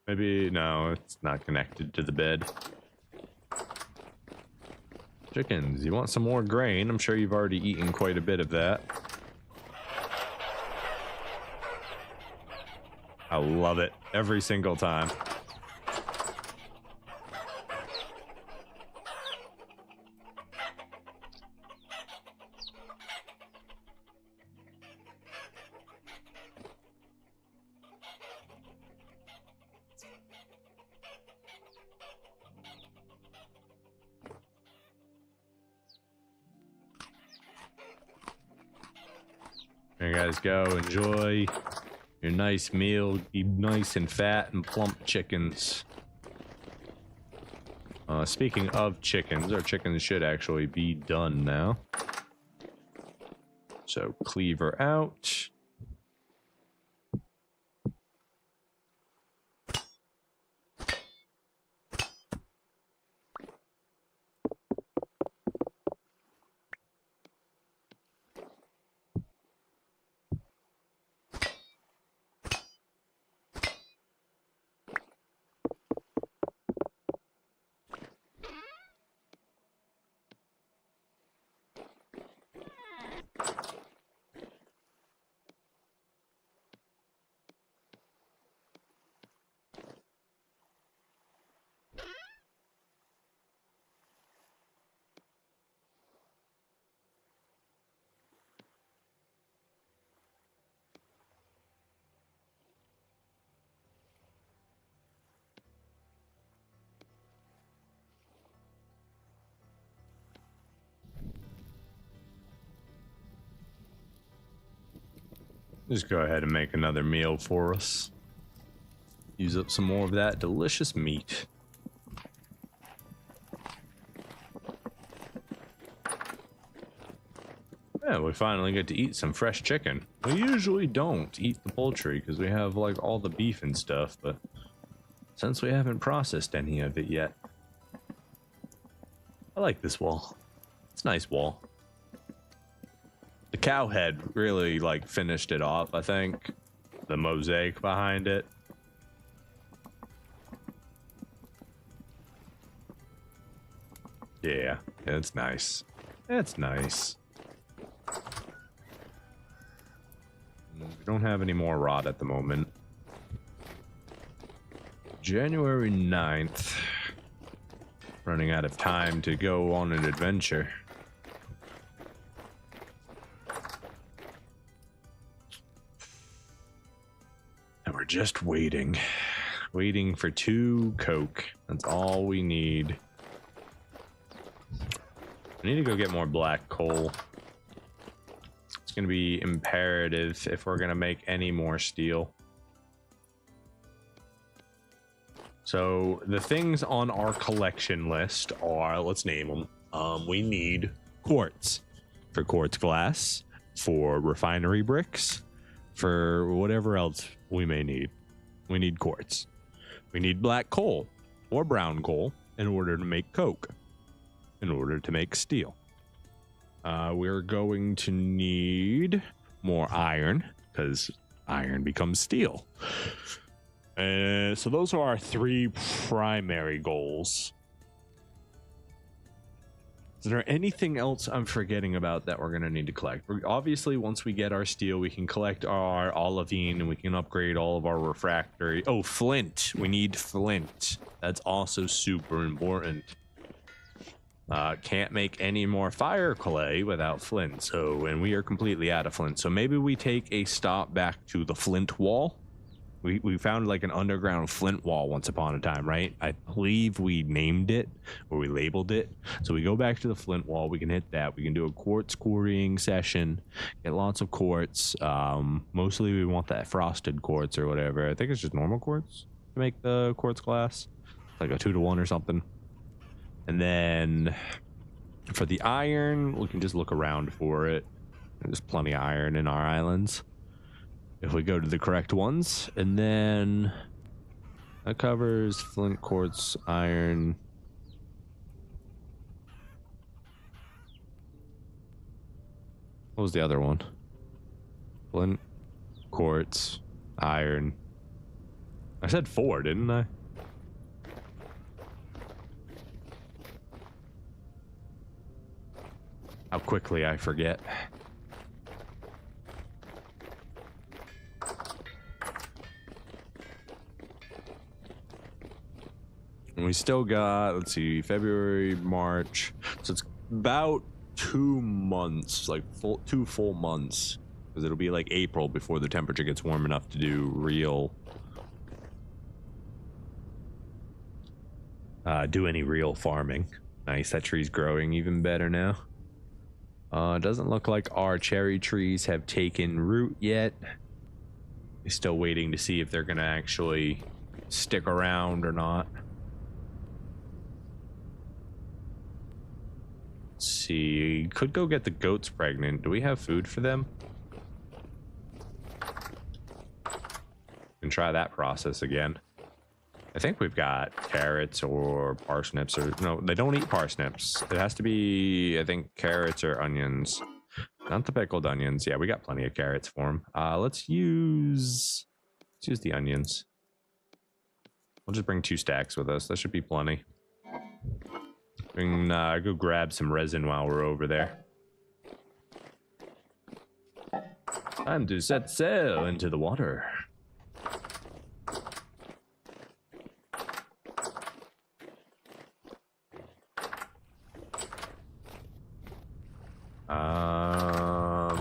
Maybe, no, it's not connected to the bed. Chickens, you want some more grain? I'm sure you've already eaten quite a bit of that. I love it every single time. There you guys go. Enjoy your nice meal. Be nice and fat and plump chickens. Speaking of chickens, our chickens should actually be done now. So cleaver out. Just go ahead and make another meal for us. Use up some more of that delicious meat. Yeah, we finally get to eat some fresh chicken. We usually don't eat the poultry because we have like all the beef and stuff, but since we haven't processed any of it yet. I like this wall. It's a nice wall. The cow head really like finished it off, I think. The mosaic behind it. Yeah, it's nice. It's nice. We don't have any more rod at the moment. January 9th. Running out of time to go on an adventure. And we're just waiting. Waiting for 2 coke. That's all we need. I need to go get more black coal. It's going to be imperative if we're going to make any more steel. So the things on our collection list are, let's name them. We need quartz for quartz glass, for refinery bricks, for whatever else we may need. we need quartz. We need black coal or brown coal in order to make coke, in order to make steel. We're going to need more iron because iron becomes steel. So those are our 3 primary goals. Is there anything else I'm forgetting about that we're going to need to collect? Obviously, once we get our steel, we can collect our olivine and we can upgrade all of our refractory. Oh, flint. We need flint. That's also super important. Can't make any more fire clay without flint. So, and we are completely out of flint. So maybe we take a stop back to the flint wall. We found like an underground flint wall once upon a time, right? I believe we named it or we labeled it. So we go back to the flint wall. We can hit that. We can do a quartz quarrying session, get lots of quartz. Mostly we want that frosted quartz or whatever. I think it's just normal quartz to make the quartz glass, like a 2-to-1 or something. And then for the iron, we can just look around for it. There's plenty of iron in our islands if we go to the correct ones. And then that covers flint, quartz, iron. What was the other one? Flint, quartz, iron. I said 4, didn't I? How quickly I forget. And we still got, let's see, February, March. So it's about 2 months, like 2 full months. Because it'll be like April before the temperature gets warm enough to do real, do any real farming. Nice, that tree's growing even better now. Doesn't look like our cherry trees have taken root yet. We're still waiting to see if they're gonna actually stick around or not. Let's see, could go get the goats pregnant. Do we have food for them? And try that process again. I think we've got carrots or parsnips, or no, they don't eat parsnips. It has to be, I think, carrots or onions. Not the pickled onions. Yeah, we got plenty of carrots for them. Let's use the onions. We'll just bring 2 stacks with us. That should be plenty. We can go grab some resin while we're over there. Time to set sail into the water.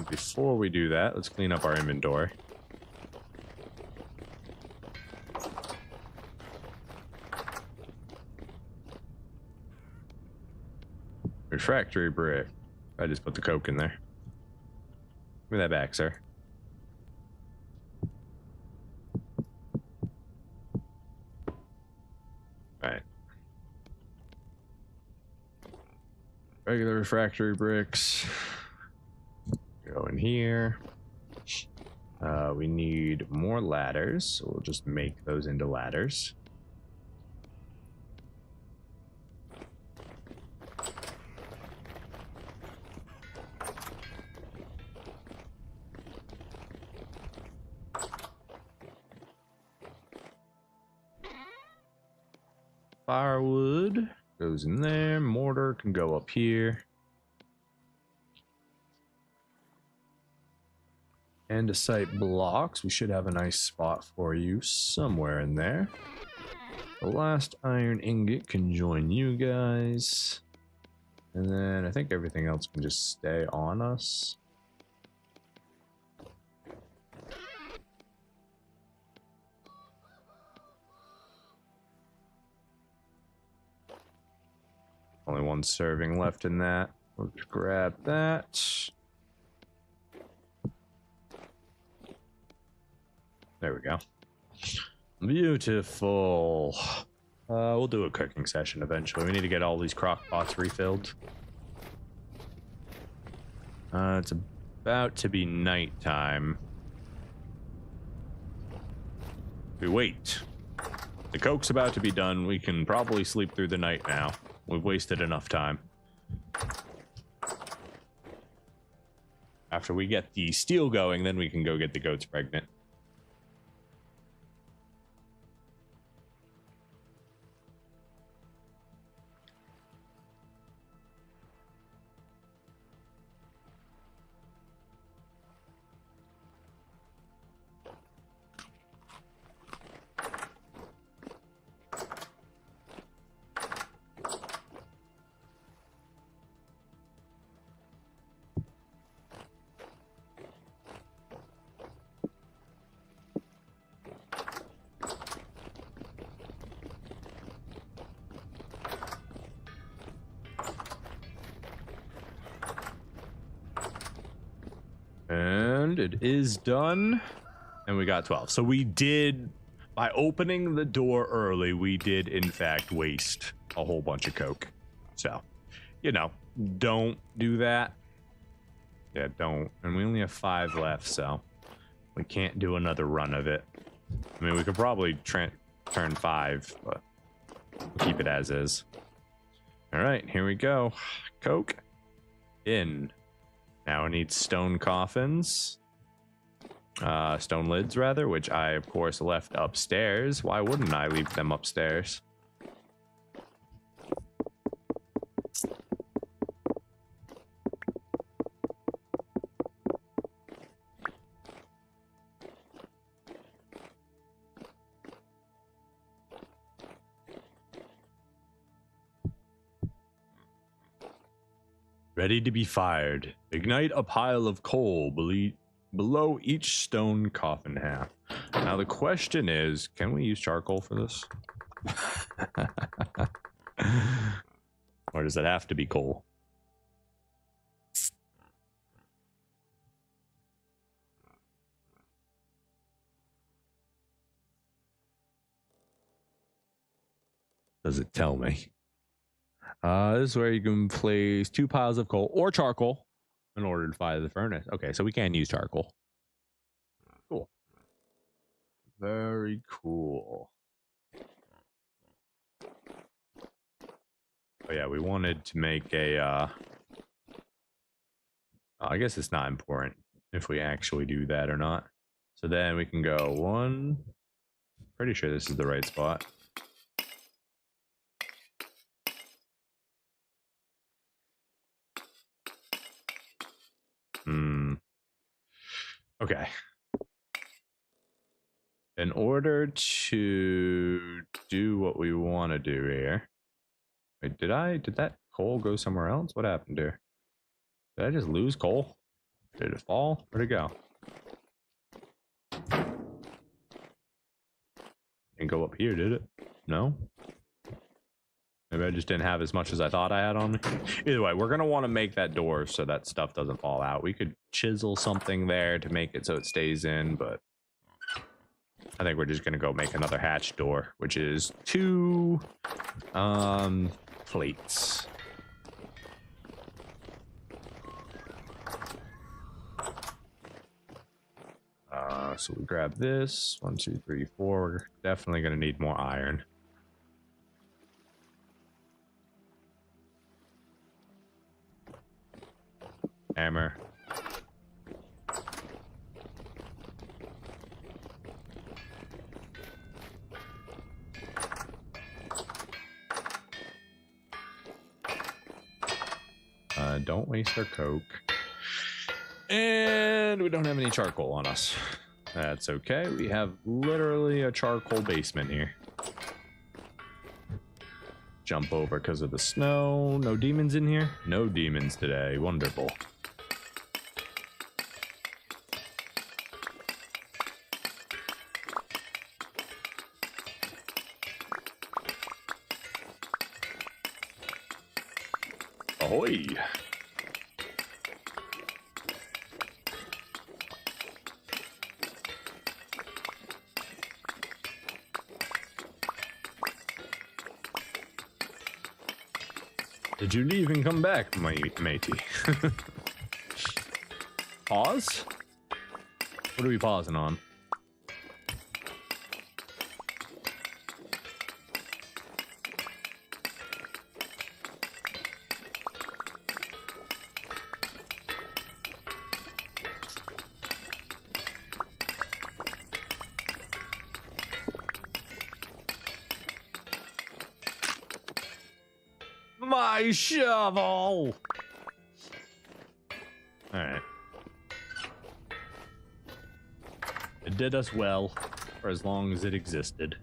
Before we do that, let's clean up our inventory. Refractory brick. I just put the coke in there. Give me that back, sir. Alright. Regular refractory bricks. Go in here. We need more ladders, so we'll just make those into ladders. Firewood goes in there. Mortar can go up here. Andesite blocks. We should have a nice spot for you somewhere in there. The last iron ingot can join you guys. And then I think everything else can just stay on us. Only 1 serving left in that. We'll just grab that. There we go. Beautiful. We'll do a cooking session eventually. We need to get all these crock pots refilled. It's about to be nighttime. We wait. The coke's about to be done. We can probably sleep through the night now. We've wasted enough time. After we get the steel going, then we can go get the goats pregnant. And it is done. And we got 12. So we did, by opening the door early, we did in fact waste a whole bunch of coke. So, you know, don't do that. Yeah, don't. And we only have 5 left, so we can't do another run of it. I mean, we could probably turn 5, but we'll keep it as is. All right, here we go. Coke in. Now I need stone coffins. Stone lids, rather, which I, of course, left upstairs. Why wouldn't I leave them upstairs? Ready to be fired. Ignite a pile of coal below each stone coffin half. Now the question is, can we use charcoal for this? Or does it have to be coal? Does it tell me? This is where you can place 2 piles of coal or charcoal in order to fire the furnace. Okay, so we can use charcoal. Cool. Very cool. Oh yeah, we wanted to make a, I guess it's not important if we actually do that or not. So then we can go 1. Pretty sure this is the right spot. Okay. In order to do what we want to do here. Wait, did that coal go somewhere else? What happened here? Did I just lose coal? Did it fall? Where'd it go? Didn't go up here, did it? No? Maybe I just didn't have as much as I thought I had on me. Either way, we're going to want to make that door so that stuff doesn't fall out. We could chisel something there to make it so it stays in, but I think we're just going to go make another hatch door, which is 2 plates. So we grab this. 1, 2, 3, 4. We're definitely going to need more iron. Hammer. Don't waste our coke. And we don't have any charcoal on us. That's okay. We have literally a charcoal basement here. Jump over because of the snow. No demons in here? No demons today. Wonderful. Ahoy! Did you leave and come back, matey? Pause? What are we pausing on? my shovel! Alright. It did us well for as long as it existed.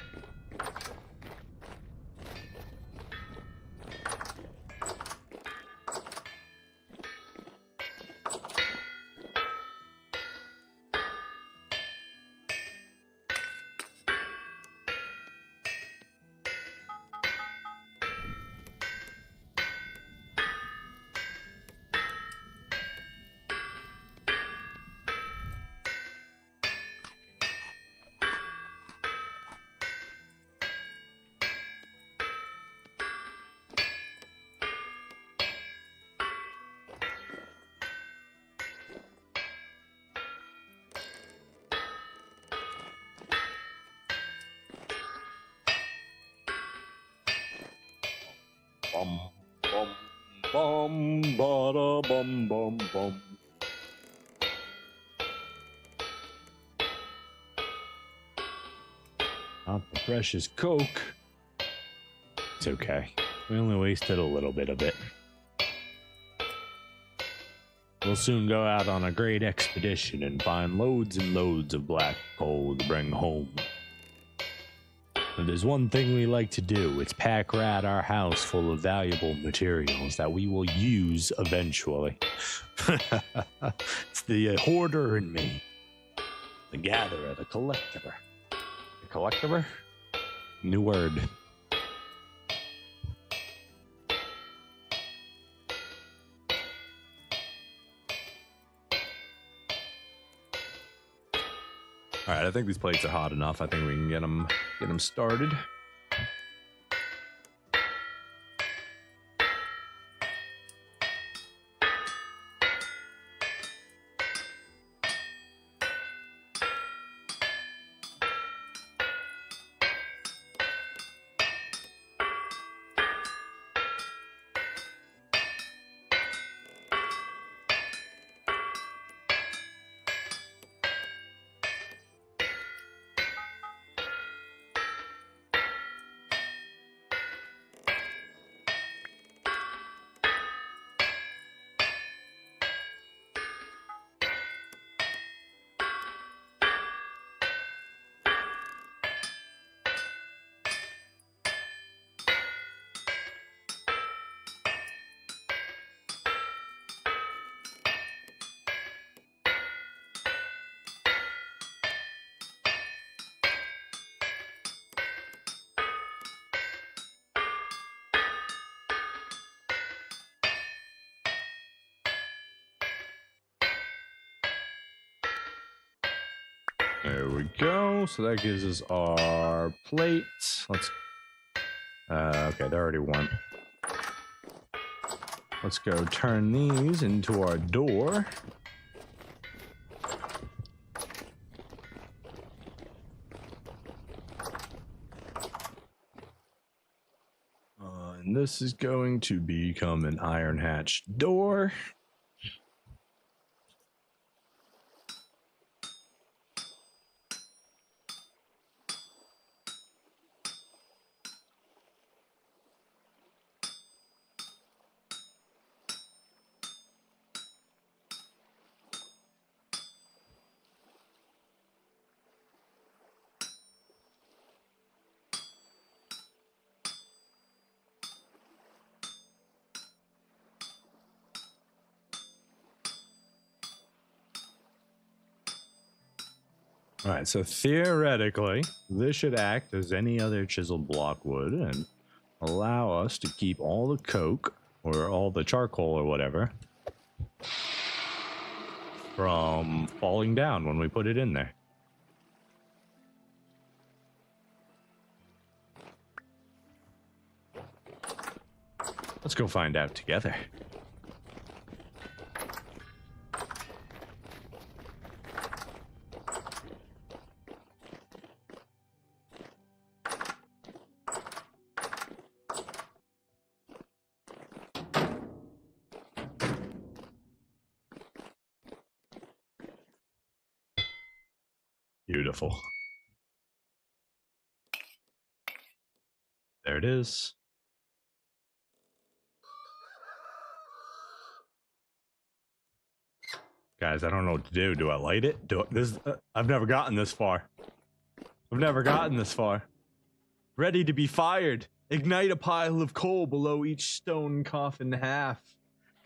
Bum, bum, bum, bada, bum, bum, bum. Not the precious Coke. It's okay. We only wasted a little bit of it. We'll soon go out on a great expedition and find loads and loads of black coal to bring home. If there's one thing we like to do, it's pack rat our house full of valuable materials that we will use eventually. It's the hoarder in me. The gatherer, the collector. The collector? New word. All right, I think these plates are hot enough. I think we can get them started. There we go. So that gives us our plates. Let's. Okay, they're already warm. Let's go turn these into our door. And this is going to become an iron hatch door. All right, so theoretically, this should act as any other chiseled block would and allow us to keep all the coke or all the charcoal or whatever from falling down when we put it in there. Let's go find out together. Beautiful. There it is. Guys, I don't know what to do. Do I light it? I've never gotten this far. I've never gotten this far. Ready to be fired. Ignite a pile of coal below each stone coffin half.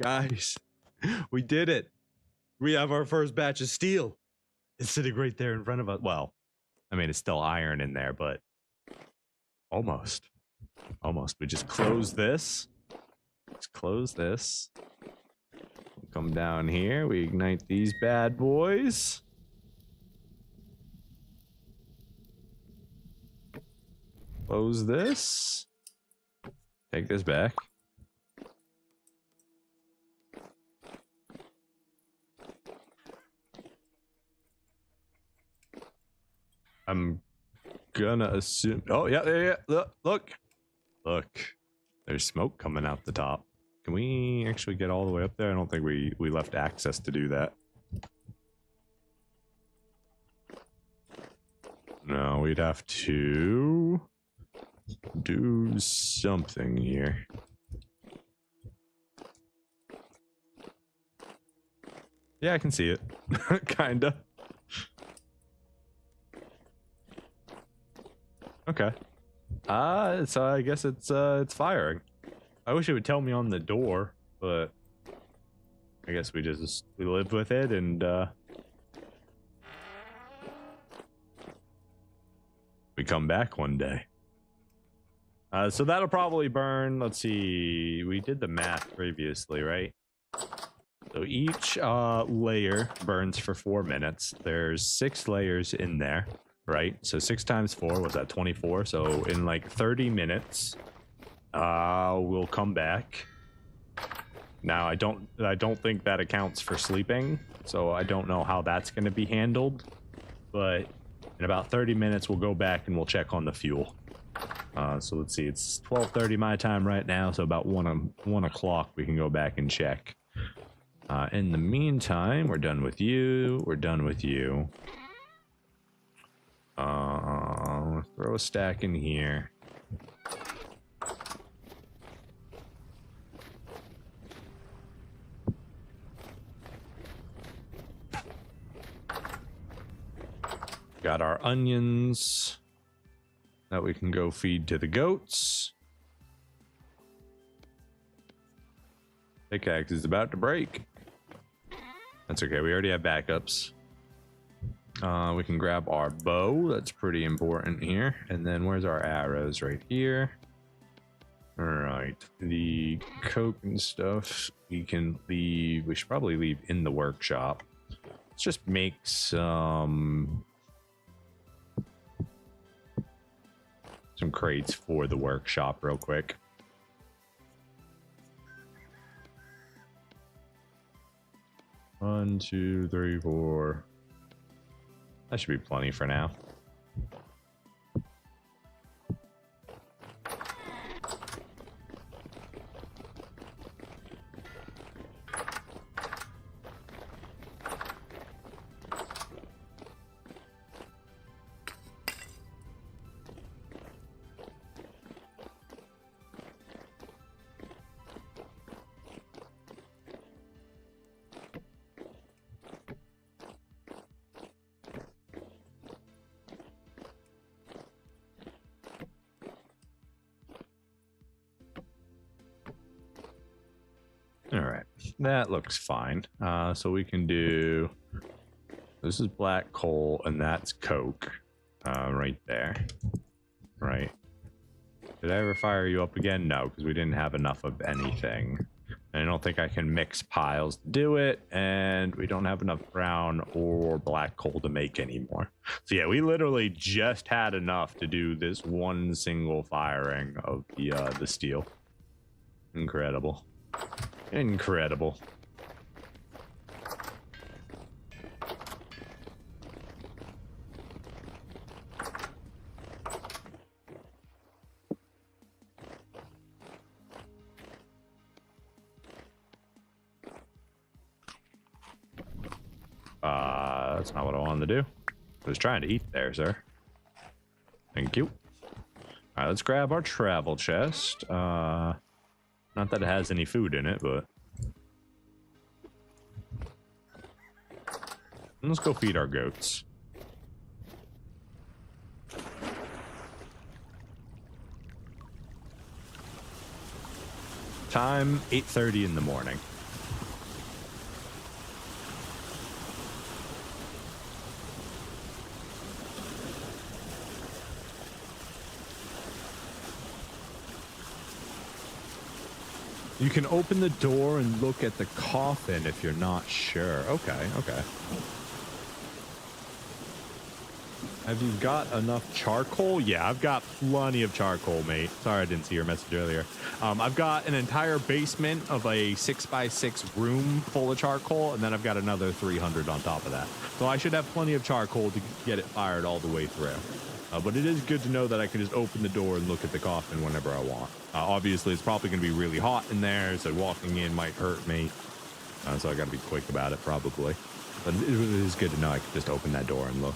Guys, we did it. We have our first batch of steel. It's sitting right there in front of us. Well, I mean, it's still iron in there, but almost. Almost. We just close this. Let's close this. Come down here. We ignite these bad boys. Close this. Take this back. I'm gonna assume. Oh, yeah. Look. There's smoke coming out the top. Can we actually get all the way up there? I don't think we left access to do that. No, we'd have to do something here. Yeah, I can see it. Kinda. Okay. So I guess it's firing. I wish it would tell me on the door, but I guess we live with it and we come back one day. So that'll probably burn. Let's see. We did the math previously, right? So each layer burns for 4 minutes. There's 6 layers in there, right? So 6 times 4 was that 24. So in like 30 minutes, we'll come back. Now I don't think that accounts for sleeping, so I don't know how that's going to be handled. But in about 30 minutes, we'll go back and we'll check on the fuel. So let's see, it's 12:30 my time right now, so about 1 o'clock we can go back and check. In the meantime, we're done with you. We're done with you. Throw a stack in here. Got our onions that we can go feed to the goats. Pickaxe is about to break. That's okay, we already have backups. We can grab our bow, that's pretty important here. And then where's our arrows? Right here. Alright, the coke and stuff we can leave. We should probably leave in the workshop. Let's just make some crates for the workshop real quick. One, 2, 3, 4. That should be plenty for now. All right, that looks fine. So we can do, this is black coal and that's coke, right there. Right. Did I ever fire you up again? No, because we didn't have enough of anything. And I don't think I can mix piles to do it, and we don't have enough brown or black coal to make anymore. So yeah, we literally just had enough to do this one single firing of the steel. Incredible. Incredible. That's not what I wanted to do. I was trying to eat there, sir. Thank you. All right, let's grab our travel chest. Not that it has any food in it, but Let's go feed our goats. Time 8:30 in the morning. You can open the door and look at the coffin if you're not sure. Okay, okay. Have you got enough charcoal? Yeah, I've got plenty of charcoal, mate. Sorry I didn't see your message earlier. I've got an entire basement of a 6x6 room full of charcoal, and then I've got another 300 on top of that. So I should have plenty of charcoal to get it fired all the way through. But it is good to know that I can just open the door and look at the coffin whenever I want. Obviously, it's probably going to be really hot in there, so walking in might hurt me. So I got to be quick about it, probably. But it is good to know I can just open that door and look.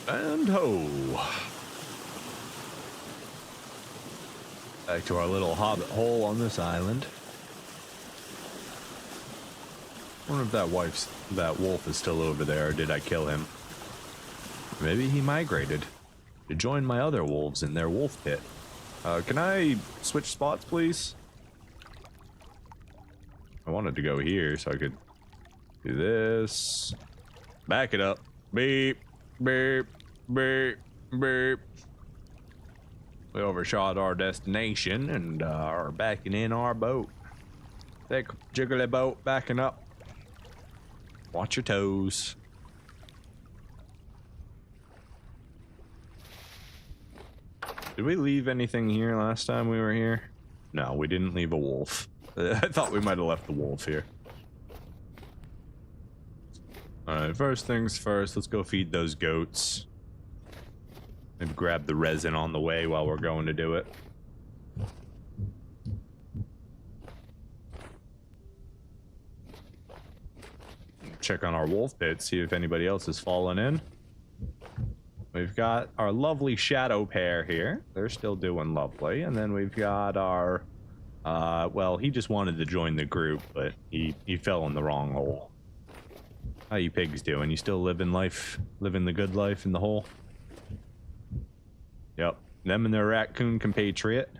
And ho! Back to our little hobbit hole on this island. I wonder if that wolf is still over there, or did I kill him? Maybe he migrated to join my other wolves in their wolf pit. Can I switch spots, please? I wanted to go here so I could do this. Back it up. Beep, beep, beep, beep. We overshot our destination and are backing in our boat. Thick jiggly boat backing up. Watch your toes. Did we leave anything here last time we were here? No, we didn't leave a wolf. I thought we might have left the wolf here. Alright, first things first, let's go feed those goats. And grab the resin on the way while we're going to do it. Check on our wolf pit, see if anybody else has fallen in. We've got our lovely shadow pair here. They're still doing lovely. And then we've got our, well, he just wanted to join the group, but he fell in the wrong hole. How you pigs doing? You still living life, living the good life in the hole? Yep, them and their raccoon compatriot.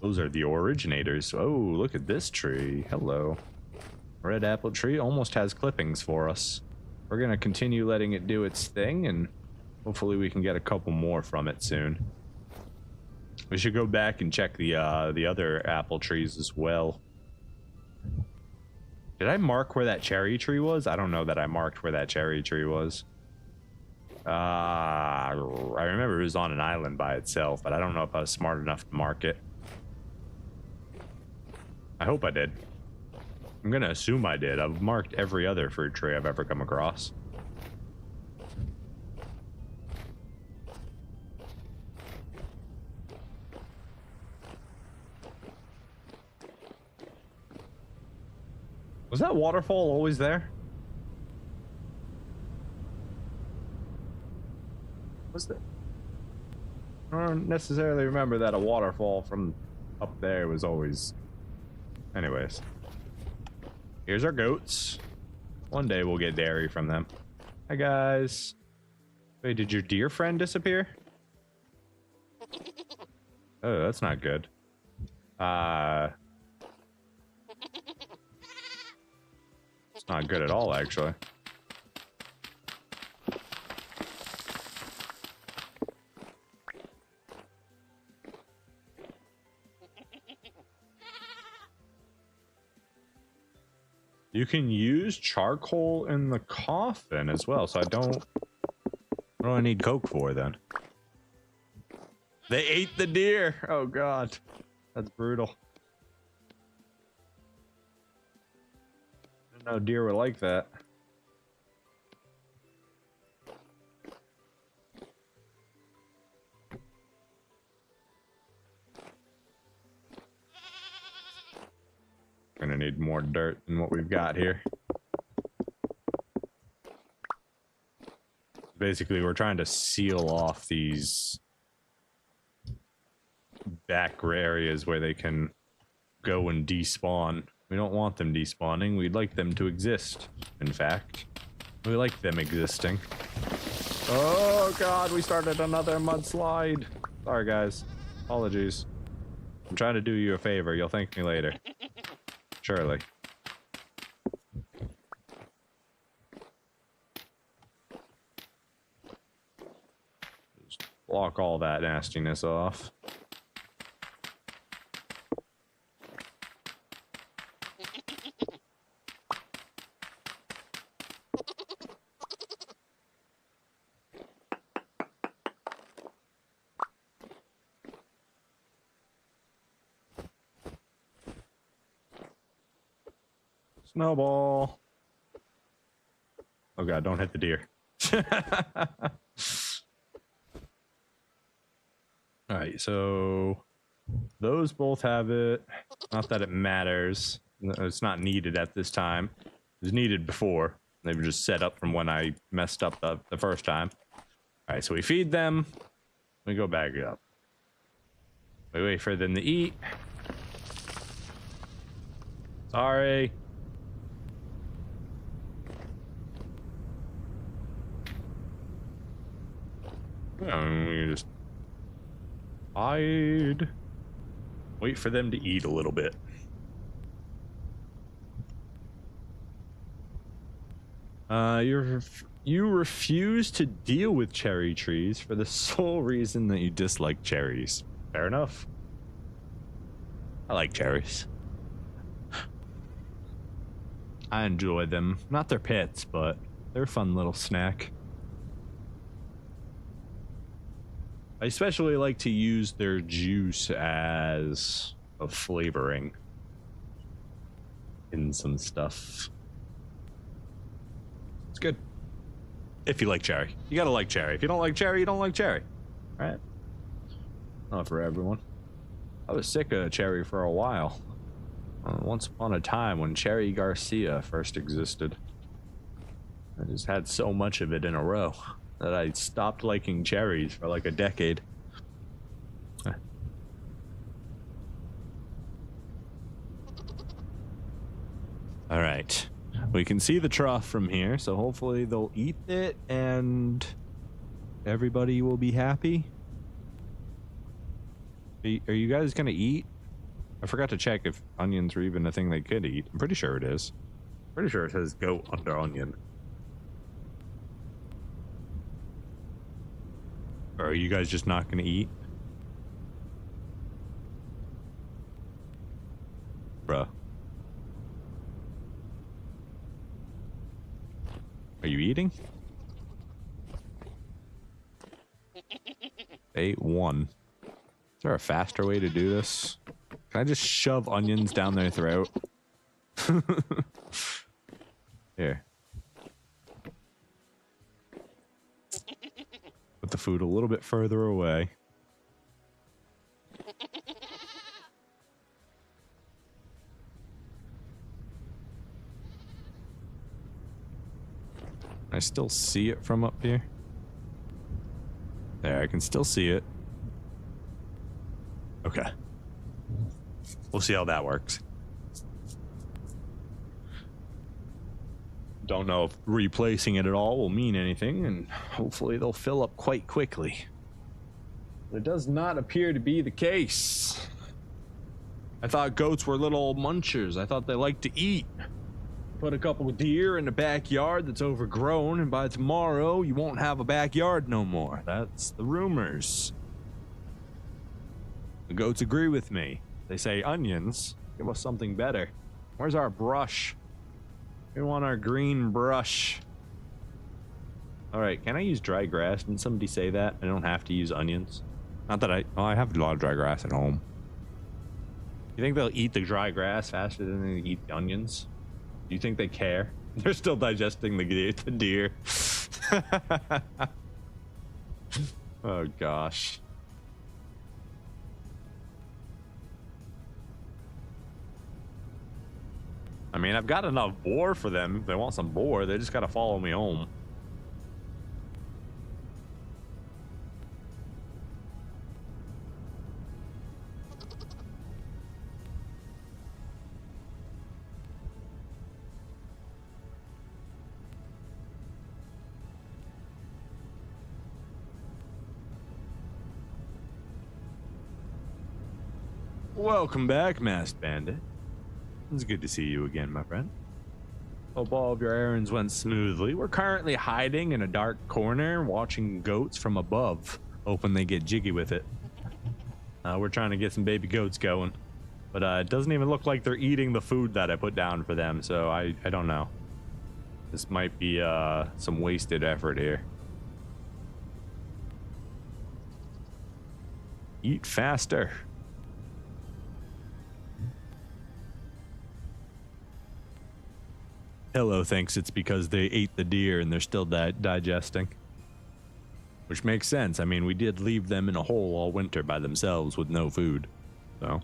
Those are the originators. Oh, look at this tree. Hello. Red apple tree almost has clippings for us. We're gonna continue letting it do its thing, and hopefully we can get a couple more from it soon. We should go back and check the other apple trees as well. Did I mark where that cherry tree was? I don't know that I marked where that cherry tree was. I remember it was on an island by itself, but I don't know if I was smart enough to mark it. I hope I did. I'm gonna assume I did. I've marked every other fruit tree I've ever come across. Was that waterfall always there? Was that? I don't necessarily remember that a waterfall from up there was always... Anyways. Here's our goats. One day we'll get dairy from them. Hi, guys. Wait, did your deer friend disappear? Oh, that's not good. It's not good at all, actually. You can use charcoal in the coffin as well, so I don't What do I need coke for then? They ate the deer. Oh God, that's brutal. I didn't know deer were like that. Gonna need more dirt than what we've got here. Basically, we're trying to seal off these back areas where they can go and despawn. We don't want them despawning. We'd like them to exist. In fact, we like them existing. Oh God, we started another mudslide. Sorry guys, apologies. I'm trying to do you a favor. You'll thank me later. Surely. Just block all that nastiness off. Snowball. Oh God, don't hit the deer. All right, so those both have it. Not that it matters. It's not needed at this time. It was needed before. They were just set up from when I messed up the first time. All right, so we feed them. We go back up. We wait for them to eat. Sorry. We just hide. Wait for them to eat a little bit. You refuse to deal with cherry trees for the sole reason that you dislike cherries. Fair enough. I like cherries. I enjoy them. Not their pits, but they're a fun little snack. I especially like to use their juice as a flavoring in some stuff. It's good. If you like cherry. You gotta like cherry. If you don't like cherry, you don't like cherry. All right? Not for everyone. I was sick of cherry for a while. Once upon a time when Cherry Garcia first existed. I just had so much of it in a row that I stopped liking cherries for like a decade. All right, we can see the trough from here, so hopefully they'll eat it and everybody will be happy. Are you guys gonna eat? I forgot to check if onions are even a thing they could eat. I'm pretty sure it is. Pretty sure it says goat under onion. Or are you guys just not gonna eat? Bruh. Are you eating? They ate one. Is there a faster way to do this? Can I just shove onions down their throat? Here. Put the food a little bit further away. I still see it from up here. There, I can still see it. Okay. We'll see how that works. Don't know if replacing it at all will mean anything, and hopefully they'll fill up quite quickly. But it does not appear to be the case. I thought goats were little munchers. I thought they liked to eat. Put a couple of deer in a backyard that's overgrown, and by tomorrow you won't have a backyard no more. That's the rumors. The goats agree with me. They say, onions, give us something better. Where's our brush? We want our green brush. All right, can I use dry grass? Didn't somebody say that? I don't have to use onions. Not that I have a lot of dry grass at home. You think they'll eat the dry grass faster than they eat the onions? Do you think they care? They're still digesting the deer. Oh gosh. I mean, I've got enough boar for them. If they want some boar, they just gotta follow me home. Welcome back, Masked Bandit. It's good to see you again, my friend. Hope all of your errands went smoothly. We're currently hiding in a dark corner, watching goats from above, hoping they get jiggy with it. We're trying to get some baby goats going, but it doesn't even look like they're eating the food that I put down for them, so I don't know. This might be some wasted effort here. Eat faster. Hello thinks it's because they ate the deer and they're still digesting. Which makes sense. I mean, we did leave them in a hole all winter by themselves with no food. So.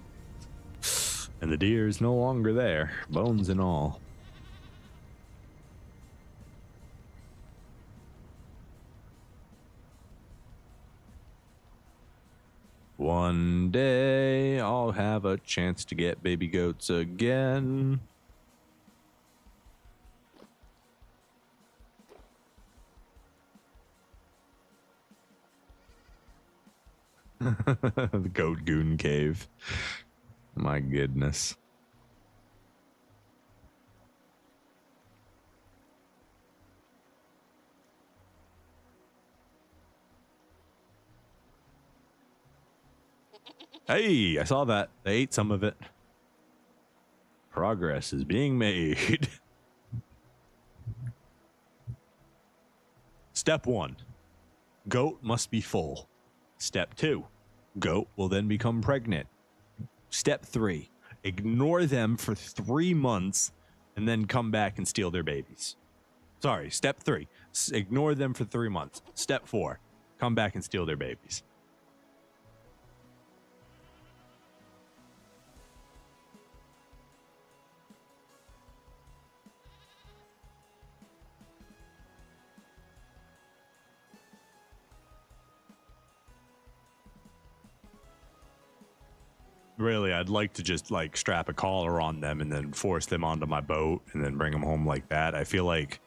And the deer is no longer there, bones and all. One day I'll have a chance to get baby goats again. The Goat Goon Cave. My goodness. Hey, I saw that. They ate some of it. Progress is being made. Step 1. Goat must be full. Step 2. Goat will then become pregnant. Step 3. Ignore them for 3 months and then come back and steal their babies. Sorry, step 3. Ignore them for 3 months. Step 4. Come back and steal their babies. Really, I'd like to just like strap a collar on them and then force them onto my boat and then bring them home like that. I feel like,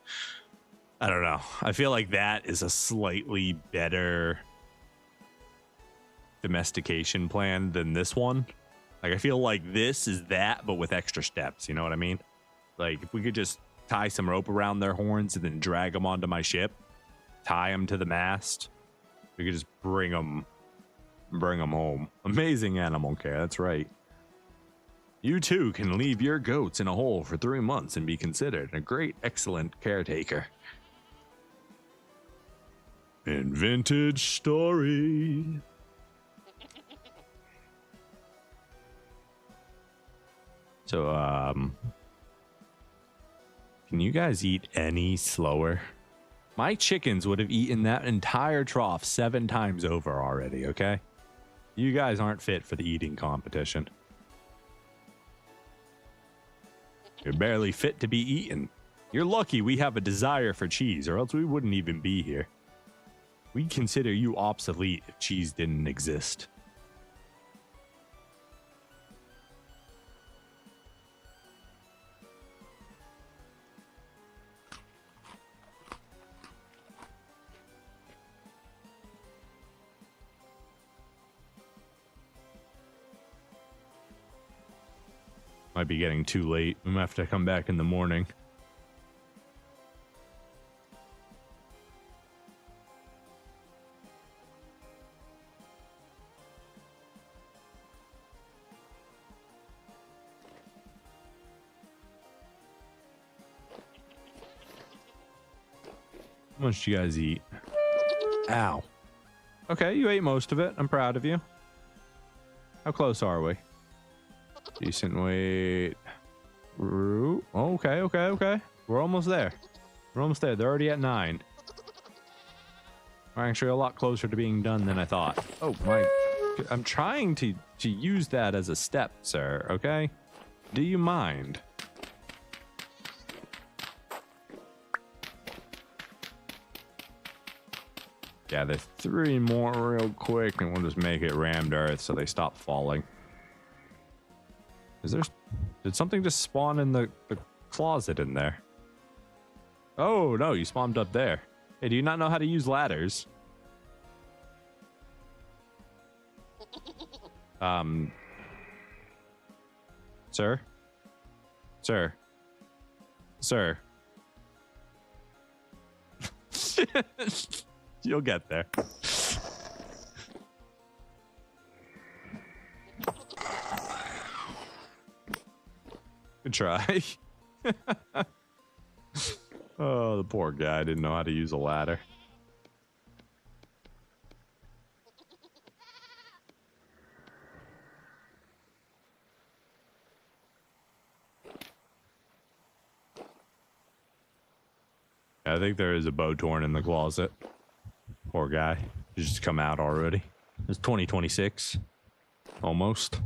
I don't know. I feel like that is a slightly better domestication plan than this one. Like, I feel like this is that, but with extra steps. You know what I mean? Like, if we could just tie some rope around their horns and then drag them onto my ship, tie them to the mast, we could just bring them home. Amazing animal care, that's right. You too can leave your goats in a hole for 3 months and be considered a great, excellent caretaker. In vintage story. So, can you guys eat any slower? My chickens would have eaten that entire trough 7 times over already, okay? You guys aren't fit for the eating competition. You're barely fit to be eaten. You're lucky we have a desire for cheese, or else we wouldn't even be here. We'd consider you obsolete if cheese didn't exist. Might be getting too late. We might have to come back in the morning. How much do you guys eat? Ow. Okay, you ate most of it. I'm proud of you. How close are we? Decent weight. Okay, okay, okay. We're almost there. We're almost there. They're already at 9. We're actually a lot closer to being done than I thought. Oh my. I'm trying to use that as a step, sir, okay? Do you mind? Yeah, there's 3 more real quick, and we'll just make it rammed earth so they stop falling. Did something just spawn in the closet in there? Oh, no, you spawned up there. Hey, do you not know how to use ladders? Sir? Sir? Sir? You'll get there. Good try. Oh, the poor guy didn't know how to use a ladder. I think there is a bow torn in the closet. Poor guy. He's just come out already. It's 2026. Almost.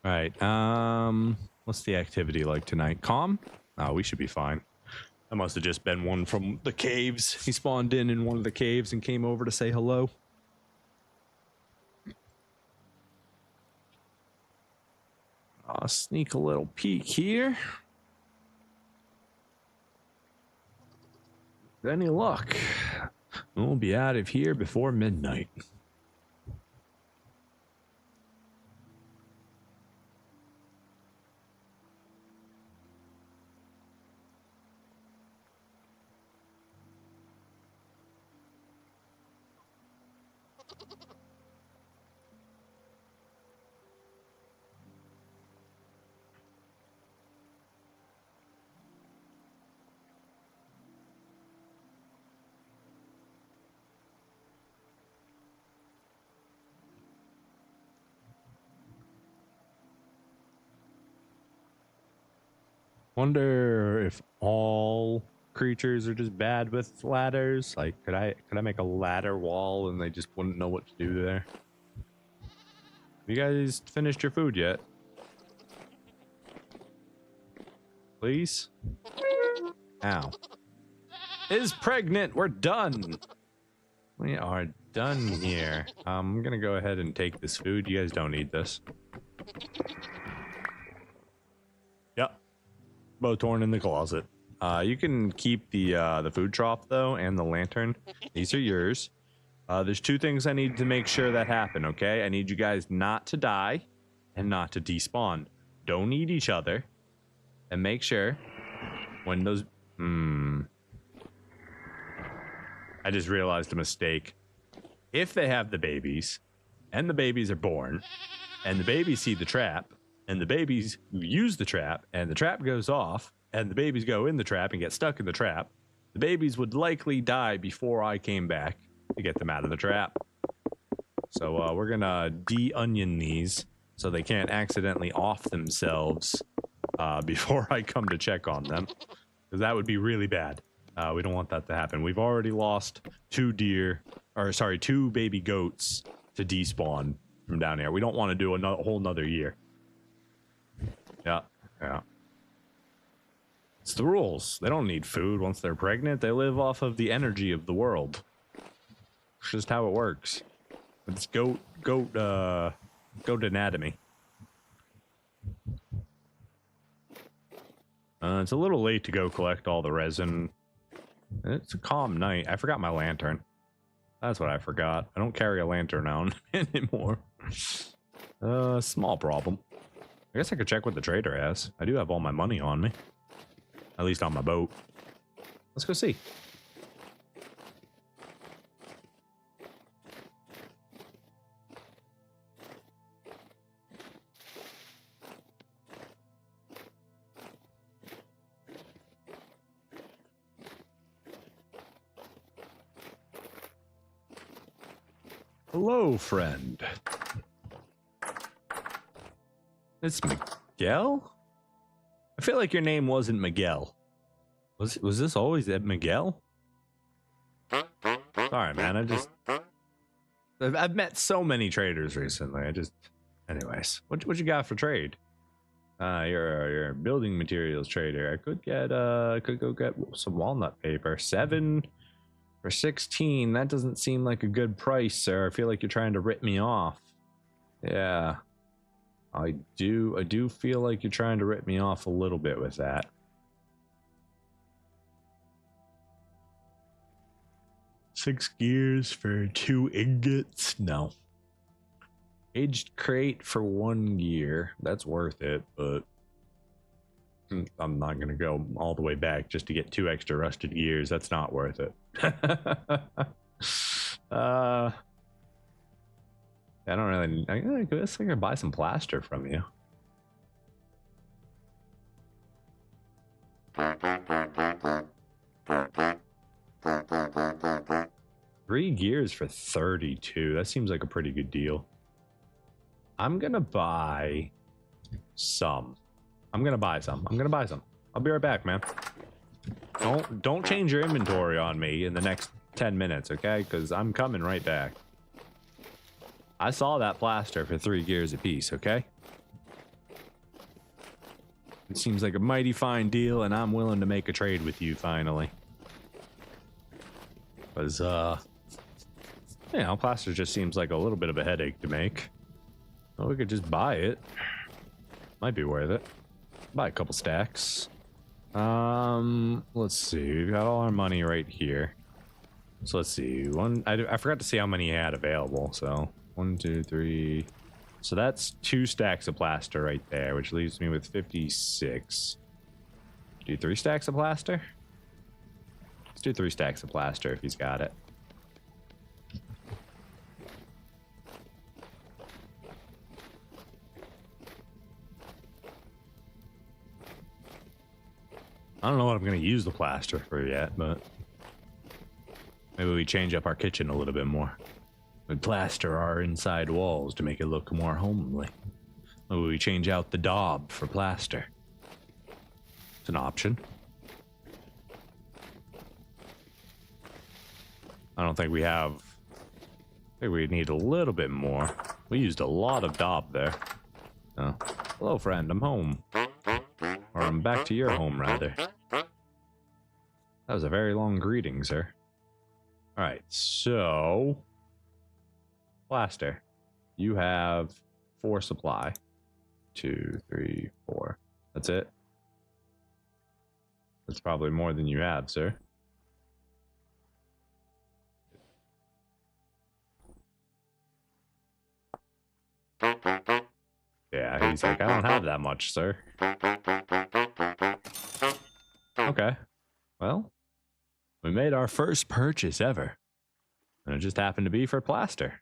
Alright, what's the activity like tonight? Calm? Oh, we should be fine. That must have just been one from the caves. He spawned in one of the caves and came over to say hello. I'll sneak a little peek here. With any luck, we'll be out of here before midnight. Wonder if all creatures are just bad with ladders. Like, could I make a ladder wall and they just wouldn't know what to do there? Have you guys finished your food yet? Please? Ow. Is pregnant. We're done. We are done here. I'm gonna go ahead and take this food. You guys don't need this. Yep. Both torn in the closet. You can keep the food trough though, and the lantern. These are yours. There's 2 things I need to make sure that happen, okay? I need you guys not to die and not to despawn. Don't eat each other. And make sure when those... I just realized a mistake. If they have the babies, and the babies are born, and the babies see the trap, and the babies use the trap, and the trap goes off, and the babies go in the trap and get stuck in the trap, the babies would likely die before I came back to get them out of the trap. So we're gonna de-onion these so they can't accidentally off themselves before I come to check on them, because that would be really bad. We don't want that to happen. We've already lost 2 baby goats to despawn from down here. We don't want to do a whole nother year. Yeah. It's the rules. They don't need food once they're pregnant. They live off of the energy of the world. It's just how it works. It's goat anatomy. It's a little late to go collect all the resin. It's a calm night. I forgot my lantern. That's what I forgot. I don't carry a lantern on anymore. Small problem. I guess I could check what the trader has. I do have all my money on me. At least on my boat. Let's go see. Hello, friend. It's Miguel? I feel like your name wasn't Miguel. Was this always at Miguel? Sorry, man. I've met so many traders recently. Anyways, what you got for trade? You're a building materials trader. I could go get some walnut paper. 7 for 16. That doesn't seem like a good price, sir. I feel like you're trying to rip me off. Yeah, I do feel like you're trying to rip me off a little bit with that. Six gears for 2 ingots? No. Aged crate for 1 gear. That's worth it, but I'm not going to go all the way back just to get 2 extra rusted gears. That's not worth it. I don't really... I guess I could buy some plaster from you. Three gears for 32. That seems like a pretty good deal. I'm gonna buy some. I'll be right back, man. Don't change your inventory on me in the next 10 minutes, okay? Because I'm coming right back. I saw that plaster for 3 gears apiece, okay? It seems like a mighty fine deal, and I'm willing to make a trade with you finally. Because, you know, plaster just seems like a little bit of a headache to make. Well, we could just buy it. Might be worth it. Buy a couple stacks. Let's see. We've got all our money right here. So let's see. I forgot to see how many he had available. So 1, 2, 3. So that's 2 stacks of plaster right there, which leaves me with 56. Do 3 stacks of plaster? Let's do 3 stacks of plaster if he's got it. I don't know what I'm going to use the plaster for yet, but maybe we change up our kitchen a little bit more. We plaster our inside walls to make it look more homely. Maybe we change out the daub for plaster. It's an option. I don't think we have... I think we need a little bit more. We used a lot of daub there. Oh. Hello, friend. I'm home. Or I'm back to your home, rather. That was a very long greeting, sir. Alright, so... plaster. You have 4 supply. 2, 3, 4. That's it. That's probably more than you have, sir. Yeah, he's like, I don't have that much, sir. Okay. Well, we made our first purchase ever. And it just happened to be for plaster.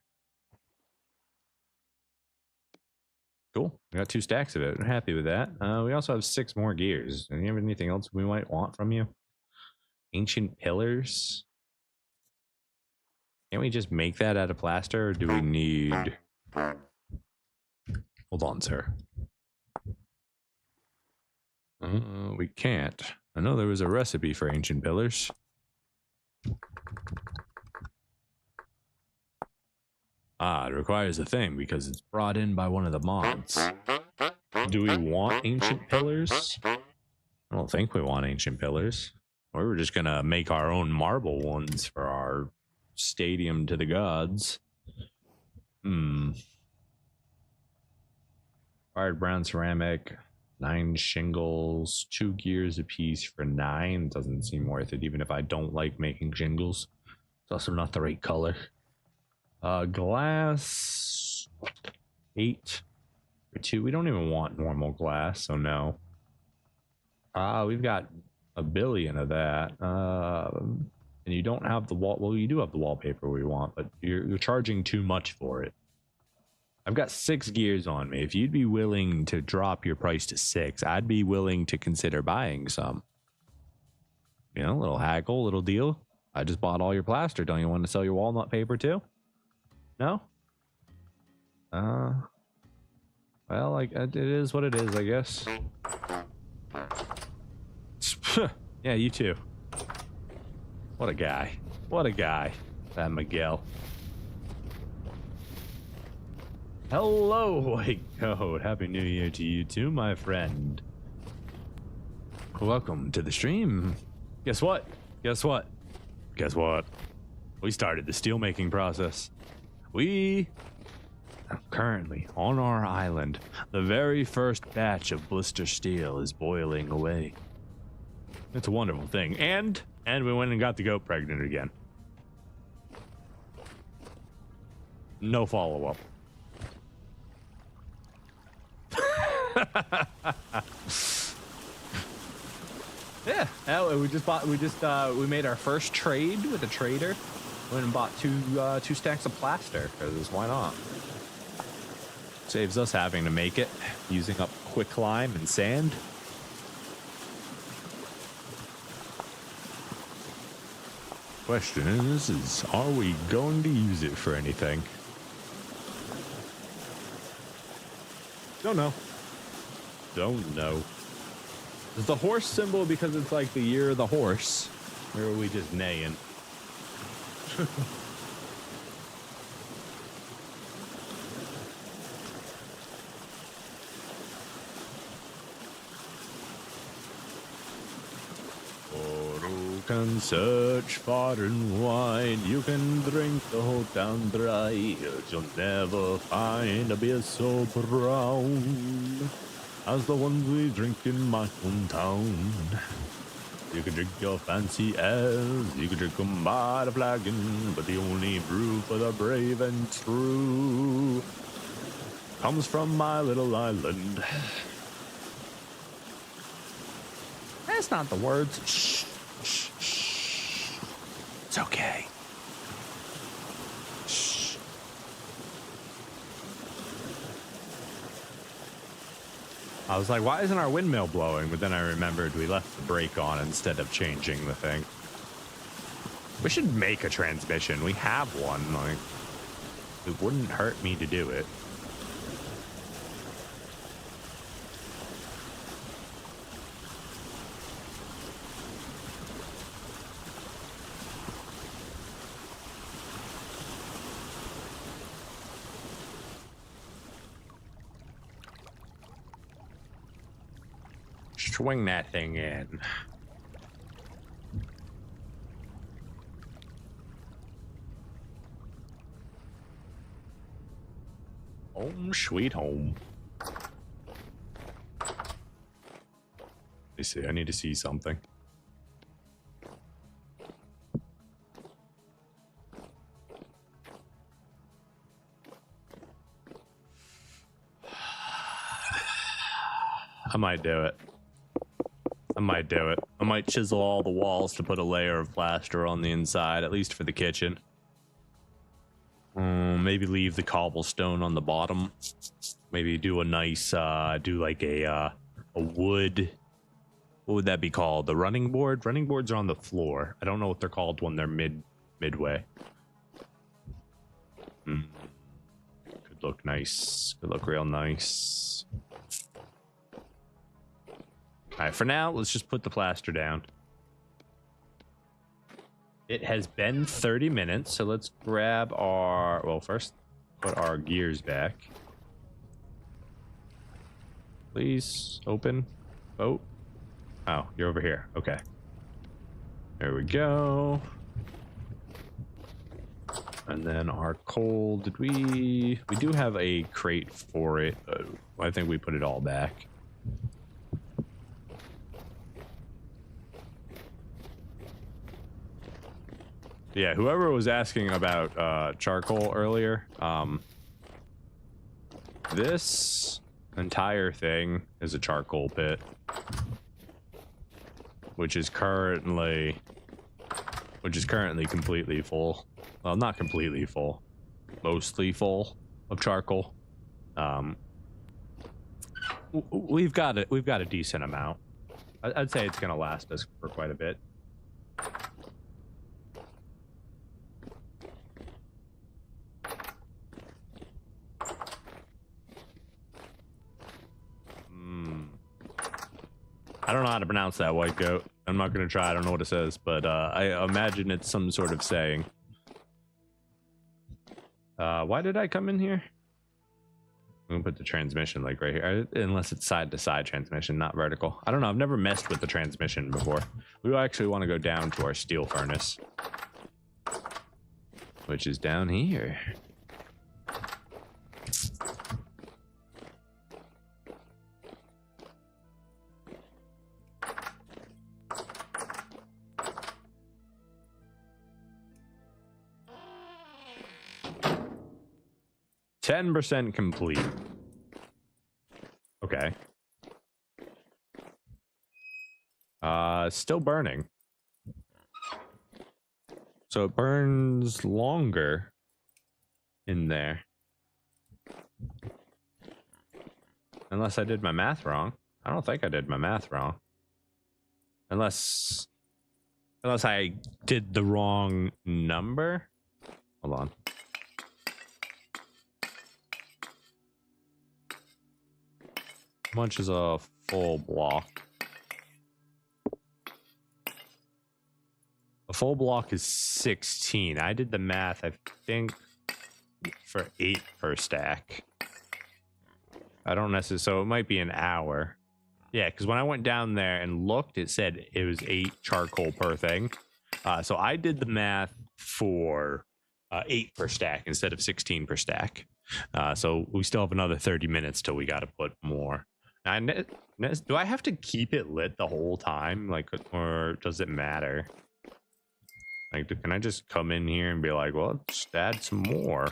Cool. We got 2 stacks of it. I'm happy with that. We also have 6 more gears. Do you have anything else we might want from you? Ancient pillars? Can't we just make that out of plaster, or do we need... Hold on, sir. We can't. I know there was a recipe for ancient pillars. Ah, it requires a thing because it's brought in by one of the mods. Do we want ancient pillars? I don't think we want ancient pillars. Or we're just gonna make our own marble ones for our stadium to the gods. Fired brown ceramic, 9 shingles, 2 gears apiece for 9. Doesn't seem worth it, even if I don't like making shingles. It's also not the right color. Glass, 8 for 2. We don't even want normal glass, so no. We've got a billion of that. And you don't have the wall. Well, you do have the wallpaper we want, but you're charging too much for it. I've got 6 gears on me. If you'd be willing to drop your price to 6, I'd be willing to consider buying some. You know, little haggle, little deal. I just bought all your plaster. Don't you want to sell your walnut paper too? No? Well, like, it is what it is, I guess. Yeah, you too. What a guy. What a guy. That Miguel. Hello, White Coat. Happy New Year to you too, my friend. Welcome to the stream. Guess what? Guess what? Guess what? We started the steelmaking process. We are currently on our island. The very first batch of blister steel is boiling away. It's a wonderful thing. And we went and got the goat pregnant again. No follow-up. Yeah, we made our first trade with a trader. Went and bought two stacks of plaster, because why not? Saves us having to make it, using up quicklime and sand. Question is, are we going to use it for anything? Don't know. Don't know. Is the horse symbol because it's like the year of the horse? Or are we just neighing? You can search far and wide, you can drink the whole town dry, you'll never find a beer so brown as the ones we drink in my hometown. You can drink your fancy ales, you can drink them by the flagon, but the only brew for the brave and true comes from my little island. That's not the words. Shh, shh, shh. It's okay. Shh. I was like, why isn't our windmill blowing? But then I remembered we left the brake on instead of changing the thing. We should make a transmission. We have one. Like, it wouldn't hurt me to do it. Swing that thing in. Home sweet home. Let me see. I need to see something. I might do it. I might do it. I might chisel all the walls to put a layer of plaster on the inside, at least for the kitchen. Maybe leave the cobblestone on the bottom. Maybe do a nice, do like a wood. What would that be called? The running board? Running boards are on the floor. I don't know what they're called when they're midway. Could look nice. Could look real nice. All right, for now, let's just put the plaster down. It has been 30 minutes, so let's grab our... Well, first, put our gears back. Please, open. Boat. Oh, you're over here. Okay. There we go. And then our coal, did we... We do have a crate for it. I think we put it all back. Yeah, whoever was asking about charcoal earlier, this entire thing is a charcoal pit, which is currently completely full. Well, not completely full, mostly full of charcoal. We've got a decent amount. I'd say it's gonna last us for quite a bit. I don't know how to pronounce that, white goat. I'm not gonna try. I don't know what it says, but I imagine it's some sort of saying. Why did I come in here? I'm gonna put the transmission like right here, unless it's side to side transmission, not vertical. I don't know. I've never messed with the transmission before. We actually want to go down to our steel furnace, which is down here. %, complete. Okay. Still burning. So it burns longer in there. Unless I did my math wrong. I don't think I did my math wrong. Unless I did the wrong number. Hold on. How much is a full block? A full block is 16. I did the math, I think, for 8 per stack. I don't necessarily, so it might be an hour. Yeah, because when I went down there and looked, it said it was 8 charcoal per thing. So I did the math for 8 per stack instead of 16 per stack. So we still have another 30 minutes till we got to put more. Do I have to keep it lit the whole time? Like, or does it matter? Like, can I just come in here and be like, well, just add some more?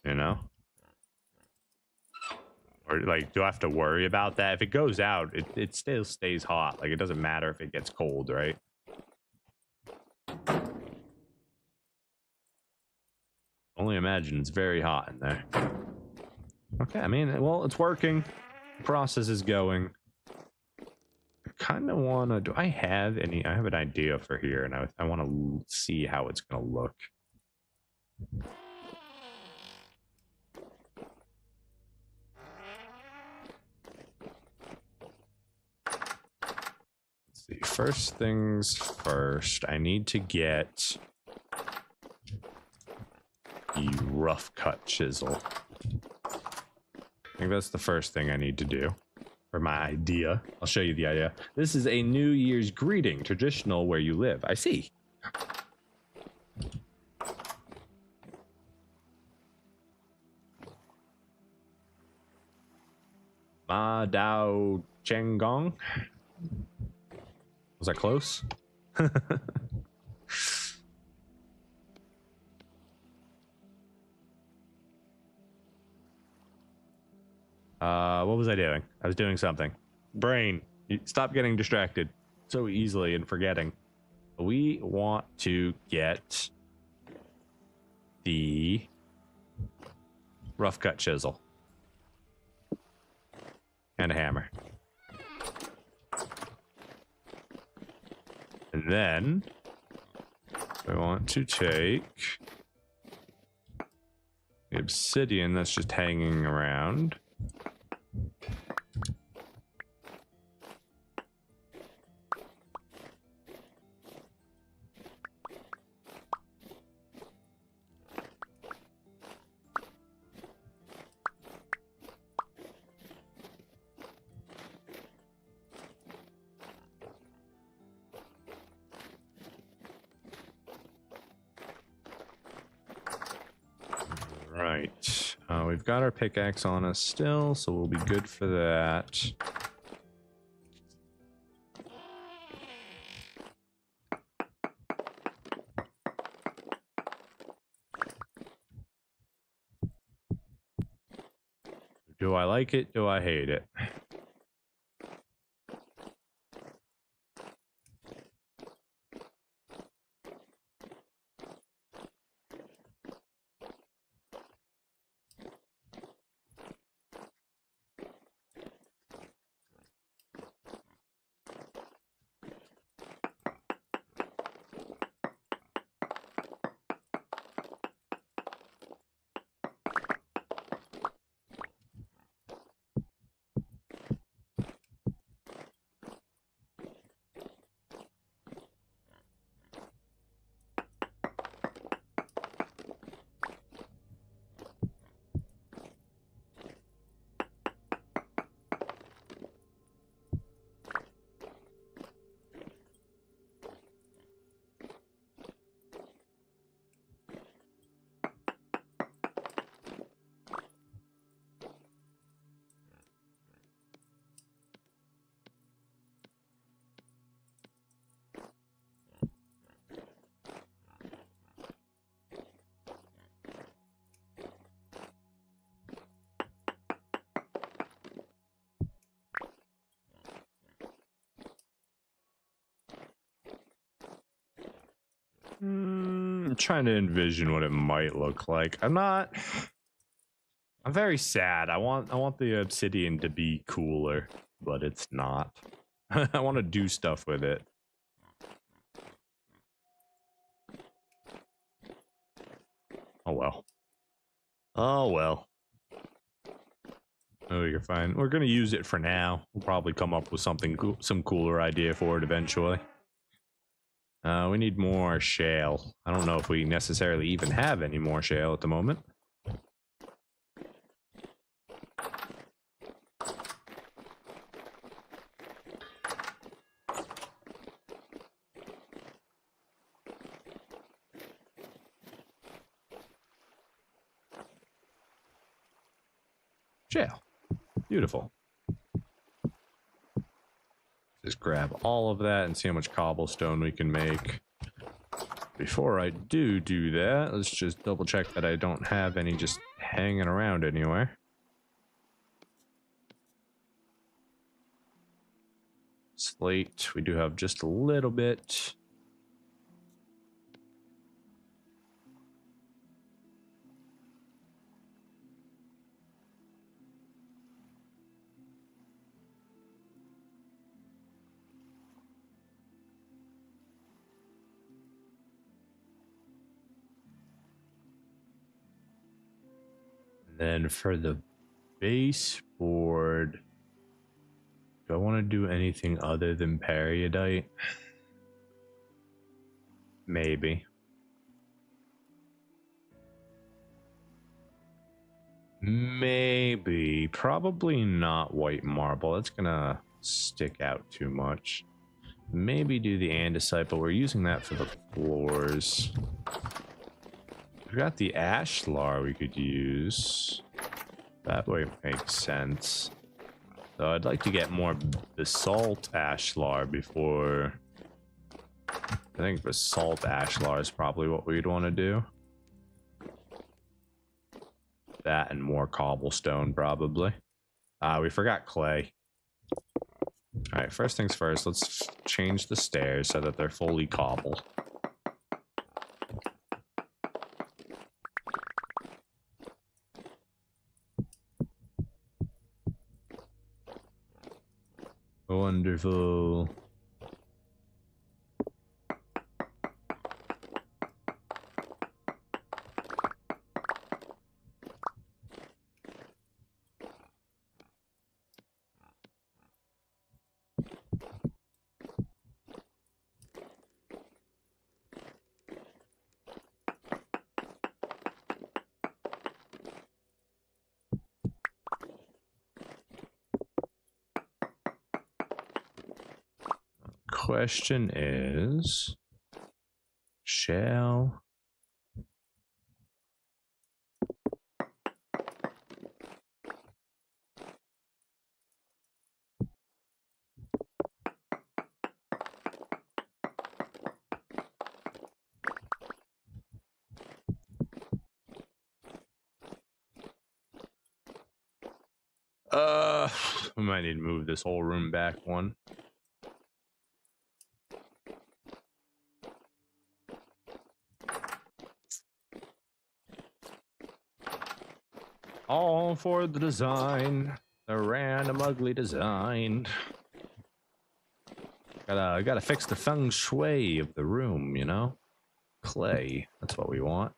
You know? Or, like, do I have to worry about that? If it goes out, it still stays hot. Like, it doesn't matter if it gets cold, right? Only imagine it's very hot in there. Okay, I mean, well, it's working. The process is going. I kind of want to... Do I have any... I have an idea for here, and I want to see how it's going to look. Let's see. First things first, I need to get the rough cut chisel. I think that's the first thing I need to do. Or my idea. I'll show you the idea. This is a New Year's greeting, traditional where you live. I see. Ma Dao Cheng Gong. Was that close? What was I doing? I was doing something. Brain, stop getting distracted so easily and forgetting. We want to get the rough cut chisel and a hammer. And then we want to take the obsidian that's just hanging around. Right. We've got our pickaxe on us still, so we'll be good for that. Do I like it? Do I hate it? I'm trying to envision what it might look like. I'm very sad. I want the obsidian to be cooler, but it's not. I want to do stuff with it. Oh well. Oh well. Oh, you're fine. We're gonna use it for now. We'll probably come up with something cool, some cooler idea for it eventually. We need more shale. I don't know if we necessarily even have any more shale at the moment. Shale. Beautiful. Just grab all of that and see how much cobblestone we can make. Before I do that, let's just double check that I don't have any just hanging around anywhere. Slate, we do have just a little bit. Then for the baseboard, do I want to do anything other than periodite? Maybe. Maybe. Probably not white marble. That's gonna stick out too much. Maybe do the andesite, but we're using that for the floors. We've got the ashlar we could use. That way makes sense. So I'd like to get more basalt ashlar before... I think basalt ashlar is probably what we'd want to do. That and more cobblestone probably. We forgot clay. Alright, first things first, let's change the stairs so that they're fully cobble. Wonderful. Question is, shall we might need to move this whole room back one. All for the design, the random ugly design. Gotta fix the feng shui of the room, you know? Clay, that's what we want.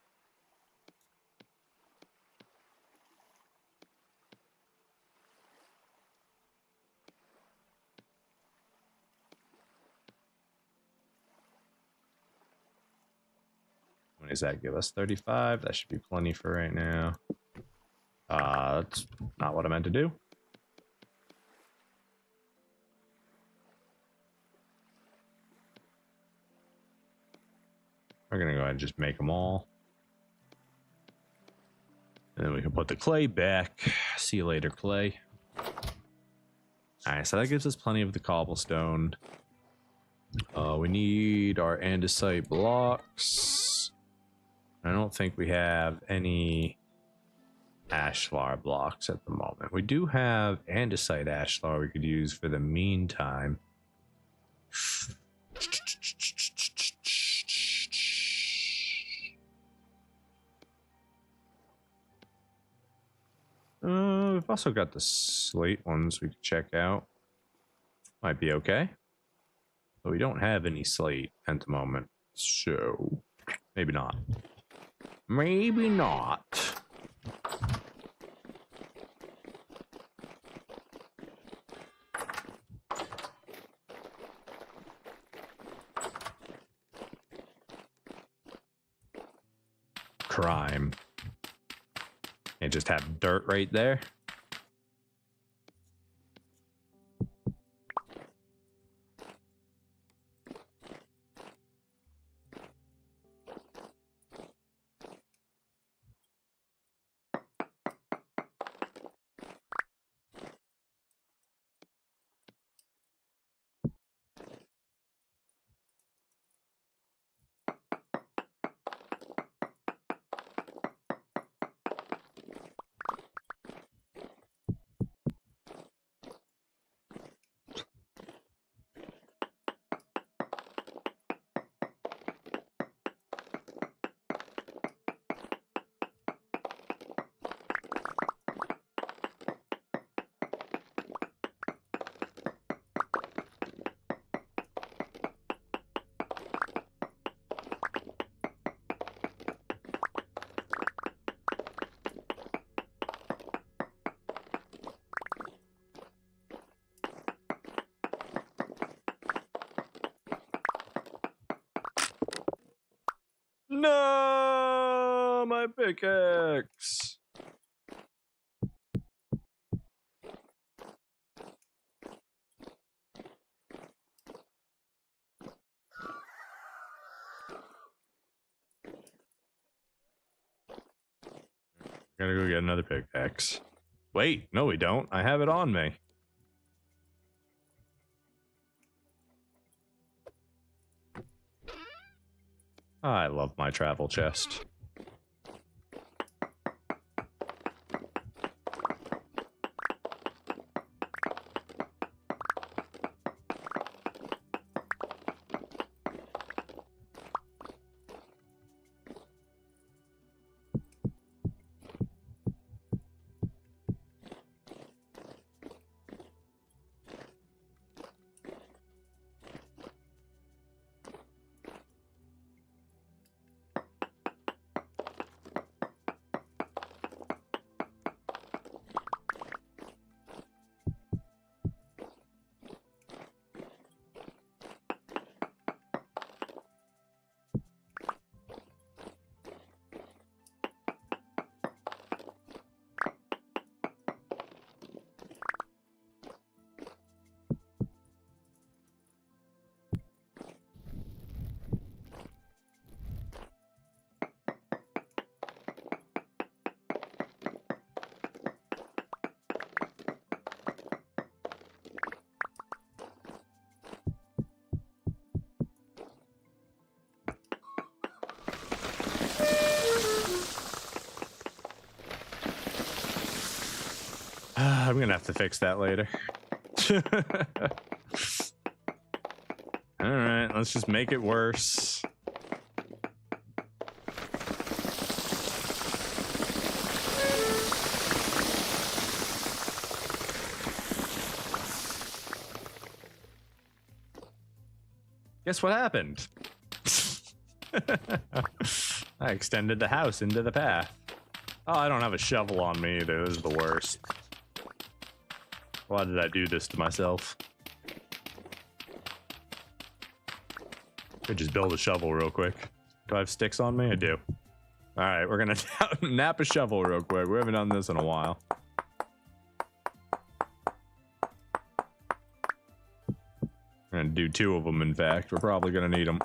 What does that give us? 35? That should be plenty for right now. That's not what I meant to do. We're gonna go ahead and just make them all. And then we can put the clay back. See you later, clay. Alright, so that gives us plenty of the cobblestone. We need our andesite blocks. I don't think we have any ashlar blocks at the moment. We do have andesite ashlar we could use for the meantime. we've also got the slate ones we can check out. Might be okay. But we don't have any slate at the moment. So, maybe not. Maybe not. Crime. And just have dirt right there. No, my pickaxe. Gotta go get another pickaxe. Wait, no, we don't. I have it on me. I love my travel chest. I'm gonna have to fix that later. All right, let's just make it worse. Guess what happened? I extended the house into the path. Oh, I don't have a shovel on me either. This is the worst. Why did I do this to myself? Could just build a shovel real quick. Do I have sticks on me? I do. All right, we're gonna nap a shovel real quick. We haven't done this in a while. We're gonna do 2 of them, in fact. We're probably gonna need them.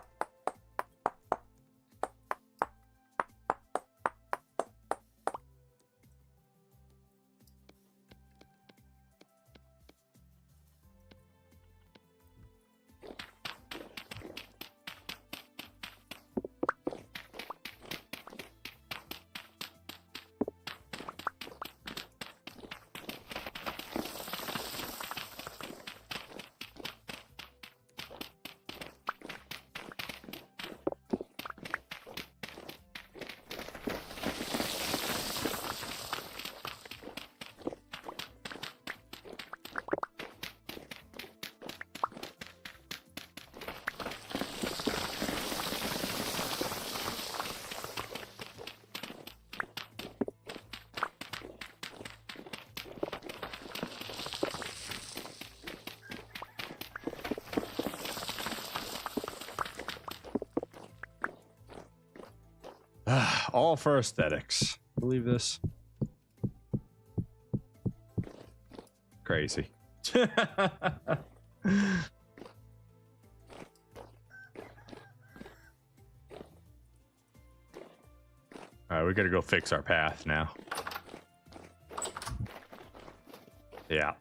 All for aesthetics. Believe this? Crazy. All right, we gotta go fix our path now. Yeah.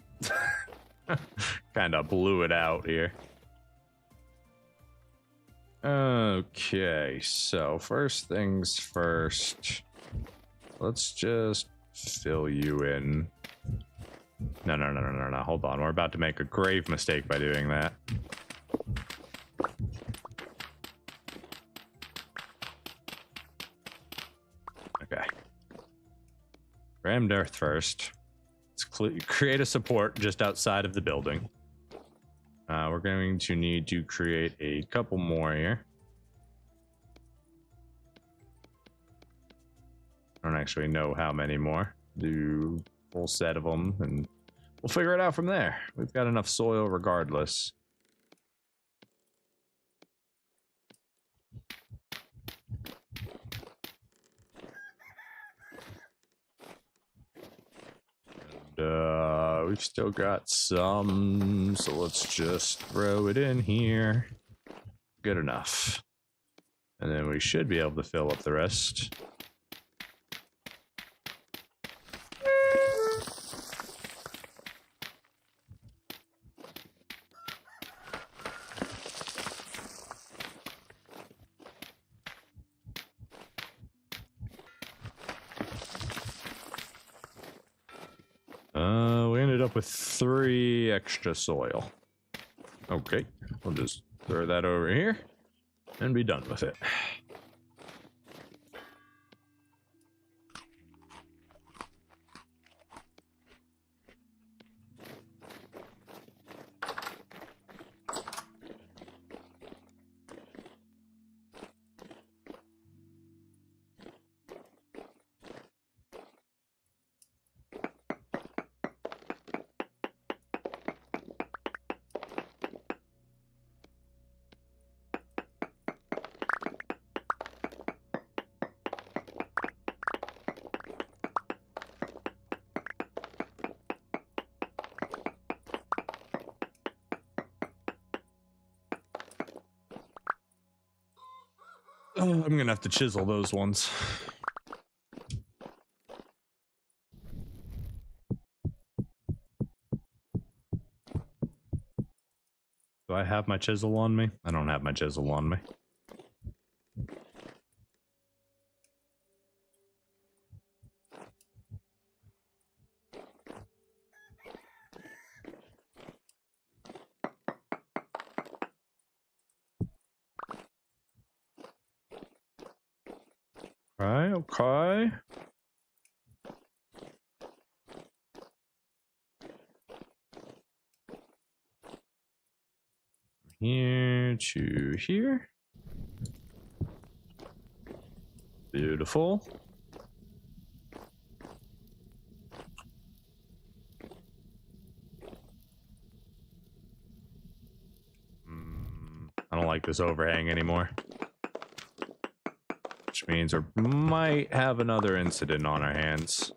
Kind of blew it out here. Okay, so first things first. Let's just fill you in. No. Hold on. We're about to make a grave mistake by doing that. Okay. Rammed earth first. Let's create a support just outside of the building. We're going to need to create a couple more here. I don't actually know how many more. Do a full set of them, and we'll figure it out from there. We've got enough soil regardless. We've still got some, so let's just throw it in here. Good enough. And then we should be able to fill up the rest. We ended up with 3 extra soil. Okay, we'll just throw that over here and be done with it. I'm gonna have to chisel those ones. Do I have my chisel on me? I don't have my chisel on me. Okay. Here to here. Beautiful. I don't like this overhang anymore. Which means we might have another incident on our hands.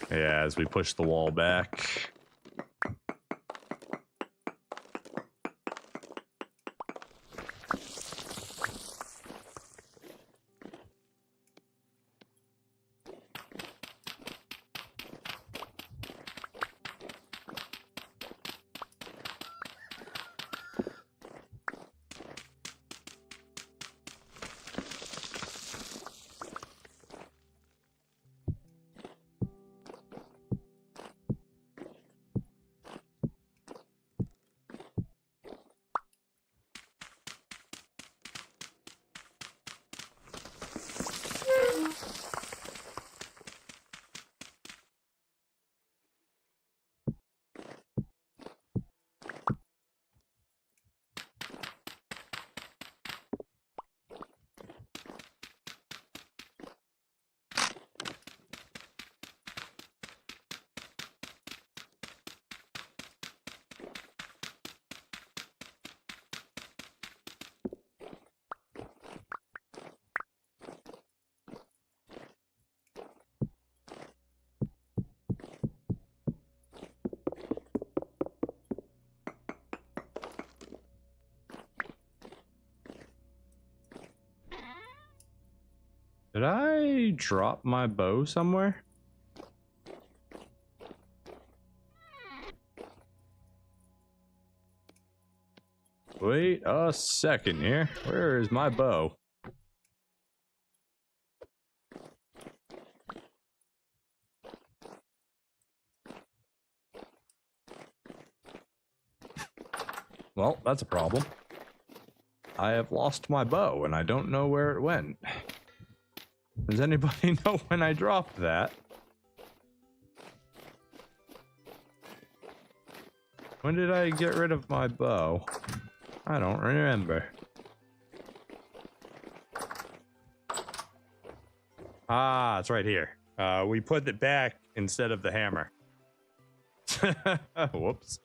Yeah, as we push the wall back. Did I drop my bow somewhere? Wait a second here. Where is my bow? Well, that's a problem. I have lost my bow and I don't know where it went. Does anybody know when I dropped that? When did I get rid of my bow? I don't remember. Ah, it's right here. We put it back instead of the hammer. Whoops.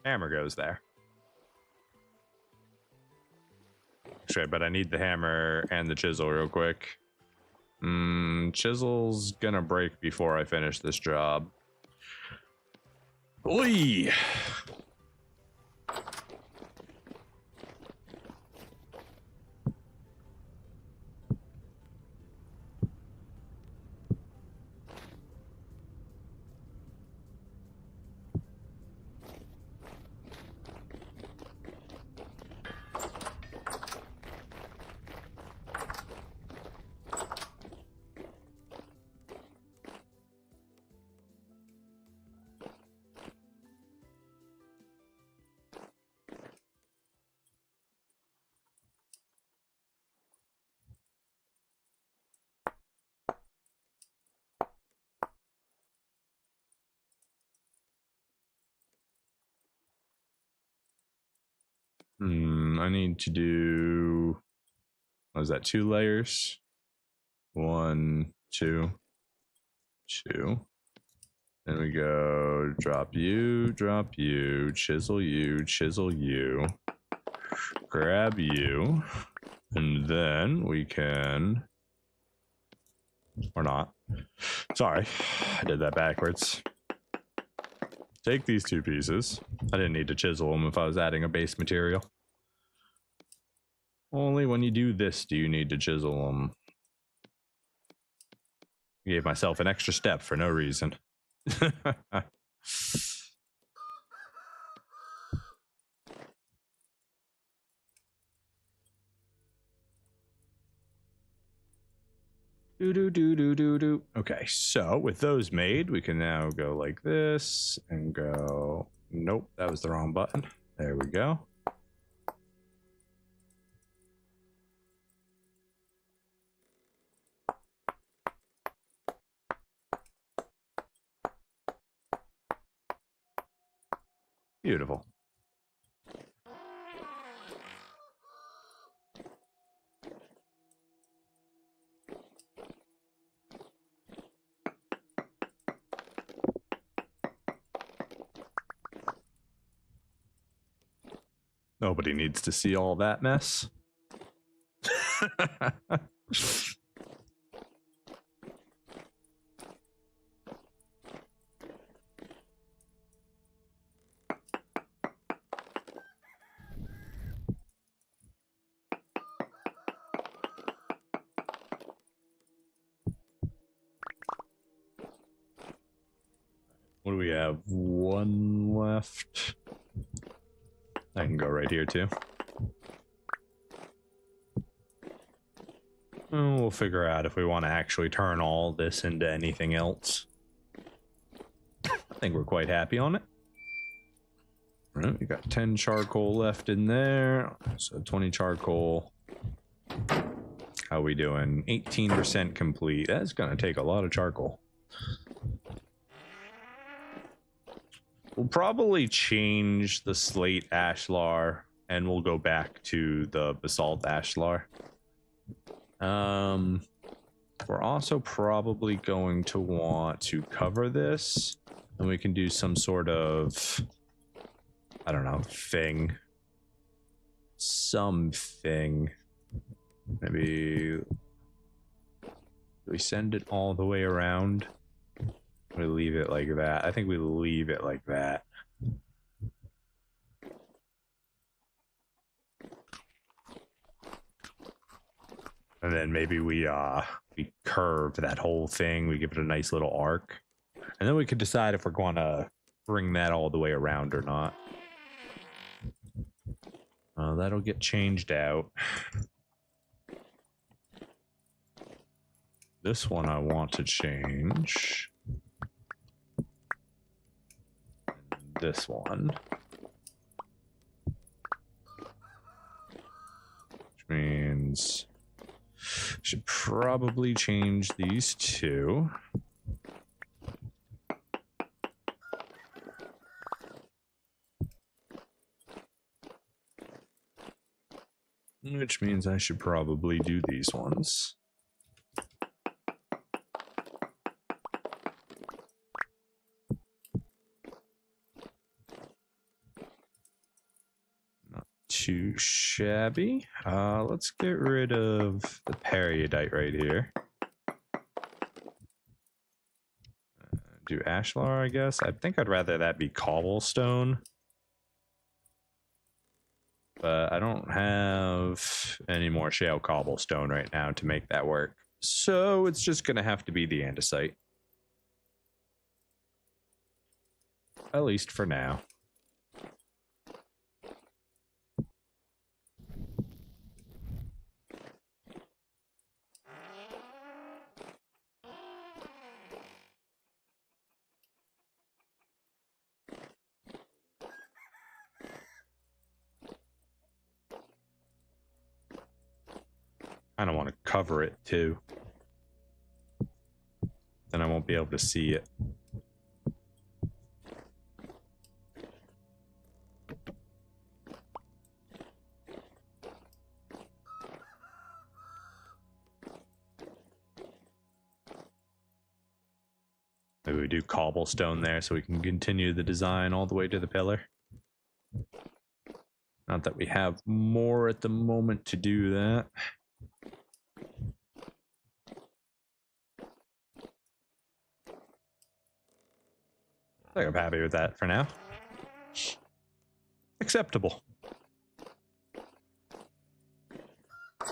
Hammer goes there. Shit, but I need the hammer and the chisel real quick. Chisel's gonna break before I finish this job. Oi! I need to do, what was that, 2 layers? 1, 2, 2. Then we go drop you, chisel you, grab you, and then we can, or not. Sorry, I did that backwards. Take these 2 pieces. I didn't need to chisel them if I was adding a base material. Only when you do this do you need to chisel them. Gave myself an extra step for no reason. Do. Okay, so with those made, we can now go like this and go. Nope, that was the wrong button. There we go. Beautiful. Nobody needs to see all that mess. What do we have? 1 left. I can go right here too. And we'll figure out if we want to actually turn all this into anything else. I think we're quite happy on it. All right, we got 10 charcoal left in there. So 20 charcoal. How we doing? 18% complete. That's going to take a lot of charcoal. We'll probably change the slate ashlar and we'll go back to the basalt ashlar. We're also probably going to want to cover this and we can do some sort of, I don't know, thing. Something. Maybe we send it all the way around. We leave it like that. I think we leave it like that. And then maybe we curve that whole thing. We give it a nice little arc. And then we could decide if we're going to bring that all the way around or not. That'll get changed out. This one I want to change. This one. Which means I should probably change these two. Which means I should probably do these ones. Not too shabby. Let's get rid of the periodite right here. Do ashlar, I guess. I think I'd rather that be cobblestone. But I don't have any more shale cobblestone right now to make that work. So it's just going to have to be the andesite. At least for now. I don't want to cover it too. Then I won't be able to see it. Maybe we do cobblestone there so we can continue the design all the way to the pillar. Not that we have more at the moment to do that. I think I'm happy with that for now. Acceptable. Go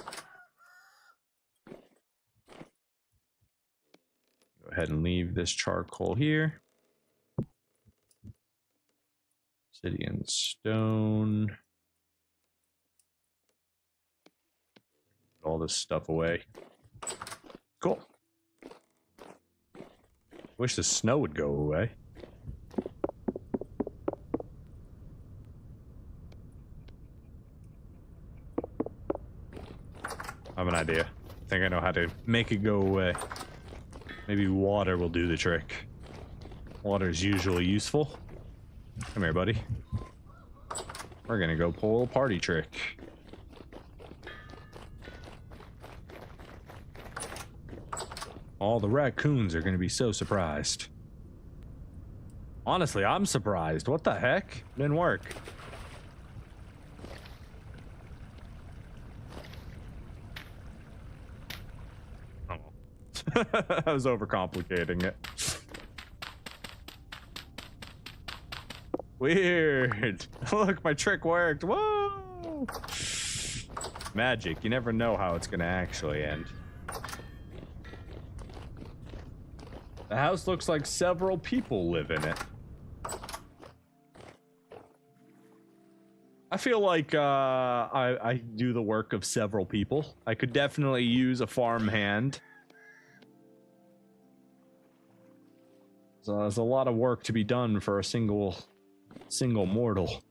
ahead and leave this charcoal here. Obsidian stone. Put all this stuff away. Cool. Wish the snow would go away. I have an idea. I think I know how to make it go away. Maybe water will do the trick. Water is usually useful. Come here, buddy. We're gonna go pull a party trick. All the raccoons are gonna be so surprised. Honestly, I'm surprised. What the heck? Didn't work. I was overcomplicating it. Weird. Look, my trick worked. Whoa! Magic. You never know how it's gonna actually end. The house looks like several people live in it. I feel like I do the work of several people. I could definitely use a farm hand. So there's a lot of work to be done for a single mortal.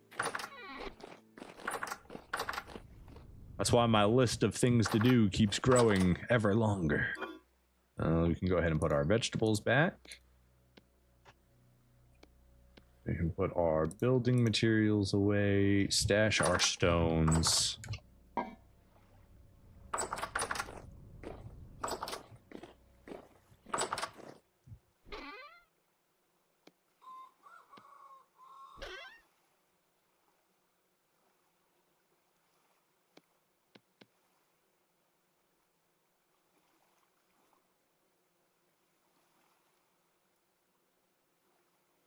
That's why my list of things to do keeps growing ever longer. We can go ahead and put our vegetables back. We can put our building materials away, stash our stones.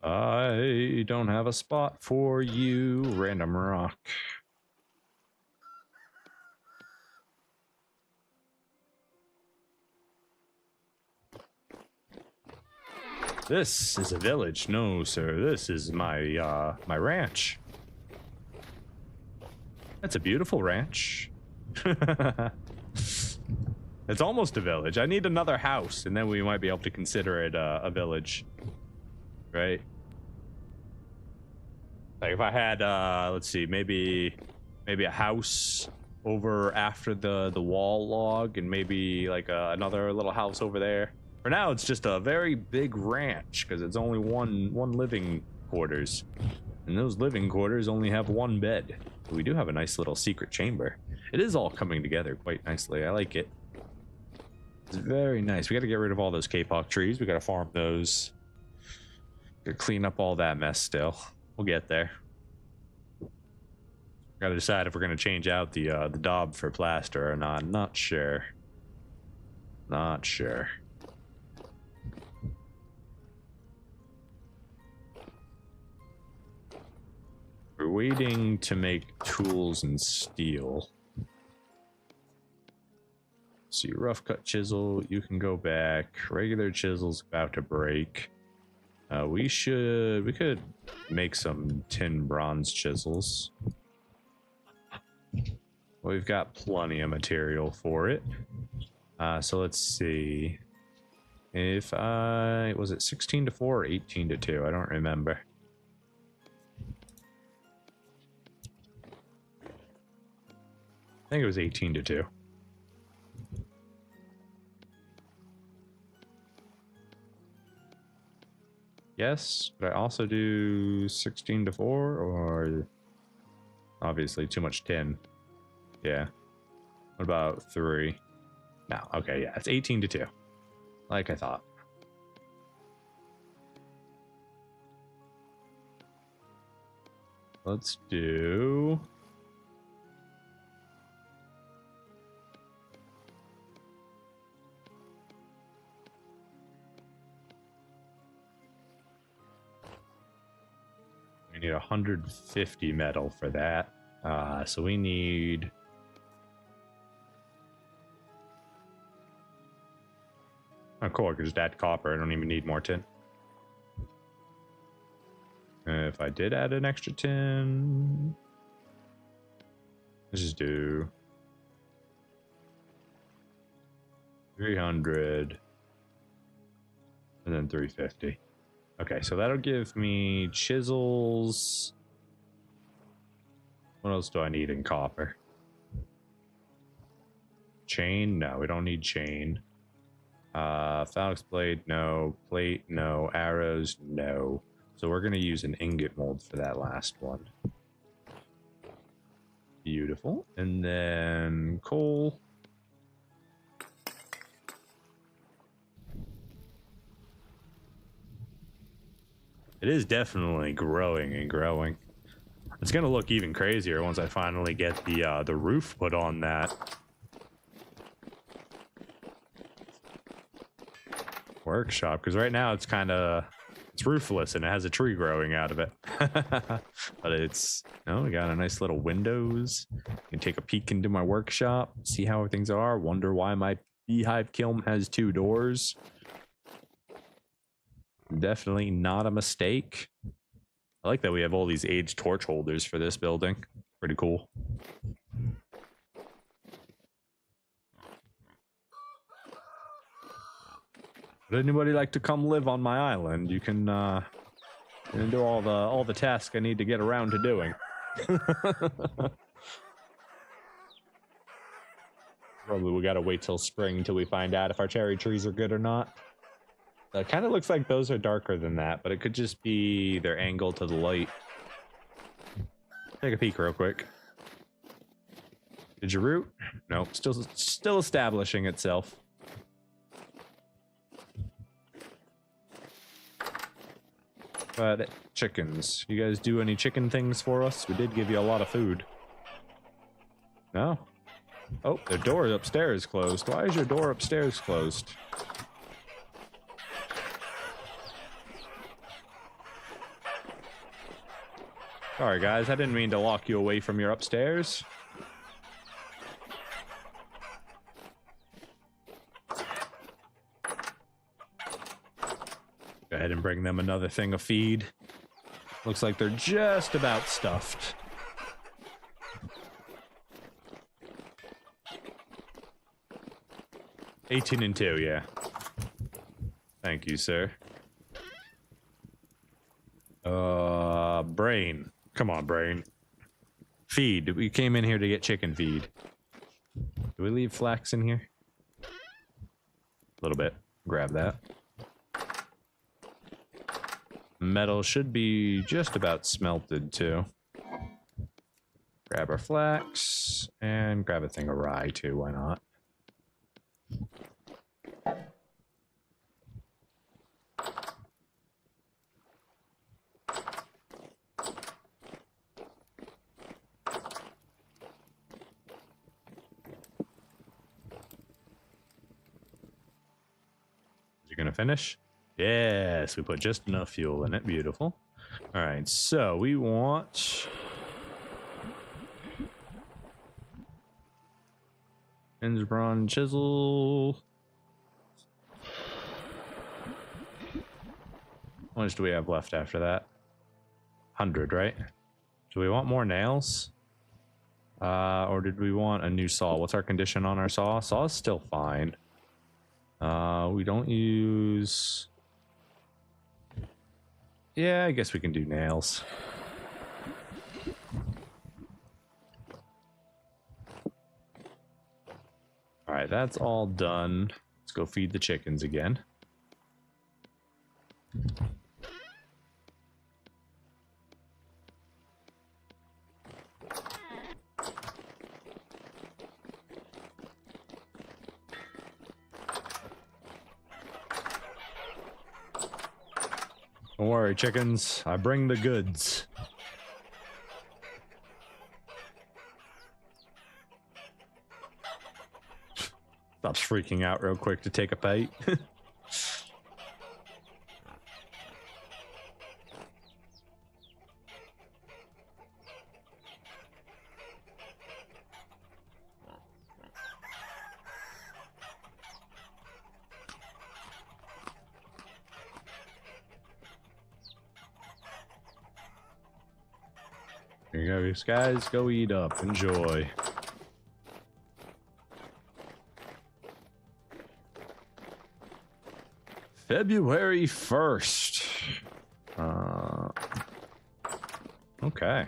I don't have a spot for you, random rock. This is a village. No, sir. This is my my ranch. That's a beautiful ranch. It's almost a village. I need another house, and then we might be able to consider it a village, right? Like if I had, let's see, maybe a house over after the wall log, and maybe like another little house over there. For now, it's just a very big ranch because it's only one living quarters, and those living quarters only have one bed. We do have a nice little secret chamber. It is all coming together quite nicely. I like it. It's very nice. We got to get rid of all those kapok trees. We got to farm those. Got to clean up all that mess still. We'll get there. Got to decide if we're going to change out the daub for plaster or not. Not sure. Not sure. We're waiting to make tools and steel. See, rough cut chisel, you can go back. Regular chisel's about to break. We could make some tin bronze chisels. We've got plenty of material for it. So let's see. If was it 16 to 4 or 18 to 2? I don't remember. I think it was 18 to 2. Yes, but I also do 16 to 4 or obviously too much tin. Yeah. What about 3? No, okay, yeah, it's 18 to 2. Like I thought. Let's do... We need 150 metal for that. So we need... Oh, cool, I can just add copper. I don't even need more tin. If I did add an extra tin... Let's just do... 300. And then 350. Okay, so that'll give me chisels. What else do I need in copper? Chain? No, we don't need chain. Phalanx blade? No. Plate? No. Arrows? No. So we're going to use an ingot mold for that last one. Beautiful. And then coal. It is definitely growing and growing. It's gonna look even crazier once I finally get the roof put on that workshop, because right now it's roofless and it has a tree growing out of it. But it's, we got a nice little windows. You can take a peek into my workshop, see how things are, wonder why my beehive kiln has 2 doors. Definitely not a mistake. I like that we have all these aged torch holders for this building. Pretty cool. Would anybody like to come live on my island? You can do all the tasks I need to get around to doing. Probably we gotta wait till spring till we find out if our cherry trees are good or not. It kind of looks like those are darker than that, but it could just be their angle to the light. Take a peek real quick. Did you root? No, still establishing itself. But chickens. You guys do any chicken things for us? We did give you a lot of food. No? Oh, their door upstairs closed. Why is your door upstairs closed? Sorry guys, I didn't mean to lock you away from your upstairs. Go ahead and bring them another thing of feed. Looks like they're just about stuffed. $18 and $2, yeah. Thank you, sir. Brain. Come on, Brain. Feed. We came in here to get chicken feed. Do we leave flax in here? A little bit. Grab that. Metal should be just about smelted, too. Grab our flax. And grab a thing of rye, too. Why not? Gonna finish? Yes, we put just enough fuel in it. Beautiful. All right, so we want Innsbron chisel. How much do we have left after that? 100, right? Do we want more nails? Or did we want a new saw? What's our condition on our saw? Saw is still fine. We don't use... Yeah, I guess we can do nails. Alright, that's all done. Let's go feed the chickens again. Don't worry, chickens. I bring the goods. Stops freaking out real quick to take a bite. Here you go, guys. Go eat up. Enjoy. February 1st. Okay.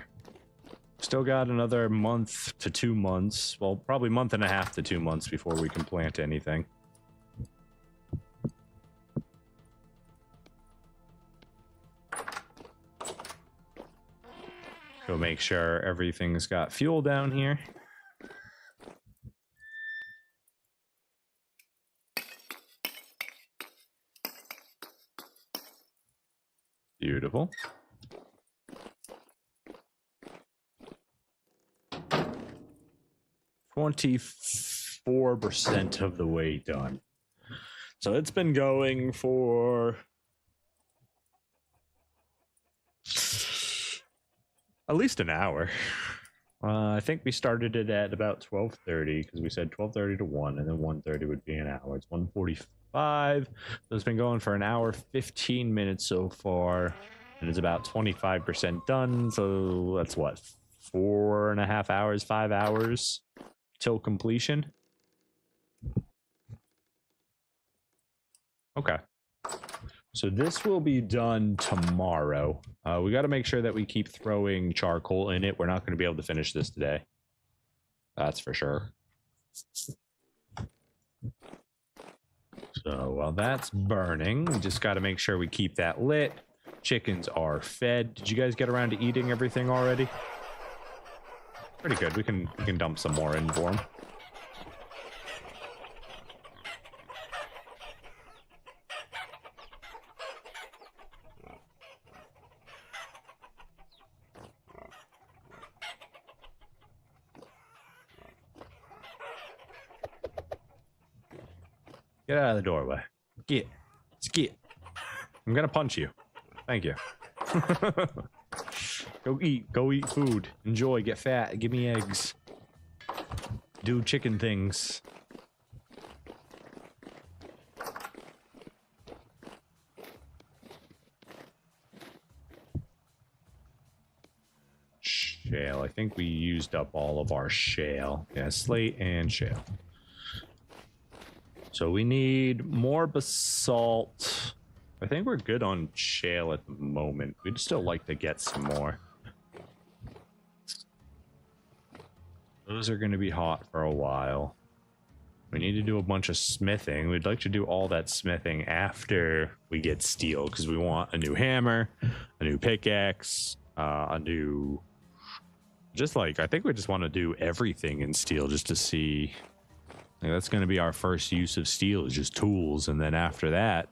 Still got another month to 2 months. Well, probably month and a half to 2 months before we can plant anything. Go make sure everything's got fuel down here. Beautiful. %4 of the way done. So it's been going for at least an hour. I think we started it at about 12:30 because we said 12:30 to 1, and then 1:30 would be an hour. It's 1:45. So it's been going for an hour, 15 minutes so far, and it's about 25% done. So that's what, 4.5 hours, 5 hours till completion. Okay. So this will be done tomorrow. We got to make sure that we keep throwing charcoal in it. We're not going to be able to finish this today. That's for sure. So while that's burning, we just got to make sure we keep that lit. Chickens are fed. Did you guys get around to eating everything already? Pretty good. We can dump some more in for them. Get out of the doorway. Get. Skit. I'm gonna punch you. Thank you. Go eat. Go eat food. Enjoy. Get fat. Give me eggs. Do chicken things. shale. I think we used up all of our shale. Yeah, slate and shale. So we need more basalt. I think we're good on shale at the moment. We'd still like to get some more. Those are going to be hot for a while. We need to do a bunch of smithing. We'd like to do all that smithing after we get steel, because we want a new hammer, a new pickaxe, a new... Just like, I think we just want to do everything in steel just to see... Like, that's going to be our first use of steel, is just tools. And then after that,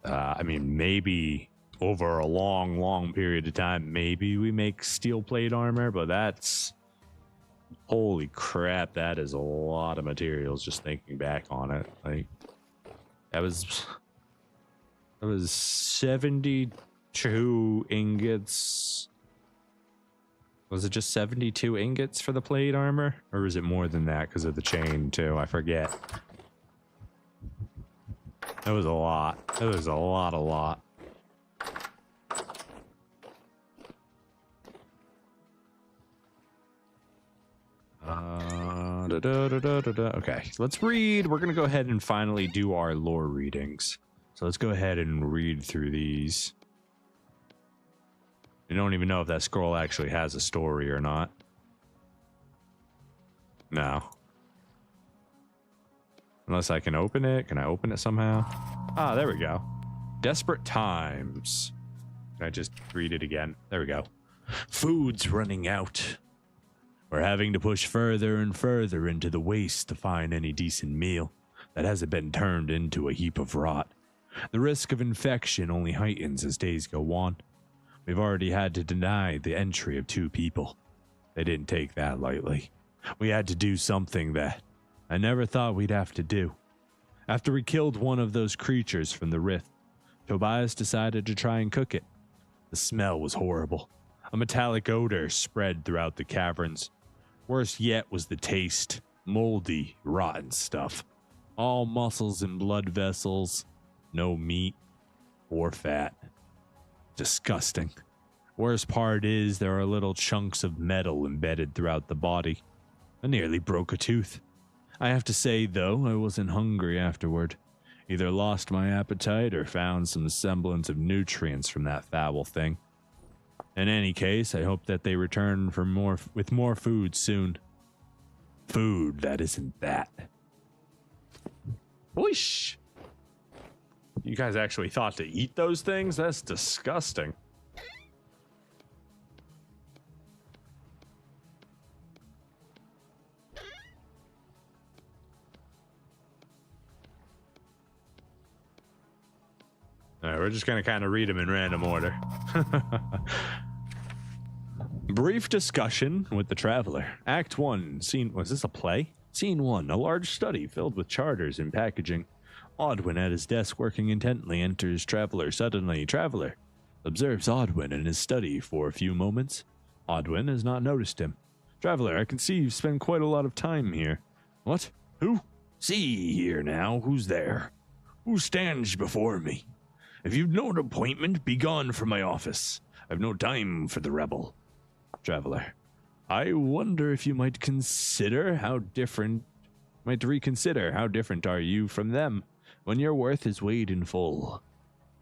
I mean, maybe over a long, long period of time, maybe we make steel plate armor, but that's... Holy crap, that is a lot of materials just thinking back on it. Like, that was 72 ingots. Was it just 72 ingots for the plate armor? Or was it more than that because of the chain too? I forget. That was a lot. That was a lot. Okay, so let's read. We're gonna go ahead and finally do our lore readings. So let's go ahead and read through these. I don't even know if that scroll actually has a story or not. No. Unless I can open it. Can I open it somehow? Ah, there we go. Desperate times. Can I just read it again? There we go. Food's running out. We're having to push further and further into the waste to find any decent meal that hasn't been turned into a heap of rot. The risk of infection only heightens as days go on. We've already had to deny the entry of 2 people. They didn't take that lightly. We had to do something that I never thought we'd have to do. After we killed one of those creatures from the rift, Tobias decided to try and cook it. The smell was horrible. A metallic odor spread throughout the caverns. Worse yet was the taste. Moldy, rotten stuff. All muscles and blood vessels. No meat or fat. Disgusting. Worst part is there are little chunks of metal embedded throughout the body. I nearly broke a tooth. I have to say, though, I wasn't hungry afterward. Either lost my appetite or found some semblance of nutrients from that foul thing. In any case, I hope that they return for with more food soon. Food that isn't that. Whoosh! You guys actually thought to eat those things? That's disgusting. All right, we're just going to kind of read them in random order. Brief discussion with the traveler. Act 1, scene... Was this a play? Scene 1, a large study filled with charters and packaging. Odwin at his desk working intently enters traveler. Suddenly, traveler observes Odwin in his study for a few moments. Odwin has not noticed him. Traveler, I can see you've spent quite a lot of time here. What? Who? See here now, who's there? Who stands before me? If you've no appointment, be gone from my office. I've no time for the rebel. Traveler, I wonder if you might reconsider how different are you from them when your worth is weighed in full.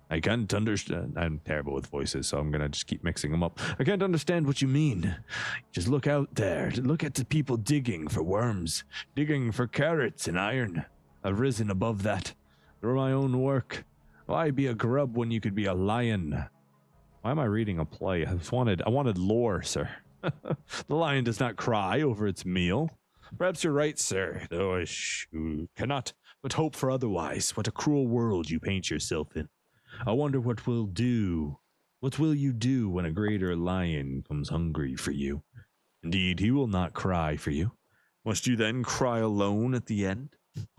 I can't understand. I'm terrible with voices, so I'm gonna just keep mixing them up. I can't understand what you mean. Just look out there. Look at the people digging for worms, digging for carrots and iron. I've risen above that through my own work. Why be a grub when you could be a lion? Why am I reading a play? I wanted lore, sir. The lion does not cry over its meal. Perhaps you're right, sir, though I cannot but hope for otherwise. What a cruel world you paint yourself in. I wonder what will you do when a greater lion comes hungry for you? Indeed, he will not cry for you. Must you then cry alone at the end?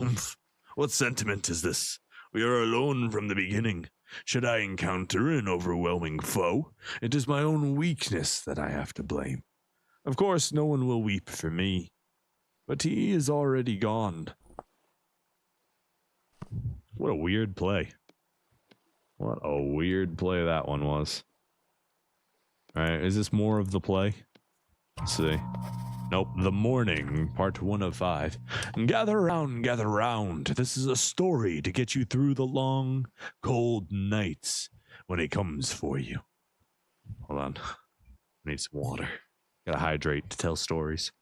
Humph. What sentiment is this? We are alone from the beginning. Should I encounter an overwhelming foe, it is my own weakness that I have to blame. Of course, no one will weep for me, but he is already gone. What a weird play. What a weird play that one was. All right, is this more of the play? Let's see. Nope, The Morning, part 1 of 5. Gather round, gather round. This is a story to get you through the long, cold nights when it comes for you. Hold on. I need some water. Gotta hydrate to tell stories.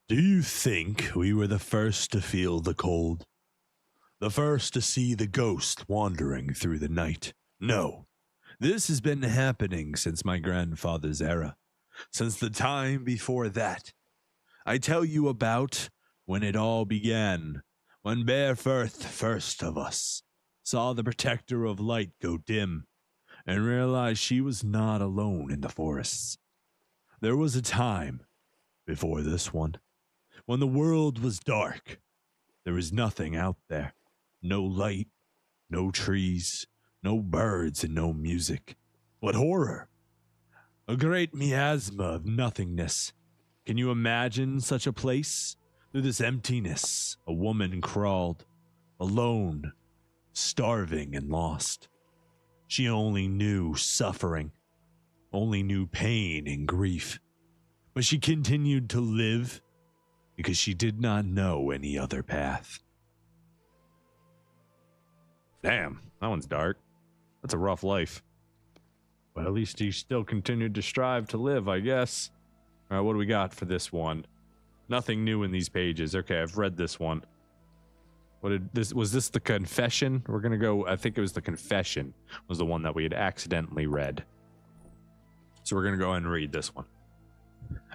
Do you think we were the first to feel the cold? The first to see the ghost wandering through the night? No. This has been happening since my grandfather's era. Since the time before that. I tell you about when it all began. When Bearfirth, first of us, saw the protector of light go dim and realized she was not alone in the forests. There was a time before this one when the world was dark. There was nothing out there. No light, no trees, no birds, and no music. What horror! A great miasma of nothingness. Can you imagine such a place? Through this emptiness, a woman crawled, alone, starving and lost. She only knew suffering, only knew pain and grief. But she continued to live because she did not know any other path. Damn, that one's dark. That's a rough life. But at least he still continued to strive to live, I guess. All right, what do we got for this one? Nothing new in these pages. Okay, I've read this one. Was this the confession? We're gonna go, I think it was the confession was the one that we had accidentally read. So we're gonna go ahead and read this one.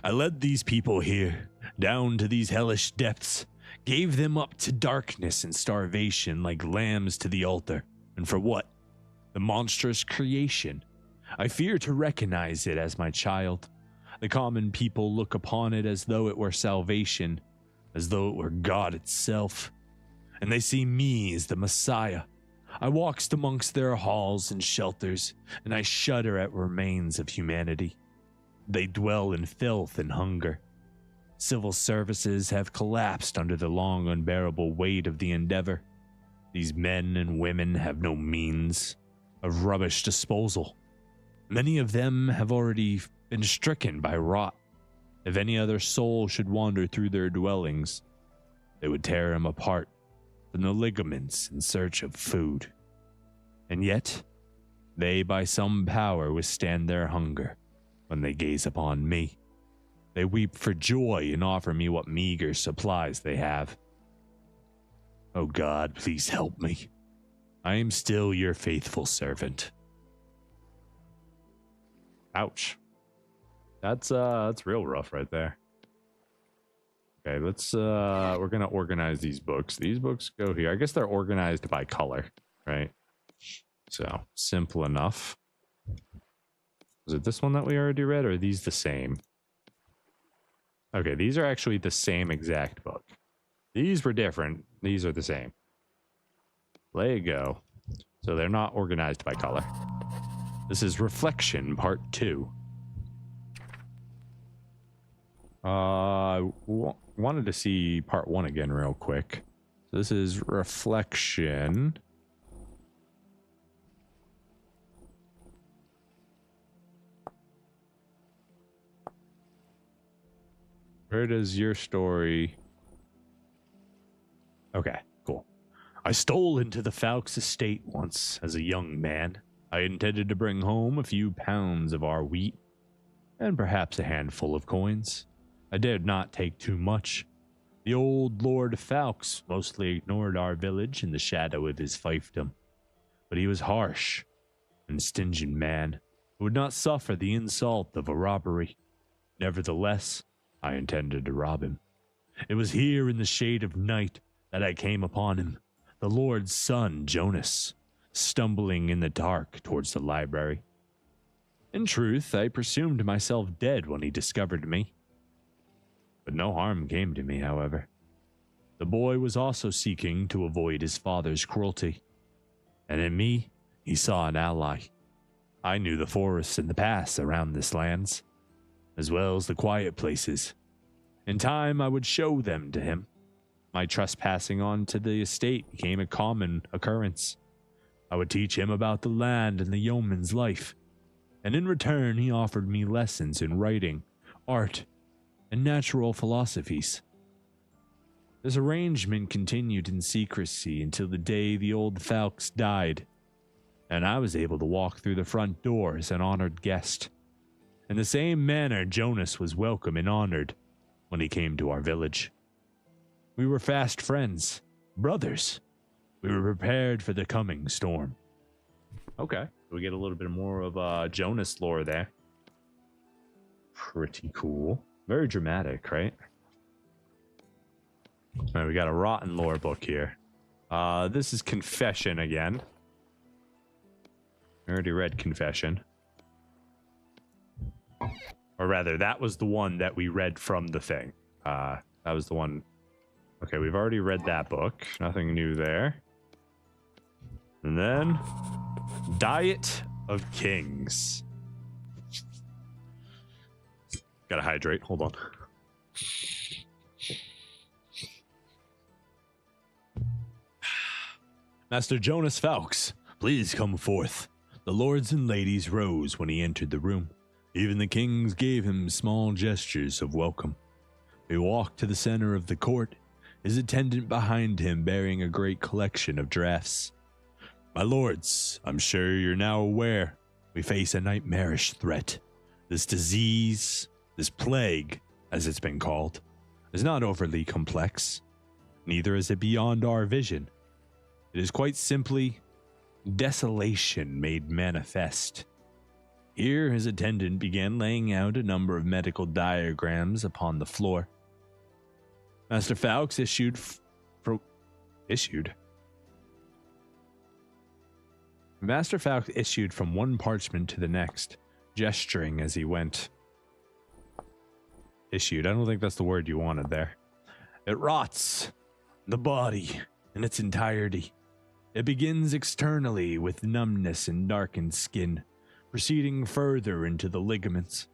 I led these people here, down to these hellish depths, gave them up to darkness and starvation like lambs to the altar. And for what? The monstrous creation. I fear to recognize it as my child. The common people look upon it as though it were salvation, as though it were God itself. And they see me as the Messiah. I walked amongst their halls and shelters, and I shudder at remains of humanity. They dwell in filth and hunger. Civil services have collapsed under the long, unbearable weight of the endeavor. These men and women have no means of rubbish disposal. Many of them have already been stricken by rot. If any other soul should wander through their dwellings, they would tear him apart from the ligaments in search of food. And yet, they by some power withstand their hunger when they gaze upon me. They weep for joy and offer me what meager supplies they have. Oh God, please help me. I am still your faithful servant. Ouch. That's real rough right there. Okay, we're gonna organize these books. These books go here. I guess they're organized by color, right? So, simple enough. Was it this one that we already read, or are these the same? Okay, these are actually the same exact book. These were different. These are the same. There you go. So they're not organized by color. This is Reflection Part 2. Wanted to see Part 1 again real quick. So this is Reflection. Where does your story... Okay, cool. I stole into the Falk's estate once as a young man. I intended to bring home a few pounds of our wheat and perhaps a handful of coins. I dared not take too much. The old Lord Falks mostly ignored our village in the shadow of his fiefdom, but he was harsh and stingy man who would not suffer the insult of a robbery. Nevertheless, I intended to rob him. It was here in the shade of night that I came upon him, the Lord's son, Jonas, stumbling in the dark towards the library. In truth, I presumed myself dead when he discovered me. But no harm came to me, however. The boy was also seeking to avoid his father's cruelty, and in me, he saw an ally. I knew the forests and the paths around this lands, as well as the quiet places. In time, I would show them to him. my trespassing onto the estate became a common occurrence. I would teach him about the land and the yeoman's life, and in return he offered me lessons in writing, art, and natural philosophies. This arrangement continued in secrecy until the day the old Falx died, and I was able to walk through the front door as an honored guest. In the same manner, Jonas was welcome and honored when he came to our village. We were fast friends, brothers. We were prepared for the coming storm. Okay, we get a little bit more of Jonas lore there. Pretty cool. Very dramatic, right? All right, we got a rotten lore book here. This is Confession again. I already read Confession. Or rather, that was the one that we read from the thing. That was the one. Okay, we've already read that book. Nothing new there. And then, Diet of Kings. Gotta hydrate. Hold on. Master Jonas Falx, please come forth. The lords and ladies rose when he entered the room. Even the kings gave him small gestures of welcome. He walked to the center of the court, his attendant behind him bearing a great collection of drafts. My lords, I'm sure you're now aware we face a nightmarish threat. This disease, this plague, as it's been called, is not overly complex. Neither is it beyond our vision. It is quite simply desolation made manifest. Here his attendant began laying out a number of medical diagrams upon the floor. Master Falx Master Falx issued from one parchment to the next, gesturing as he went. Issued, I don't think that's the word you wanted there. It rots the body in its entirety. It begins externally with numbness and darkened skin, proceeding further into the ligaments.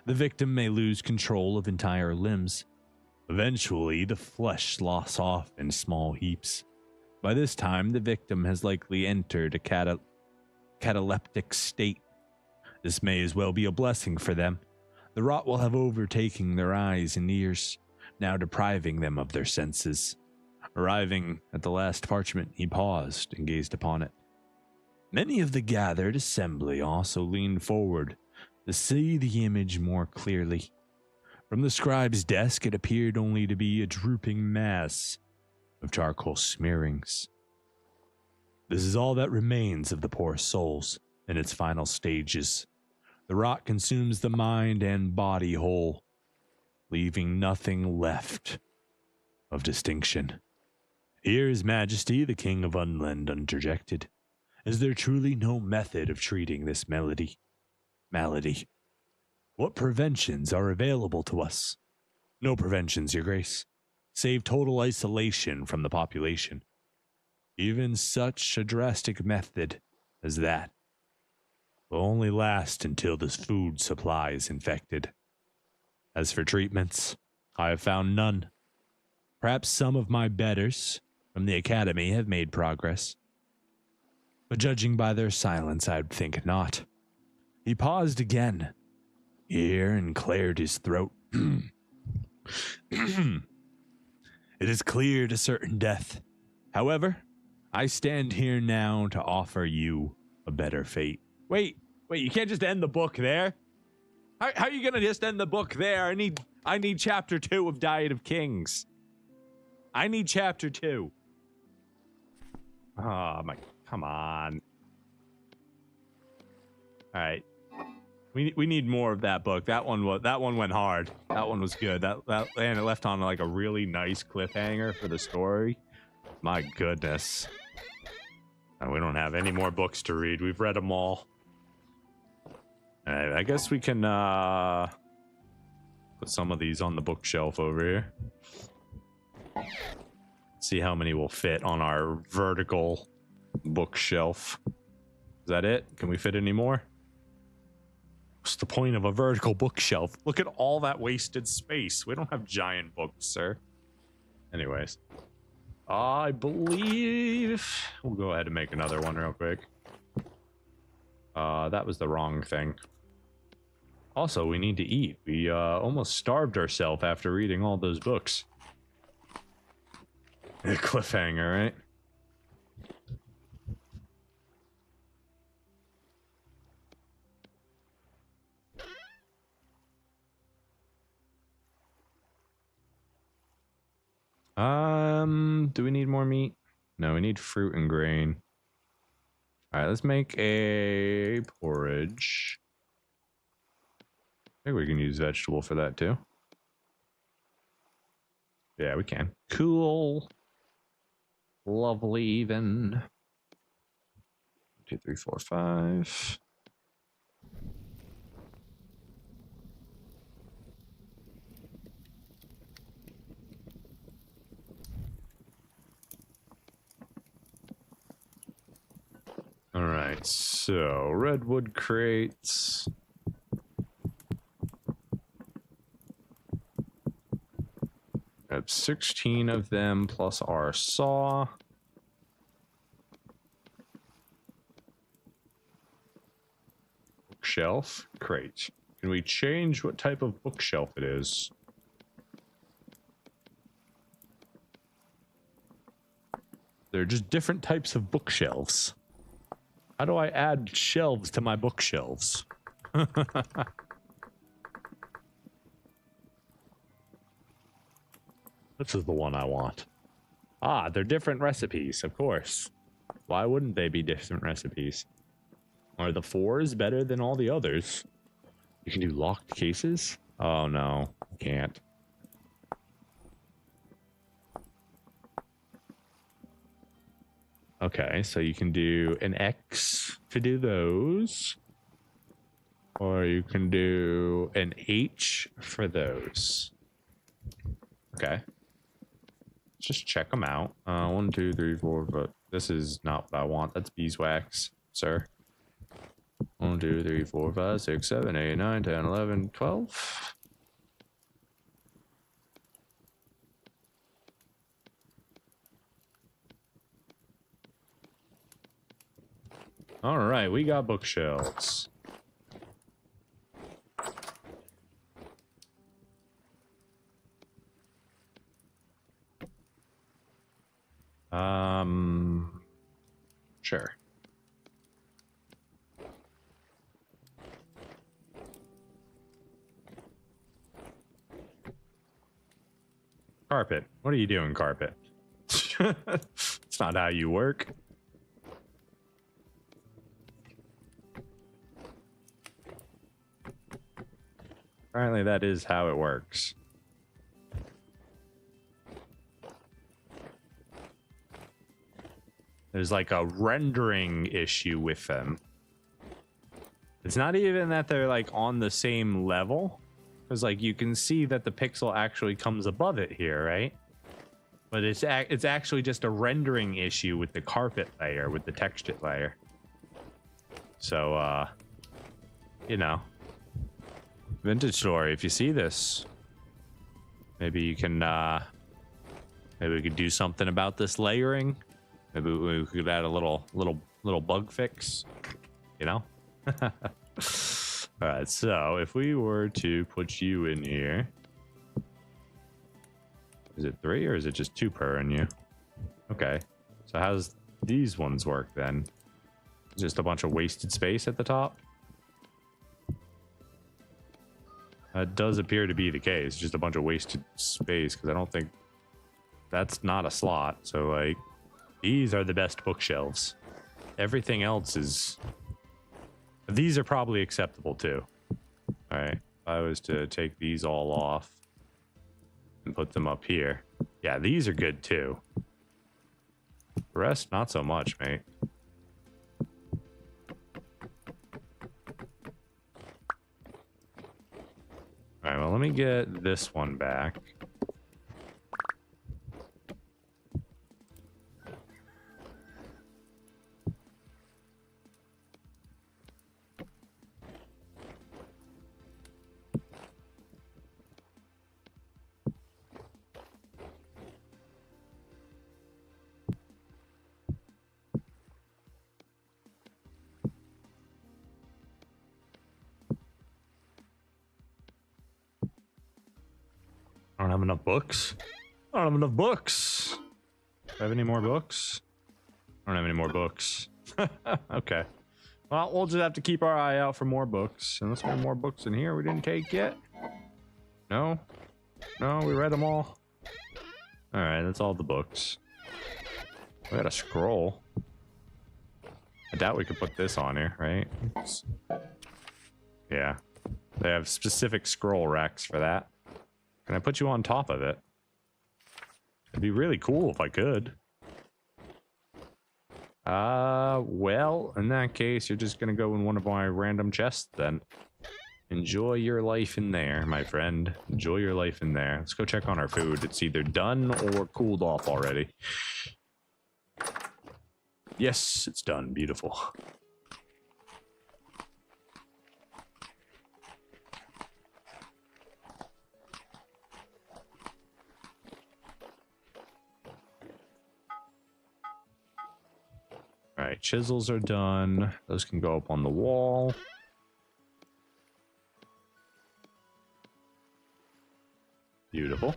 The victim may lose control of entire limbs. Eventually, the flesh sloughs off in small heaps. By this time, the victim has likely entered a cataleptic state. This may as well be a blessing for them. The rot will have overtaken their eyes and ears, now depriving them of their senses. Arriving at the last parchment, he paused and gazed upon it. Many of the gathered assembly also leaned forward to see the image more clearly. From the scribe's desk, it appeared only to be a drooping mass of charcoal smearings. This is all that remains of the poor soul's in its final stages. The rot consumes the mind and body whole, leaving nothing left of distinction. Here His Majesty, the King of Unland, interjected. Is there truly no method of treating this malady? What preventions are available to us? No preventions, Your Grace, save total isolation from the population. Even such a drastic method as that will only last until this food supply is infected. As for treatments, I have found none. Perhaps some of my betters from the Academy have made progress, but judging by their silence, I'd think not. He paused again, here, and cleared his throat. It is clear to certain death. However, I stand here now to offer you a better fate. Wait, you can't just end the book there. How are you gonna just end the book there? I need chapter 2 of Diet of Kings. I need chapter 2. Oh my, come on. All right. We need more of that book. That one went hard. That one was good. And it left on like a really nice cliffhanger for the story. My goodness. And we don't have any more books to read. We've read them all. All right, I guess we can put some of these on the bookshelf over here. See how many will fit on our vertical bookshelf. Is that it? Can we fit any more? What's the point of a vertical bookshelf? Look at all that wasted space. We don't have giant books, sir. Anyways, I believe we'll go ahead and make another one real quick. That was the wrong thing. Also, we need to eat. We almost starved ourselves after reading all those books. A cliffhanger, right? Do we need more meat? No, we need fruit and grain. All right, let's make a porridge. I think we can use vegetable for that too. Yeah, we can. Cool. Lovely even. 2, 3, 4, 5. All right, so redwood crates. Got 16 of them plus our saw. Bookshelf crate. Can we change what type of bookshelf it is? They're just different types of bookshelves. How do I add shelves to my bookshelves? This is the one I want. Ah, they're different recipes, of course. Why wouldn't they be different recipes? Are the 4s better than all the others? You can do locked cases? Oh no, can't. Okay, so you can do an X to do those. Or you can do an H for those. Okay. Let's just check them out. 1, 2, 3, 4, but this is not what I want. That's beeswax, sir. 1, 2, 3, 4, 5, 6, 7, 8, 9, 10, 11, 12. All right, we got bookshelves. Sure. Carpet. What are you doing, carpet? It's not how you work. Apparently that is how it works. There's like a rendering issue with them. It's not even that they're like on the same level. Because like you can see that the pixel actually comes above it here, right? But it's actually just a rendering issue with the carpet layer, with the texture layer. So, you know. Vintage Story, if you see this, maybe you can, maybe we could do something about this layering. Maybe we could add a little bug fix, you know? All right, so if we were to put you in here, is it 3 or is it just 2 per in you? Okay, so how's these ones work then? Just a bunch of wasted space at the top? That does appear to be the case, just a bunch of wasted space, because I don't think that's not a slot. So like, these are the best bookshelves. Everything else is... These are probably acceptable too. All right, if I was to take these all off and put them up here. Yeah, these are good too. The rest, not so much, mate. All right, well, let me get this one back. I don't have enough books. I don't have enough books. Do I have any more books? I don't have any more books. Okay. Well, we'll just have to keep our eye out for more books. Unless there are more books in here we didn't take yet. No? No, we read them all. Alright, that's all the books. We got a scroll. I doubt we could put this on here, right? Yeah. They have specific scroll racks for that. Can I put you on top of it? It'd be really cool if I could. Well, in that case, you're just gonna go in one of my random chests then. Enjoy your life in there, my friend. Enjoy your life in there. Let's go check on our food. It's either done or cooled off already. Yes, it's done. Beautiful. All right, chisels are done. Those can go up on the wall. Beautiful.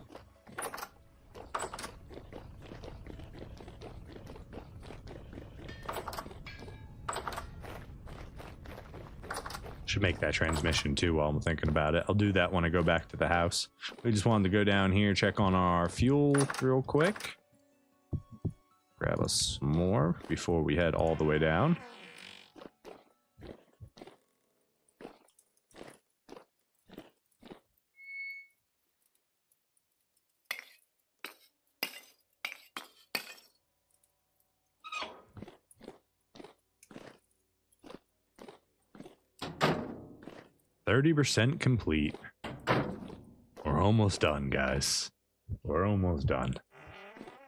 Should make that transmission too while I'm thinking about it. I'll do that when I go back to the house. We just wanted to go down here, check on our fuel real quick. Grab us some more before we head all the way down. %30 complete. We're almost done, guys. We're almost done.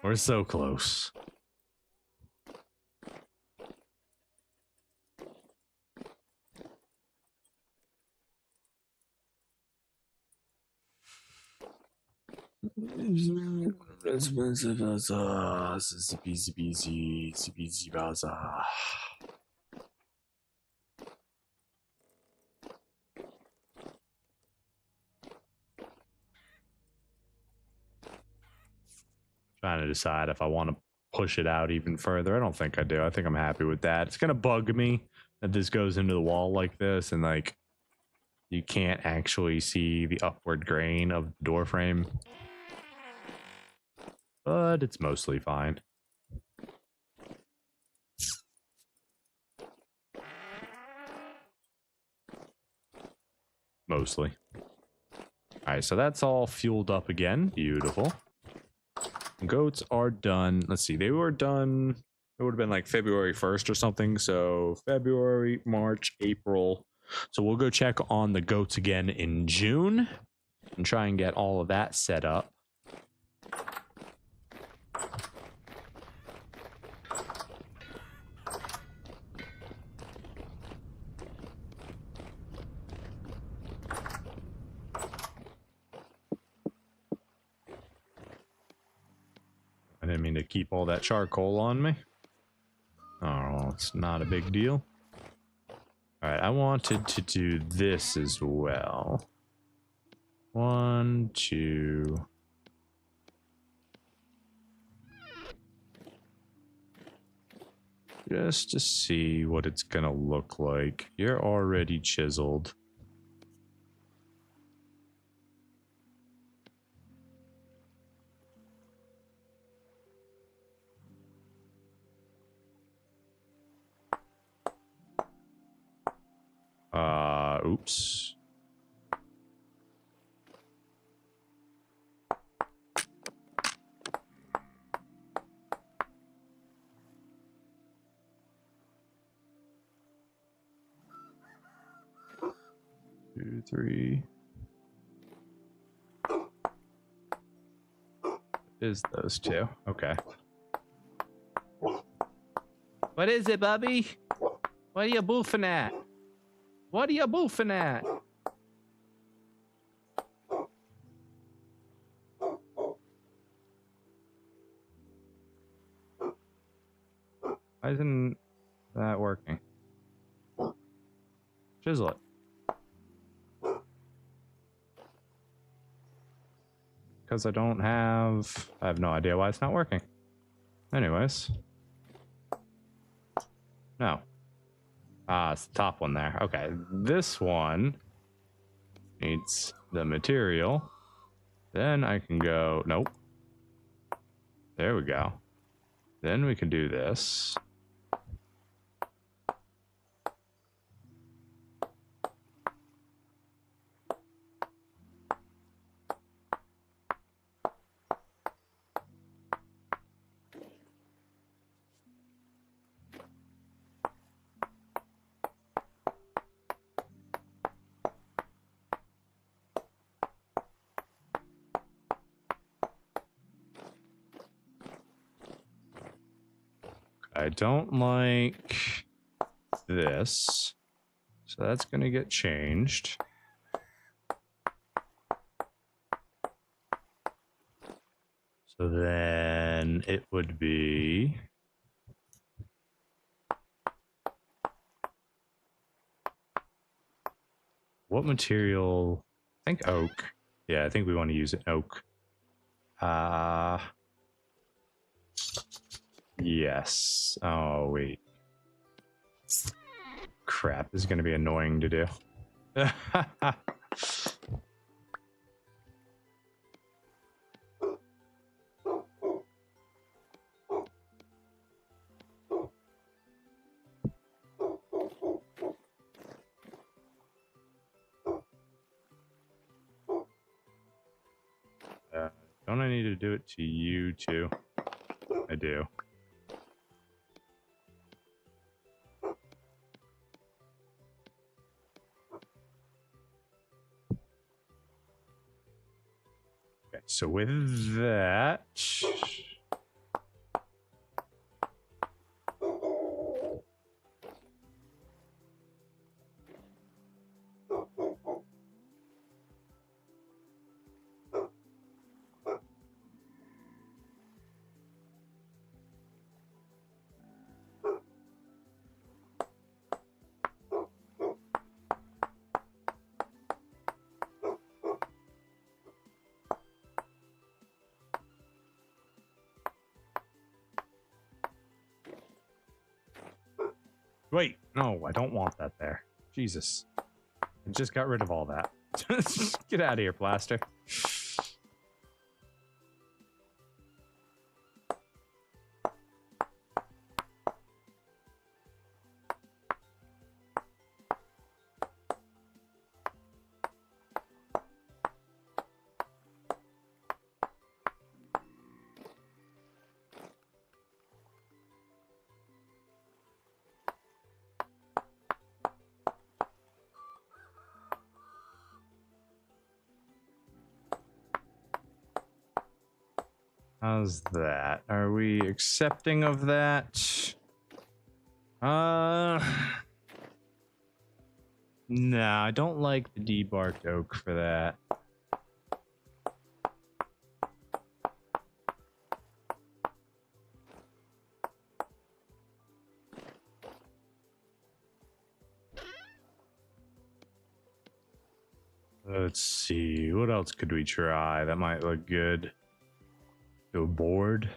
We're so close. Trying to decide if I want to push it out even further. I don't think I do. I think I'm happy with that. It's gonna bug me that this goes into the wall like this and like you can't actually see the upward grain of the door frame. But it's mostly fine. Mostly. Alright, so that's all fueled up again. Beautiful. Goats are done. Let's see, they were done. It would have been like February 1st or something. So February, March, April. So we'll go check on the goats again in June and try and get all of that set up. I didn't mean to keep all that charcoal on me. Oh, well, it's not a big deal. All right, I wanted to do this as well. 1, 2. Just to see what it's gonna look like. You're already chiseled. Oops. Two, three. Is those two? Okay. What is it, Bubby? What are you boofing at? What are you boofing at? Why isn't that working? Chisel it. because I have no idea why it's not working. Anyways. No. Ah, it's the top one there. Okay, this one needs the material. Then I can go, nope. There we go. Then we can do this. I don't like this, so that's going to get changed. So then it would be what material? I think oak. Yeah, I think we want to use an oak. Yes. Oh, wait. Crap, this is going to be annoying to do. Don't I need to do it to you too? I do. Okay, so with that... Wait, no, I don't want that there. Jesus. I just got rid of all that. Get out of here, plaster. How's that? Are we accepting of that? No, I don't like the debarked oak for that. Let's see, what else could we try that might look good? Do a board.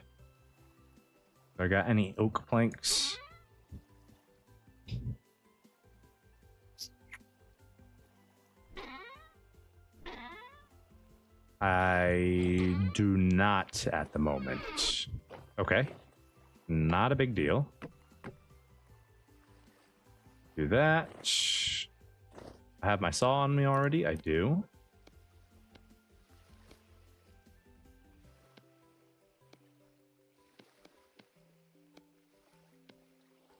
Do I got any oak planks? I do not at the moment. Okay. Not a big deal. Do that. I have my saw on me already. I do.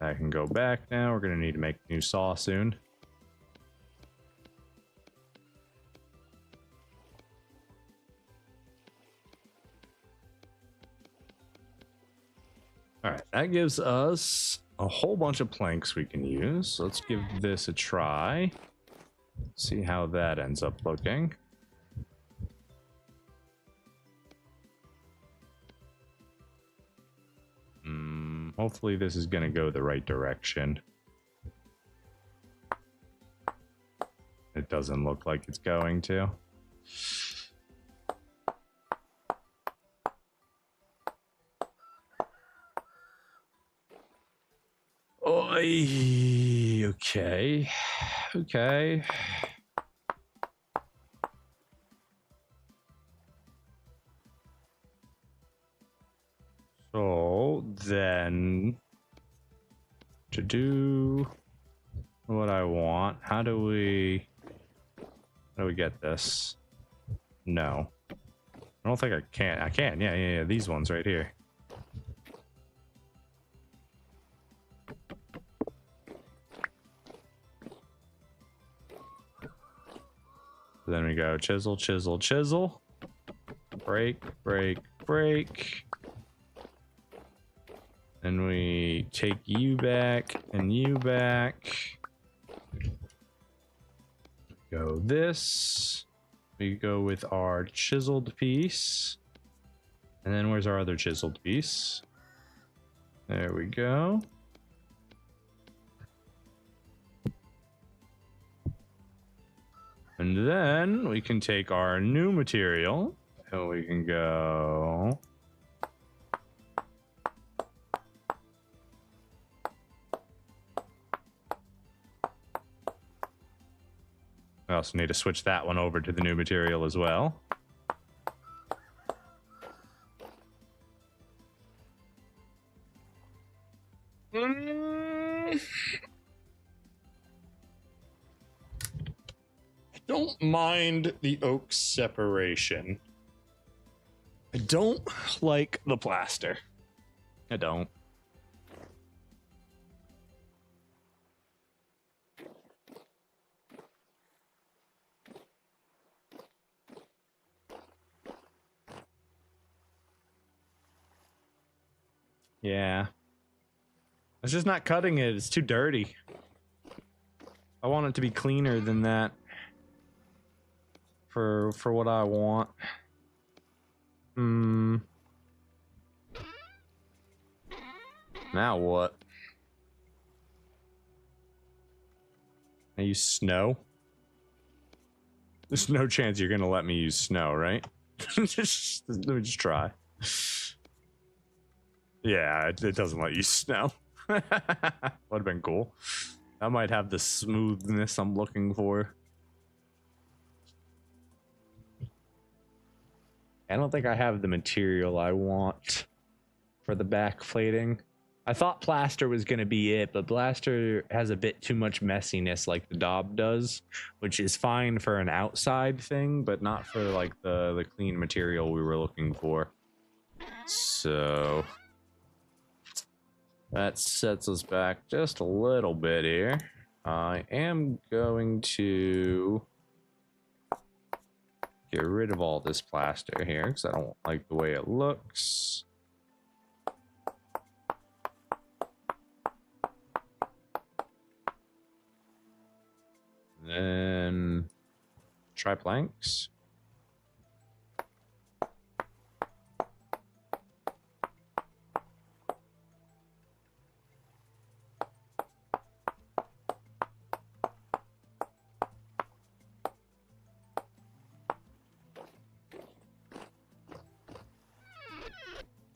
I can go back now. We're going to need to make a new saw soon. All right, that gives us a whole bunch of planks we can use. So let's give this a try. See how that ends up looking. Hopefully this is going to go the right direction. It doesn't look like it's going to. Okay. Okay. So then to do what I want, how do we get this? No. I don't think I can. I can. Yeah. These ones right here. Then we go chisel, chisel, chisel. Break, break, break. Then we take you back and you back. Go this. We go with our chiseled piece. And then where's our other chiseled piece? There we go. And then we can take our new material and we can go. I also need to switch that one over to the new material as well. I don't mind the oak separation. I don't like the plaster. I don't. Yeah. It's just not cutting it. It's too dirty. I want it to be cleaner than that. For what I want. Now what? I use snow? There's no chance you're gonna let me use snow, right? Let me just try. Yeah, it doesn't let you snow. Would have been cool. That might have the smoothness I'm looking for. I don't think I have the material I want for the back plating. I thought plaster was going to be it, but plaster has a bit too much messiness like the Daub does, which is fine for an outside thing, but not for like the clean material we were looking for. So that sets us back just a little bit here. I am going to get rid of all this plaster here because I don't like the way it looks. Then try planks.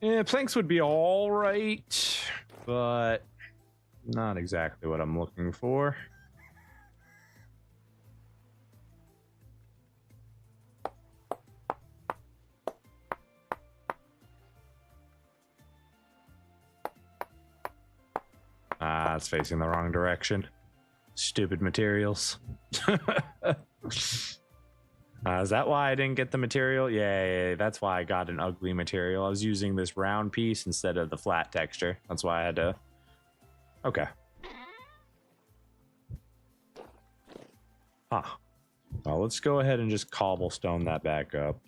Yeah, planks would be all right, but not exactly what I'm looking for. Ah, it's facing the wrong direction. Stupid materials. Is that why I didn't get the material? Yeah, that's why I got an ugly material. I was using this round piece instead of the flat texture. That's why I had to... Okay. Huh. Well, let's go ahead and just cobblestone that back up.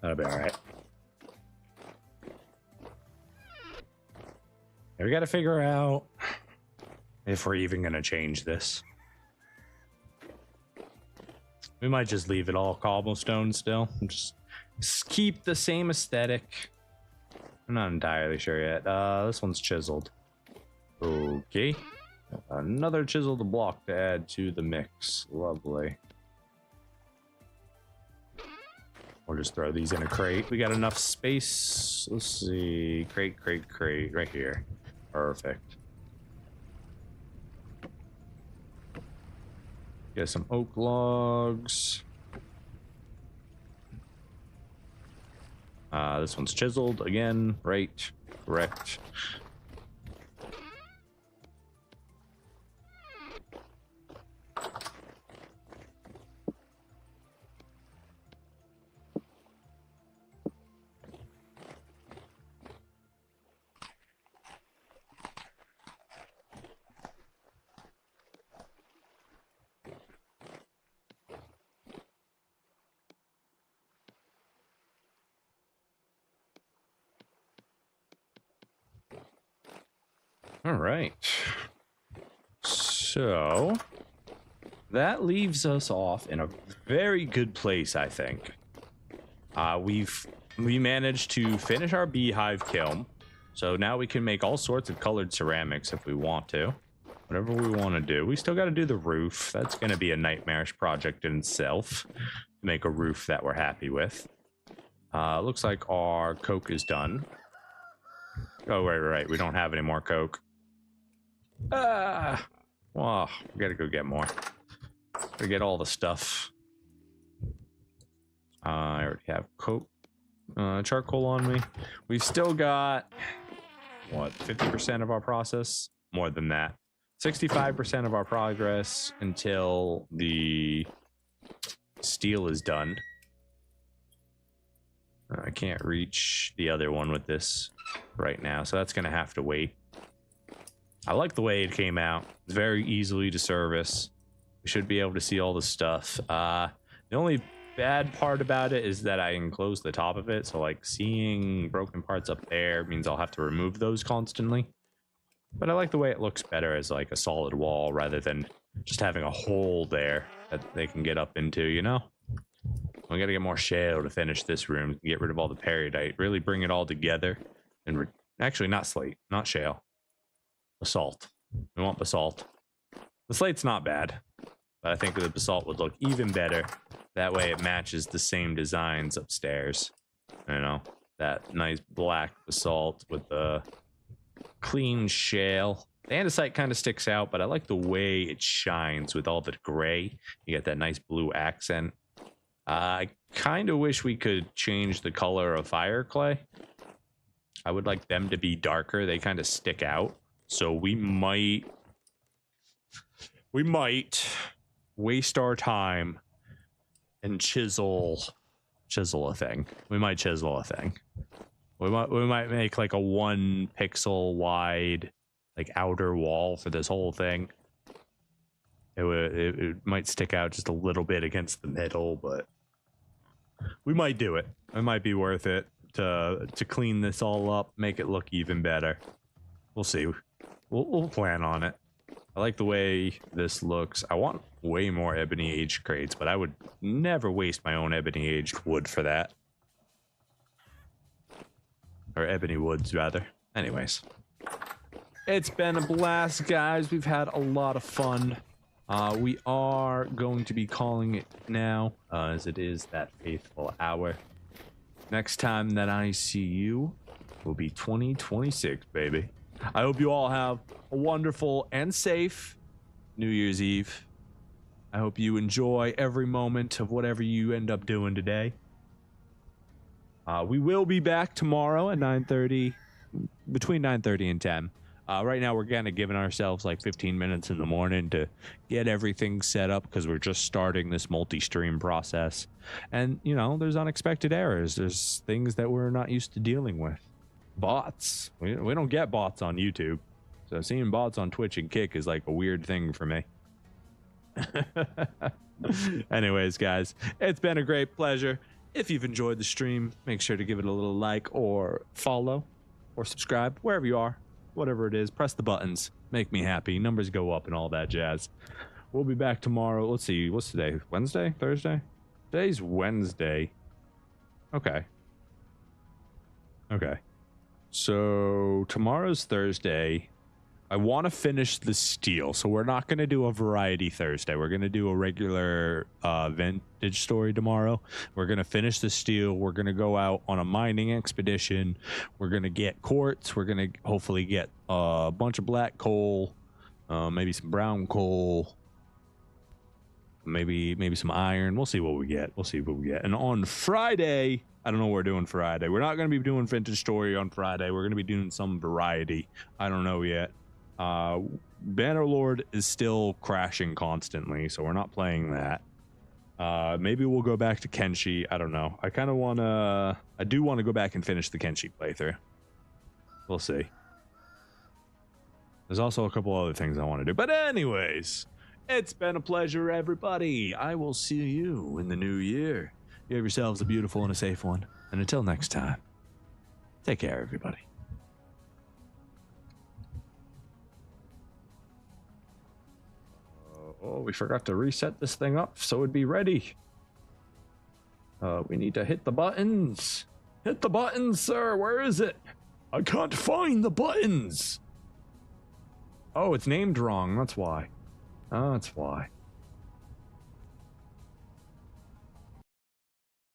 That'll be all right. We got to figure out if we're even going to change this. We might just leave it all cobblestone still. Just keep the same aesthetic. I'm not entirely sure yet. This one's chiseled. Okay. Another chiseled block to add to the mix. Lovely. We'll just throw these in a crate. We got enough space. Let's see. Crate right here. Perfect. Get some oak logs. This one's chiseled again. Right. Correct. All right. So that leaves us off in a very good place, I think. We managed to finish our beehive kiln, so now we can make all sorts of colored ceramics if we want to. Whatever we want to do. We still got to do the roof. That's going to be a nightmarish project in itself to make a roof that we're happy with. Looks like our coke is done. Oh, right. We don't have any more coke. Well, we gotta go get more. Gotta get all the stuff. I already have coke, charcoal on me. We've still got, what, 50% of our process? More than that. 65% of our progress until the steel is done. I can't reach the other one with this right now, so that's gonna have to wait. I like the way it came out. It's very easily to service. We should be able to see all the stuff. The only bad part about it is that I enclosed the top of it, so like seeing broken parts up there means I'll have to remove those constantly. But I like the way it looks better as like a solid wall rather than just having a hole there that they can get up into, you know? We gotta get more shale to finish this room, get rid of all the peridite, really bring it all together. And actually, not slate, not shale. Basalt. We want basalt. The slate's not bad, but I think the basalt would look even better. That way it matches the same designs upstairs. You know, that nice black basalt with the clean shale. The andesite kind of sticks out, but I like the way it shines with all the gray. You get that nice blue accent. I kind of wish we could change the color of fire clay. I would like them to be darker. They kind of stick out. So we might waste our time and chisel a thing. We might chisel a thing. We might make like a 1 pixel wide like outer wall for this whole thing. It might stick out just a little bit against the middle, but we might do it. It might be worth it to clean this all up, make it look even better. We'll see. We'll plan on it. I like the way this looks. I want way more ebony aged crates, but I would never waste my own ebony aged wood for that. Or ebony woods, rather. Anyways. It's been a blast, guys. We've had a lot of fun. We are going to be calling it now, as it is that faithful hour. Next time that I see you will be 2026, baby. I hope you all have a wonderful and safe New Year's Eve. I hope you enjoy every moment of whatever you end up doing today. We will be back tomorrow at 9:30, between 9:30 and 10. Right now, we're kind of giving ourselves like 15 minutes in the morning to get everything set up because we're just starting this multi-stream process. And, you know, there's unexpected errors. There's things that we're not used to dealing with. Bots. We don't get bots on YouTube. So seeing bots on Twitch and Kick is like a weird thing for me. Anyways, guys, it's been a great pleasure. If you've enjoyed the stream, make sure to give it a little like or follow or subscribe wherever you are. Whatever it is, press the buttons. Make me happy. Numbers go up and all that jazz. We'll be back tomorrow. Let's see. What's today? Wednesday? Thursday? Today's Wednesday. Okay. Okay. So tomorrow's Thursday. I want to finish the steel, so we're not going to do a variety Thursday. We're going to do a regular vintage story tomorrow. We're going to finish the steel. We're going to go out on a mining expedition. We're going to get quartz. We're going to hopefully get a bunch of black coal, maybe some brown coal, maybe some iron. We'll see what we get. We'll see what we get. And on Friday, I don't know what we're doing Friday. We're not going to be doing vintage story on Friday. We're going to be doing some variety. I don't know yet. Bannerlord is still crashing constantly, so we're not playing that. Maybe we'll go back to Kenshi. I don't know. I do want to go back and finish the Kenshi playthrough. We'll see. There's also a couple other things I want to do. But anyways, it's been a pleasure, everybody. I will see you in the new year. You have yourselves a beautiful and a safe one. And until next time, take care, everybody. Oh, we forgot to reset this thing up so it'd be ready. We need to hit the buttons. Hit the buttons, sir. Where is it? I can't find the buttons. Oh, it's named wrong. That's why. Oh, that's why.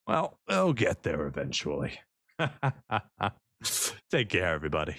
Well, we'll get there eventually. Take care, everybody.